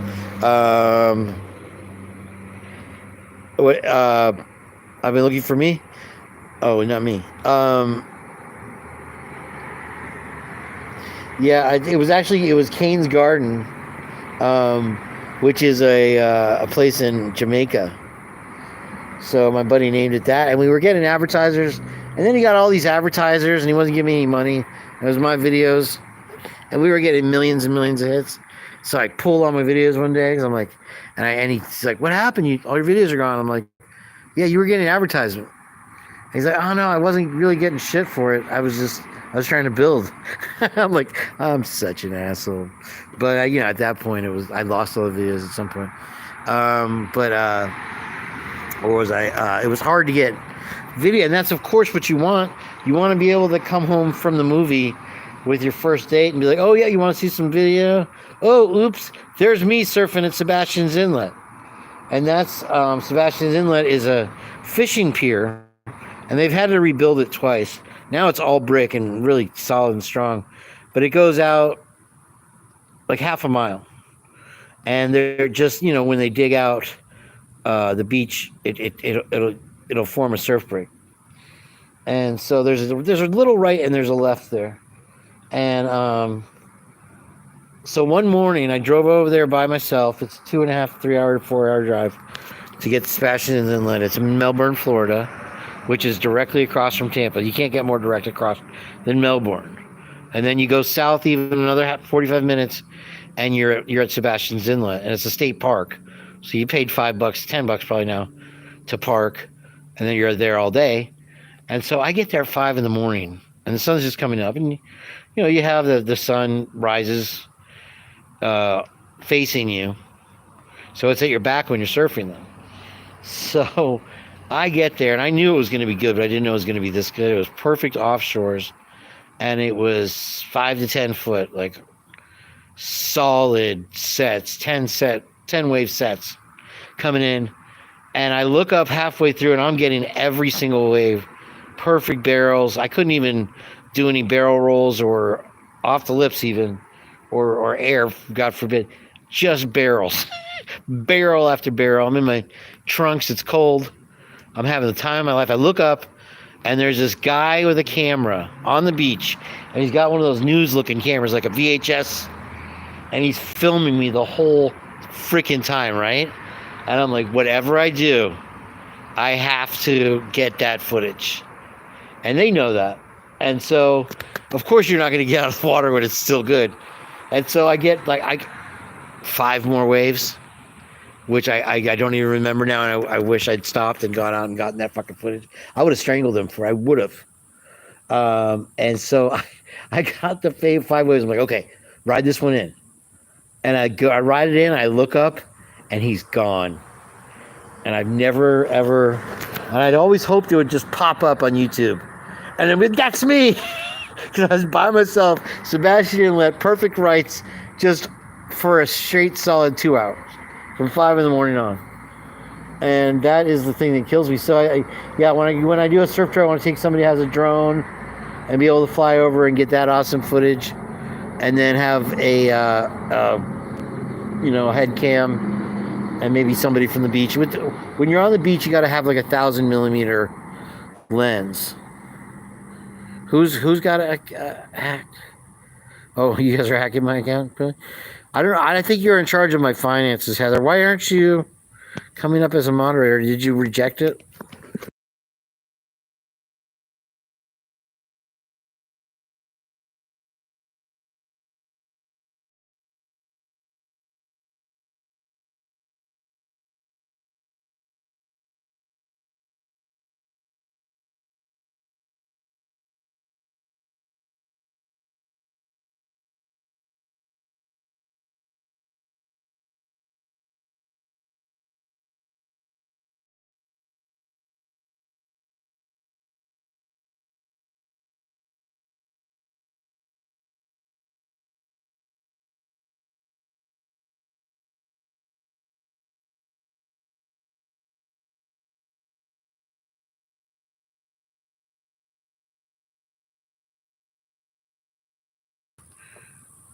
I've been looking for me. Oh, not me. Yeah, it was Kane's Garden. Which is a place in Jamaica. So my buddy named it that, and we were getting advertisers, and then he got all these advertisers, and he wasn't giving me any money. It was my videos, and we were getting millions and millions of hits. So I pulled all my videos one day, because I'm like, and he's like, "What happened? All your videos are gone." I'm like, "Yeah, you were getting advertisement." He's like, "Oh no, I wasn't really getting shit for it. I was trying to build." I'm like, I'm such an asshole. But at that point, I lost all the videos at some point. Or was I? It was hard to get video, and that's of course what you want. You want to be able to come home from the movie with your first date and be like, "Oh yeah, you want to see some video? Oh, oops, there's me surfing at Sebastian's Inlet." And that's Sebastian's Inlet is a fishing pier, and they've had to rebuild it twice. Now it's all brick and really solid and strong, but it goes out like half a mile, and they're just when they dig out the beach, it'll form a surf break, and so there's a little right and there's a left there, and so one morning I drove over there by myself. It's 2.5, 3 hour, 4 hour drive to get to Sebastian's Inlet. It's in Melbourne, Florida, which is directly across from Tampa. You can't get more direct across than Melbourne. And then you go south even another 45 minutes, and you're at Sebastian's Inlet, and it's a state park. So you paid $5, $10 probably now to park, and then you're there all day. And so I get there at 5 in the morning, and the sun's just coming up, and you have the sun rises facing you, so it's at your back when you're surfing them. So I get there, and I knew it was going to be good, but I didn't know it was going to be this good. It was perfect offshores, and it was 5 to 10 foot, like solid sets, 10 wave sets coming in. And I look up halfway through, and I'm getting every single wave, perfect barrels. I couldn't even do any barrel rolls or off the lips even, or air, God forbid, just barrels. Barrel after barrel. I'm in my trunks. It's cold. I'm having the time of my life. I look up, and there's this guy with a camera on the beach, and he's got one of those news-looking cameras, like a VHS, and he's filming me the whole freaking time, right? And I'm like, whatever I do, I have to get that footage. And they know that. And so, of course, you're not going to get out of the water when it's still good. And so I get like 5 more waves, which I don't even remember now. And I wish I'd stopped and gone out and gotten that fucking footage. I would have strangled them I would have. And so I got the 5 waves. I'm like, okay, ride this one in. And I ride it in. I look up, and he's gone. And I've never, ever, and I'd always hoped it would just pop up on YouTube. And I mean, that's me. Because I was by myself, Sebastian Inlet, perfect rights, just for a straight solid 2 hours, from 5 in the morning on. And that is the thing that kills me. So when I do a surf tour, I want to take somebody who has a drone and be able to fly over and get that awesome footage, and then have a head cam, and maybe somebody from the beach. When you're on the beach, you got to have like 1,000 millimeter lens. Who's got a hack? Oh, you guys are hacking my account? I don't know. I think you're in charge of my finances, Heather. Why aren't you coming up as a moderator? Did you reject it?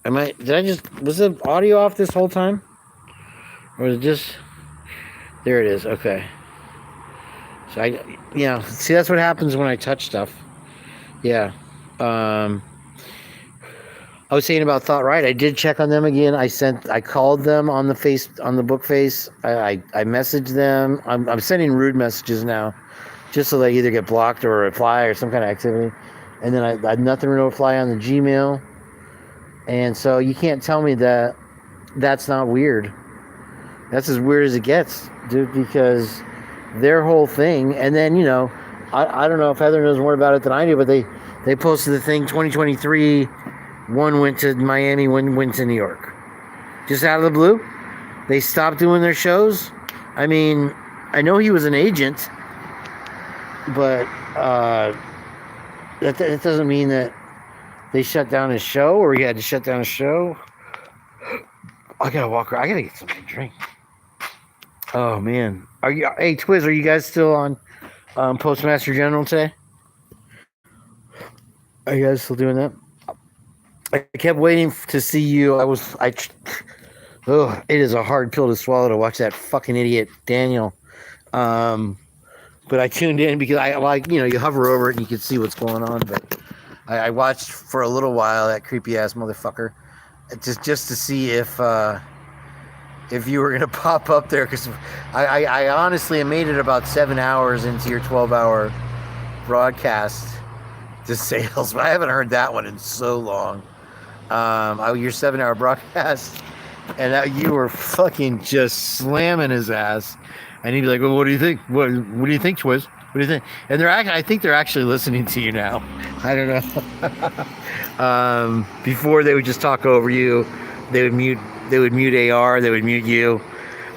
Was the audio off this whole time? Or was it just, there it is, okay. So see, that's what happens when I touch stuff. Yeah. I was saying about Thought Right. I did check on them again. I called them on the book face. I messaged them. I'm sending rude messages now, just so they either get blocked or reply or some kind of activity. And then I had nothing to reply on the Gmail. And so you can't tell me that that's not weird. That's as weird as it gets, dude, because their whole thing, and then, I don't know if Heather knows more about it than I do, but they posted the thing 2023, one went to Miami, one went to New York. Just out of the blue. They stopped doing their shows. I mean, I know he was an agent, but that doesn't mean that they shut down his show, or he had to shut down his show. I gotta walk around. I gotta get something to drink. Oh man, hey Twiz, are you guys still on Postmaster General today? Are you guys still doing that? I kept waiting to see you. It is a hard pill to swallow to watch that fucking idiot Daniel. But I tuned in because you hover over it and you can see what's going on. But I watched for a little while that creepy ass motherfucker, just to see if you were gonna pop up there, because I honestly made it about 7 hours into your 12-hour broadcast to sales, but I haven't heard that one in so long. Your 7-hour broadcast, and you were fucking just slamming his ass, and he'd be like, "Well, what do you think? What do you think, Twiz?" What do you think? And I think they're actually listening to you now. I don't know. Before they would just talk over you. They would mute. They would mute AR. They would mute you.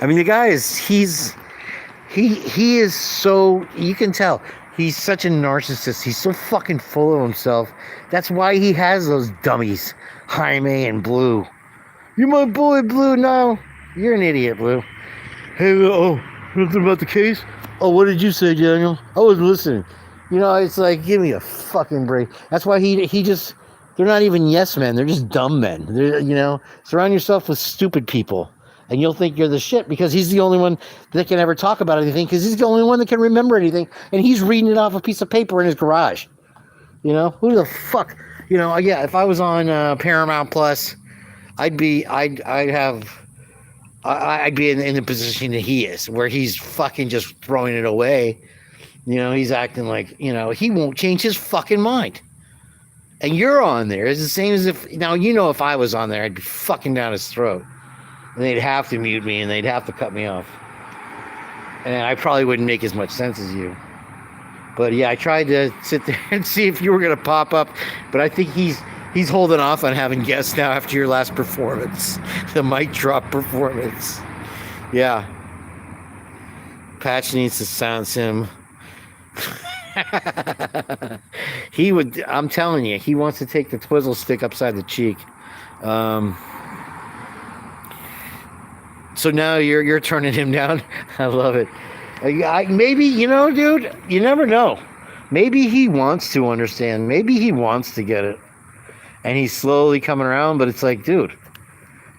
I mean, the guy is. He is so. You can tell. He's such a narcissist. He's so fucking full of himself. That's why he has those dummies, Jaime and Blue. You're my boy, Blue. Now you're an idiot, Blue. Hey, nothing about the case. Oh, what did you say, Daniel? I wasn't listening. You know, it's like, give me a fucking break. That's why he just. They're not even yes men. They're just dumb men. Surround yourself with stupid people. And you'll think you're the shit because he's the only one that can ever talk about anything because he's the only one that can remember anything. And he's reading it off a piece of paper in his garage. You know, who the fuck? You know, yeah, if I was on Paramount Plus, I'd be in the position that he is, where he's fucking just throwing it away. You know, he's acting like, you know, he won't change his fucking mind. And you're on there. It's the same as if, now, you know, if I was on there, I'd be fucking down his throat. And they'd have to mute me and they'd have to cut me off. And I probably wouldn't make as much sense as you. But yeah, I tried to sit there and see if you were going to pop up. But I think he's holding off on having guests now after your last performance. The mic drop performance. Yeah. Patch needs to silence him. I'm telling you, he wants to take the twizzle stick upside the cheek. So now you're turning him down. I love it. Maybe, you know, dude, you never know. Maybe he wants to understand. Maybe he wants to get it. And he's slowly coming around, but it's like, dude,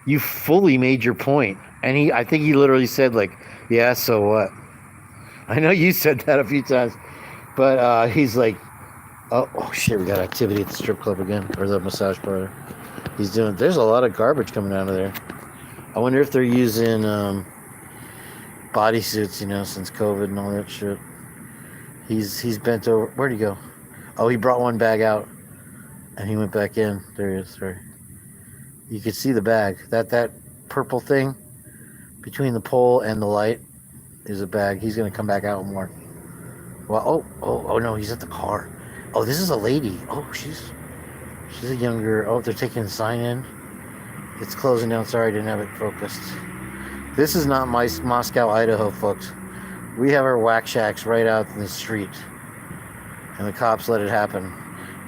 you fully made your point. And I think he literally said, like, yeah, so what? I know you said that a few times. But he's like, oh shit, we got activity at the strip club again, or the massage parlor. There's a lot of garbage coming out of there. I wonder if they're using bodysuits, you know, since COVID and all that shit. He's bent over. Where'd he go? Oh, he brought one bag out, and he went back in. There he is. Sorry. You could see the bag. That purple thing between the pole and the light is a bag. He's gonna come back out with more. Well, oh no, he's at the car. Oh, this is a lady. Oh, she's a younger. Oh, they're taking the sign in. It's closing down. Sorry, I didn't have it focused. This is not Moscow, Idaho, folks. We have our whack shacks right out in the street. And the cops let it happen.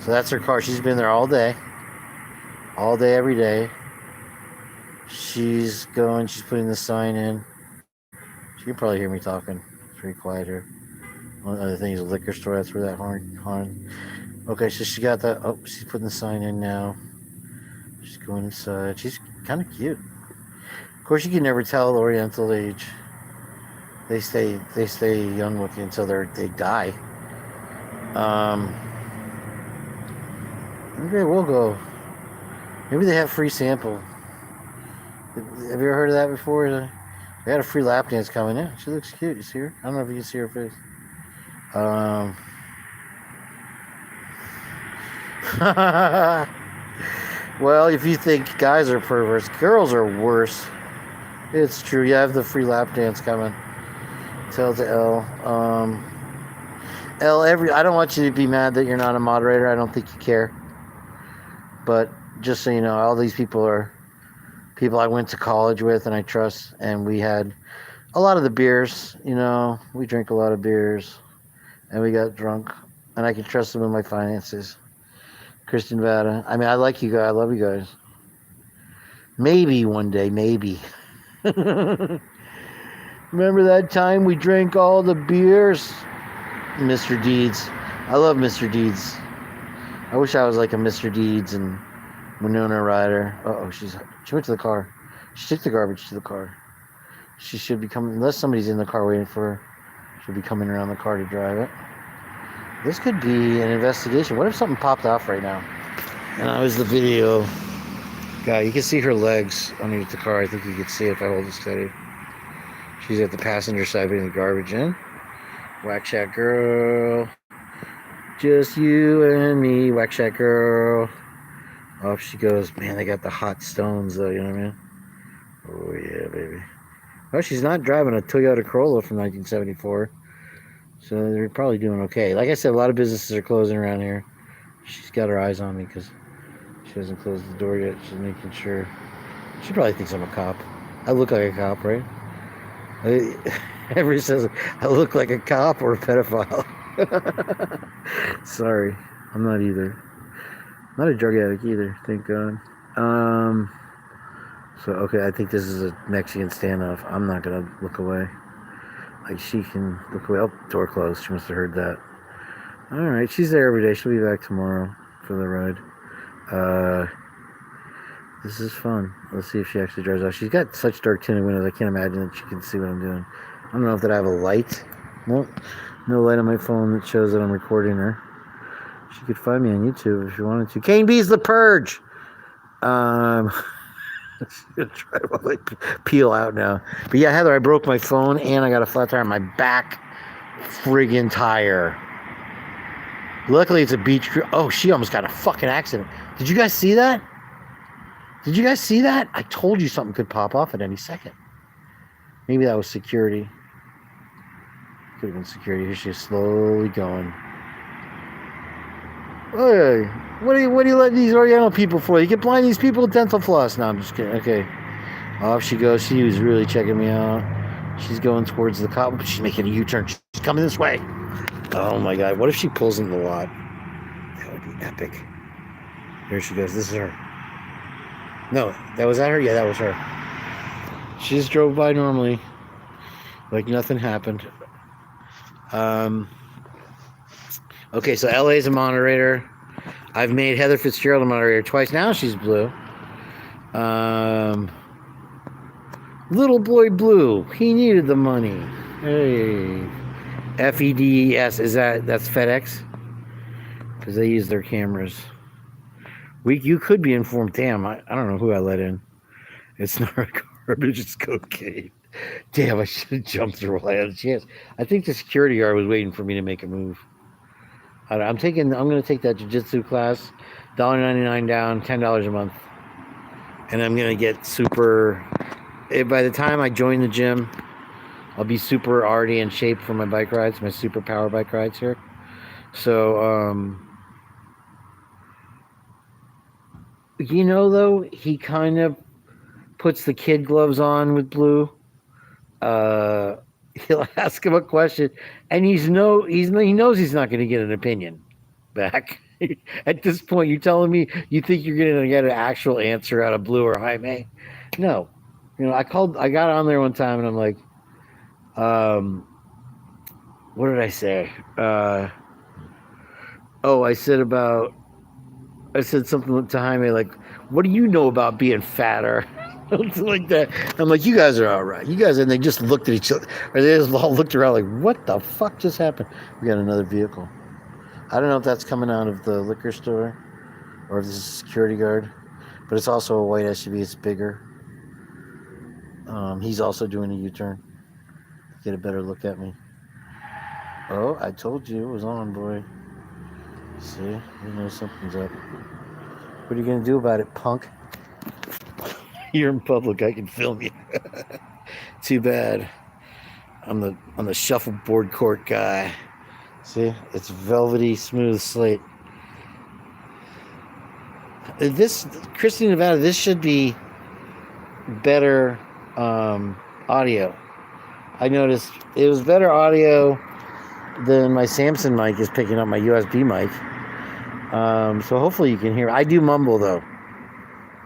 So that's her car. She's been there all day. All day, every day. She's putting the sign in. She can probably hear me talking. It's pretty quiet here. One other thing is a liquor store. That's where that horn. Okay, so she got that. Oh, she's putting the sign in now. She's going inside. She's kind of cute. Of course, you can never tell Oriental age. They stay young looking until they die. Maybe we'll go. Maybe they have free sample. Have you ever heard of that before? They had a free lap dance coming in. She looks cute. You see her? I don't know if you can see her face. Well, if you think guys are perverts, girls are worse. It's true. You have the free lap dance coming. Tell to L. I don't want you to be mad that you're not a moderator. I don't think you care. But just so you know, all these people are people I went to college with and I trust. And we had a lot of the beers. You know, we drink a lot of beers. And we got drunk. And I can trust them with my finances. Kristen Vada. I mean, I like you guys. I love you guys. Maybe one day, maybe. Remember that time we drank all the beers? Mr. Deeds. I love Mr. Deeds. I wish I was like a Mr. Deeds and Winona Ryder. She went to the car. She took the garbage to the car. She should be coming, unless somebody's in the car waiting for her, she'll be coming around the car to drive it. This could be an investigation. What if something popped off right now? And I was the video guy. You can see her legs underneath the car. I think you can see it if I hold it steady. She's at the passenger side putting the garbage in. Whack Shack girl. Just you and me, Whack Shack girl. Off she goes. Man, they got the hot stones though, you know what I mean? Oh yeah, baby. Well, she's not driving a Toyota Corolla from 1974. So they're probably doing okay. Like I said, a lot of businesses are closing around here. She's got her eyes on me because she hasn't closed the door yet. She's making sure. She probably thinks I'm a cop. I look like a cop, right? Everybody says I look like a cop or a pedophile. Sorry, I'm not either. Not a drug addict either, thank God. So, okay, I think this is a Mexican standoff. I'm not going to look away. Like, she can look away. Oh, door closed. She must have heard that. All right, she's there every day. She'll be back tomorrow for the ride. This is fun. Let's see if she actually drives off. She's got such dark tinted windows, I can't imagine that she can see what I'm doing. I don't know if that I have a light. Nope. No light on my phone that shows that I'm recording her. She could find me on YouTube if she wanted to. Kane B's The Purge! She's gonna try to like peel out now. But yeah, Heather, I broke my phone and I got a flat tire on my back friggin' tire. Luckily, it's a beach crew. Oh, she almost got a fucking accident. Did you guys see that? Did you guys see that? I told you something could pop off at any second. Maybe that was security. Could have been security. Here she's slowly going. Hey, what are you letting these Oriental people for? You get blind these people with dental floss. No, I'm just kidding. Okay. Off she goes. She was really checking me out. She's going towards the cop. She's making a U-turn. She's coming this way. Oh my God. What if she pulls in the lot? That would be epic. Here she goes. This is her. No, that was that her? Yeah, that was her. She just drove by normally. Like nothing happened. Okay, so LA's a moderator. I've made Heather Fitzgerald a moderator twice. Now she's blue. Little boy blue. He needed the money. Hey. FEDES. That's FedEx? Because they use their cameras. You could be informed. Damn, I don't know who I let in. It's not garbage, it's cocaine. Damn, I should have jumped through while I had a chance. I think the security guard was waiting for me to make a move. I'm going to take that jiu-jitsu class, $1.99 down, $10 a month. And I'm going to get super, by the time I join the gym, I'll be super already in shape for my bike rides, my super power bike rides here. So, though, he kind of puts the kid gloves on with Blue. He'll ask him a question, and he knows he's not going to get an opinion back. At this point, you're telling me you think you're going to get an actual answer out of Blue or Jaime? No. I got on there one time, and I'm like, what did I say? I said something to Jaime like, what do you know about being fatter? Something like that. I'm like, you guys are all right. You guys, and they just looked at each other, or they just all looked around like, what the fuck just happened? We got another vehicle. I don't know if that's coming out of the liquor store or if this is a security guard, but it's also a white SUV. It's bigger. He's also doing a U-turn. Get a better look at me. Oh, I told you it was on, boy. See, you know something's up. What are you gonna do about it, punk? You're in public, I can film you. Too bad. I'm the shuffleboard court guy. See, it's velvety, smooth slate. This, Christie, Nevada, this should be better audio. I noticed it was better audio than my Samson mic is picking up my USB mic. So hopefully you can hear. I do mumble though.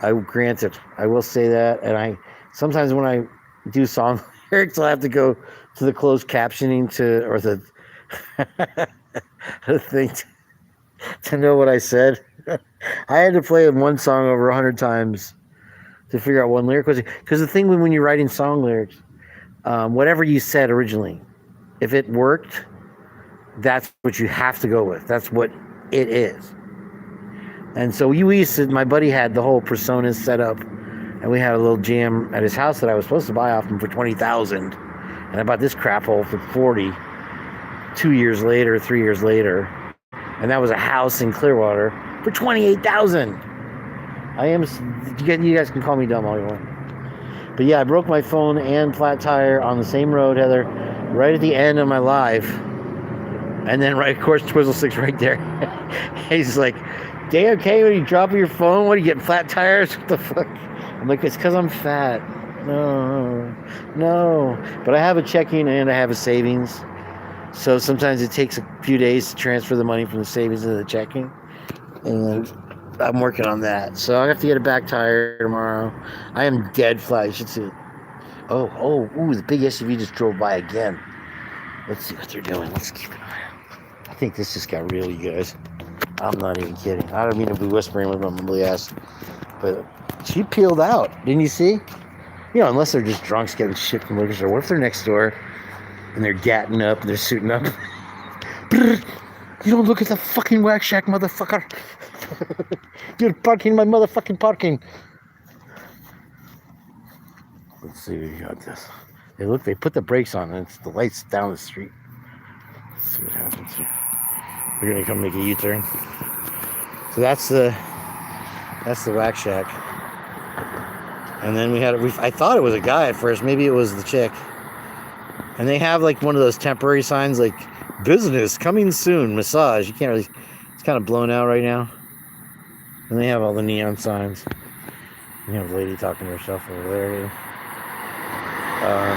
I granted, I will say that, and sometimes when I do song lyrics, I have to go to the closed captioning or the thing to know what I said. I had to play one song over 100 times to figure out one lyric. Because the thing when you're writing song lyrics, whatever you said originally, if it worked, that's what you have to go with. That's what it is. And so my buddy had the whole Personas set up, and we had a little jam at his house that I was supposed to buy off him for $20,000, and I bought this crap hole for $40,000 3 years later, and that was a house in Clearwater for $28,000. You guys can call me dumb all you want. But yeah, I broke my phone and flat tire on the same road, Heather, right at the end of my live. And then, right, of course, Twizzle6 right there. He's like, damn, Kane, when you dropping your phone, what are you getting, flat tires? What the fuck? I'm like, it's because I'm fat. No. But I have a checking and I have a savings. So sometimes it takes a few days to transfer the money from the savings to the checking. And I'm working on that. So I have to get a back tire tomorrow. I am dead flat. You should see it. Ooh, the big SUV just drove by again. Let's see what they're doing. Let's keep an eye out. I think this just got real, you guys. I'm not even kidding. I don't mean to be whispering with my mumbly ass, but she peeled out. Didn't you see? You know, unless they're just drunks getting shit from liquor store. What if they're next door and they're gatting up and they're suiting up? You don't look at the fucking wax shack, motherfucker. You're parking my motherfucking parking. Let's see if you got this. They put the brakes on and it's the lights down the street. Let's see what happens here. They're gonna come make a U-turn. So that's the wax shack. And then I thought it was a guy at first, maybe it was the chick. And they have like one of those temporary signs like business coming soon, massage. You can't really, it's kind of blown out right now. And they have all the neon signs. You have a lady talking to herself over there.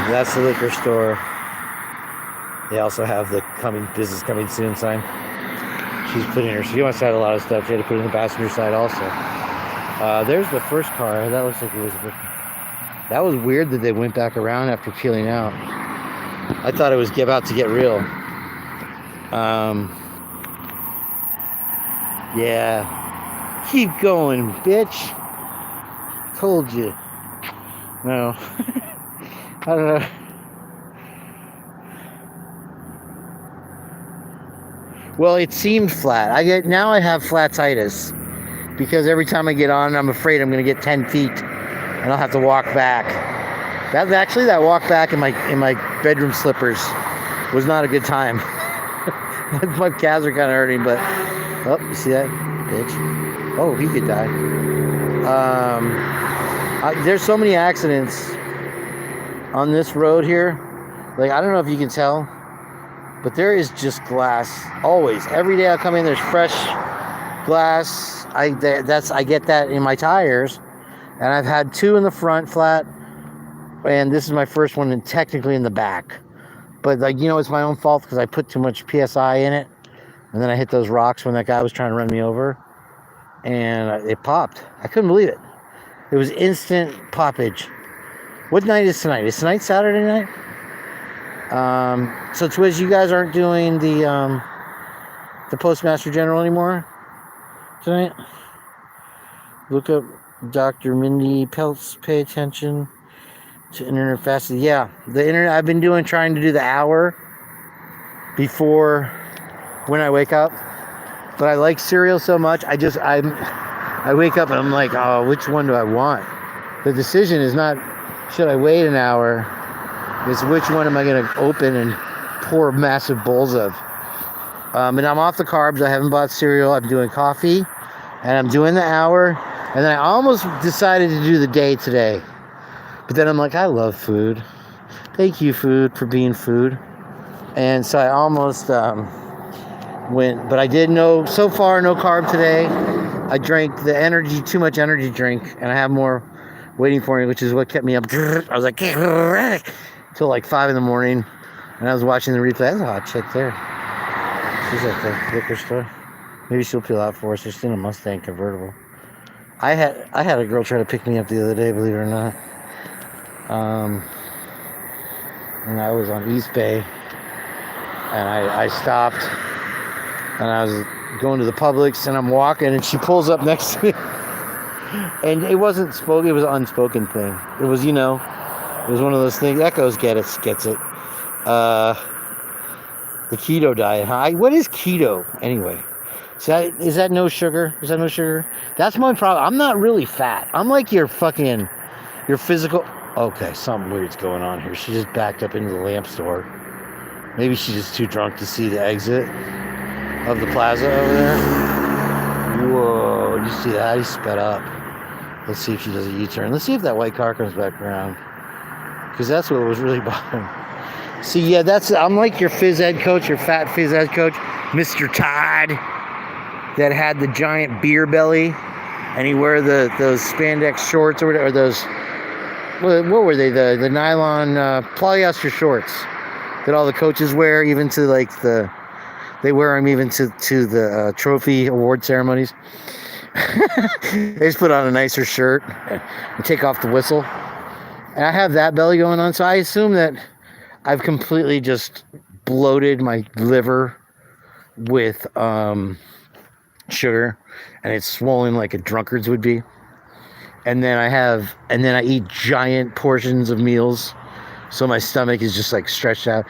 That's the liquor store. They also have the business coming soon sign. She must have had a lot of stuff. She had to put it in the passenger side also. There's the first car. That looks like it was that was weird that they went back around after peeling out. I thought it was about to get real. Yeah. Keep going, bitch. Told you. No. I don't know. Well, it seemed flat. Now I have flatitis because every time I get on, I'm afraid I'm going to get 10 feet and I'll have to walk back. That walk back in my bedroom slippers was not a good time. My calves are kind of hurting, but you see that, bitch? Oh, he could die. There's so many accidents on this road here. Like, I don't know if you can tell, but there is just glass always. Every day I come in, there's fresh glass. I get that in my tires, and I've had 2 in the front flat, and this is my first one, and technically in the back. But it's my own fault because I put too much PSI in it, and then I hit those rocks when that guy was trying to run me over, and it popped. I couldn't believe it. It was instant poppage. What night is tonight? Is tonight Saturday night? So Twiz, you guys aren't doing the Postmaster General anymore tonight? Look up Dr. Mindy Peltz. Pay attention to internet fast. Yeah, the internet. I've been trying to do the hour before when I wake up. But I like cereal so much. I wake up and I'm like, oh, which one do I want? The decision is not, should I wait an hour? It's which one am I going to open and pour massive bowls of? And I'm off the carbs. I haven't bought cereal. I'm doing coffee, and I'm doing the hour. And then I almost decided to do the day today. But then I'm like, I love food. Thank you, food, for being food. And so I almost went, but I did so far, no carb today. I drank too much energy drink, and I have more waiting for me, which is what kept me up. I was like, till like 5 in the morning, and I was watching the replay. That's a hot chick there. She's at the liquor store. Maybe she'll peel out for us. She's in a Mustang convertible. I had a girl try to pick me up the other day, believe it or not. And I was on East Bay, and I stopped, and I was going to the Publix, and I'm walking, and she pulls up next to me. And it wasn't spoken, it was an unspoken thing. It was, it was one of those things. Echoes gets it. The keto diet, huh? What is keto, anyway? Is that no sugar? Is that no sugar? That's my problem. I'm not really fat. I'm like your physical... Okay, something weird's going on here. She just backed up into the lamp store. Maybe she's just too drunk to see the exit of the plaza over there. Whoa, you see that? He sped up. Let's see if she does a U-turn. Let's see if that white car comes back around. Because that's what was really bothering. See, yeah, I'm like your phys ed coach, your fat phys ed coach, Mr. Todd, that had the giant beer belly, and he wore those spandex shorts or whatever, or those, what were they, the nylon polyester shorts that all the coaches wear, even to like they wear them even to the trophy award ceremonies. They just put on a nicer shirt and take off the whistle. And I have that belly going on, so I assume that I've completely just bloated my liver with sugar, and it's swollen like a drunkard's would be. And then I eat giant portions of meals, so my stomach is just like stretched out.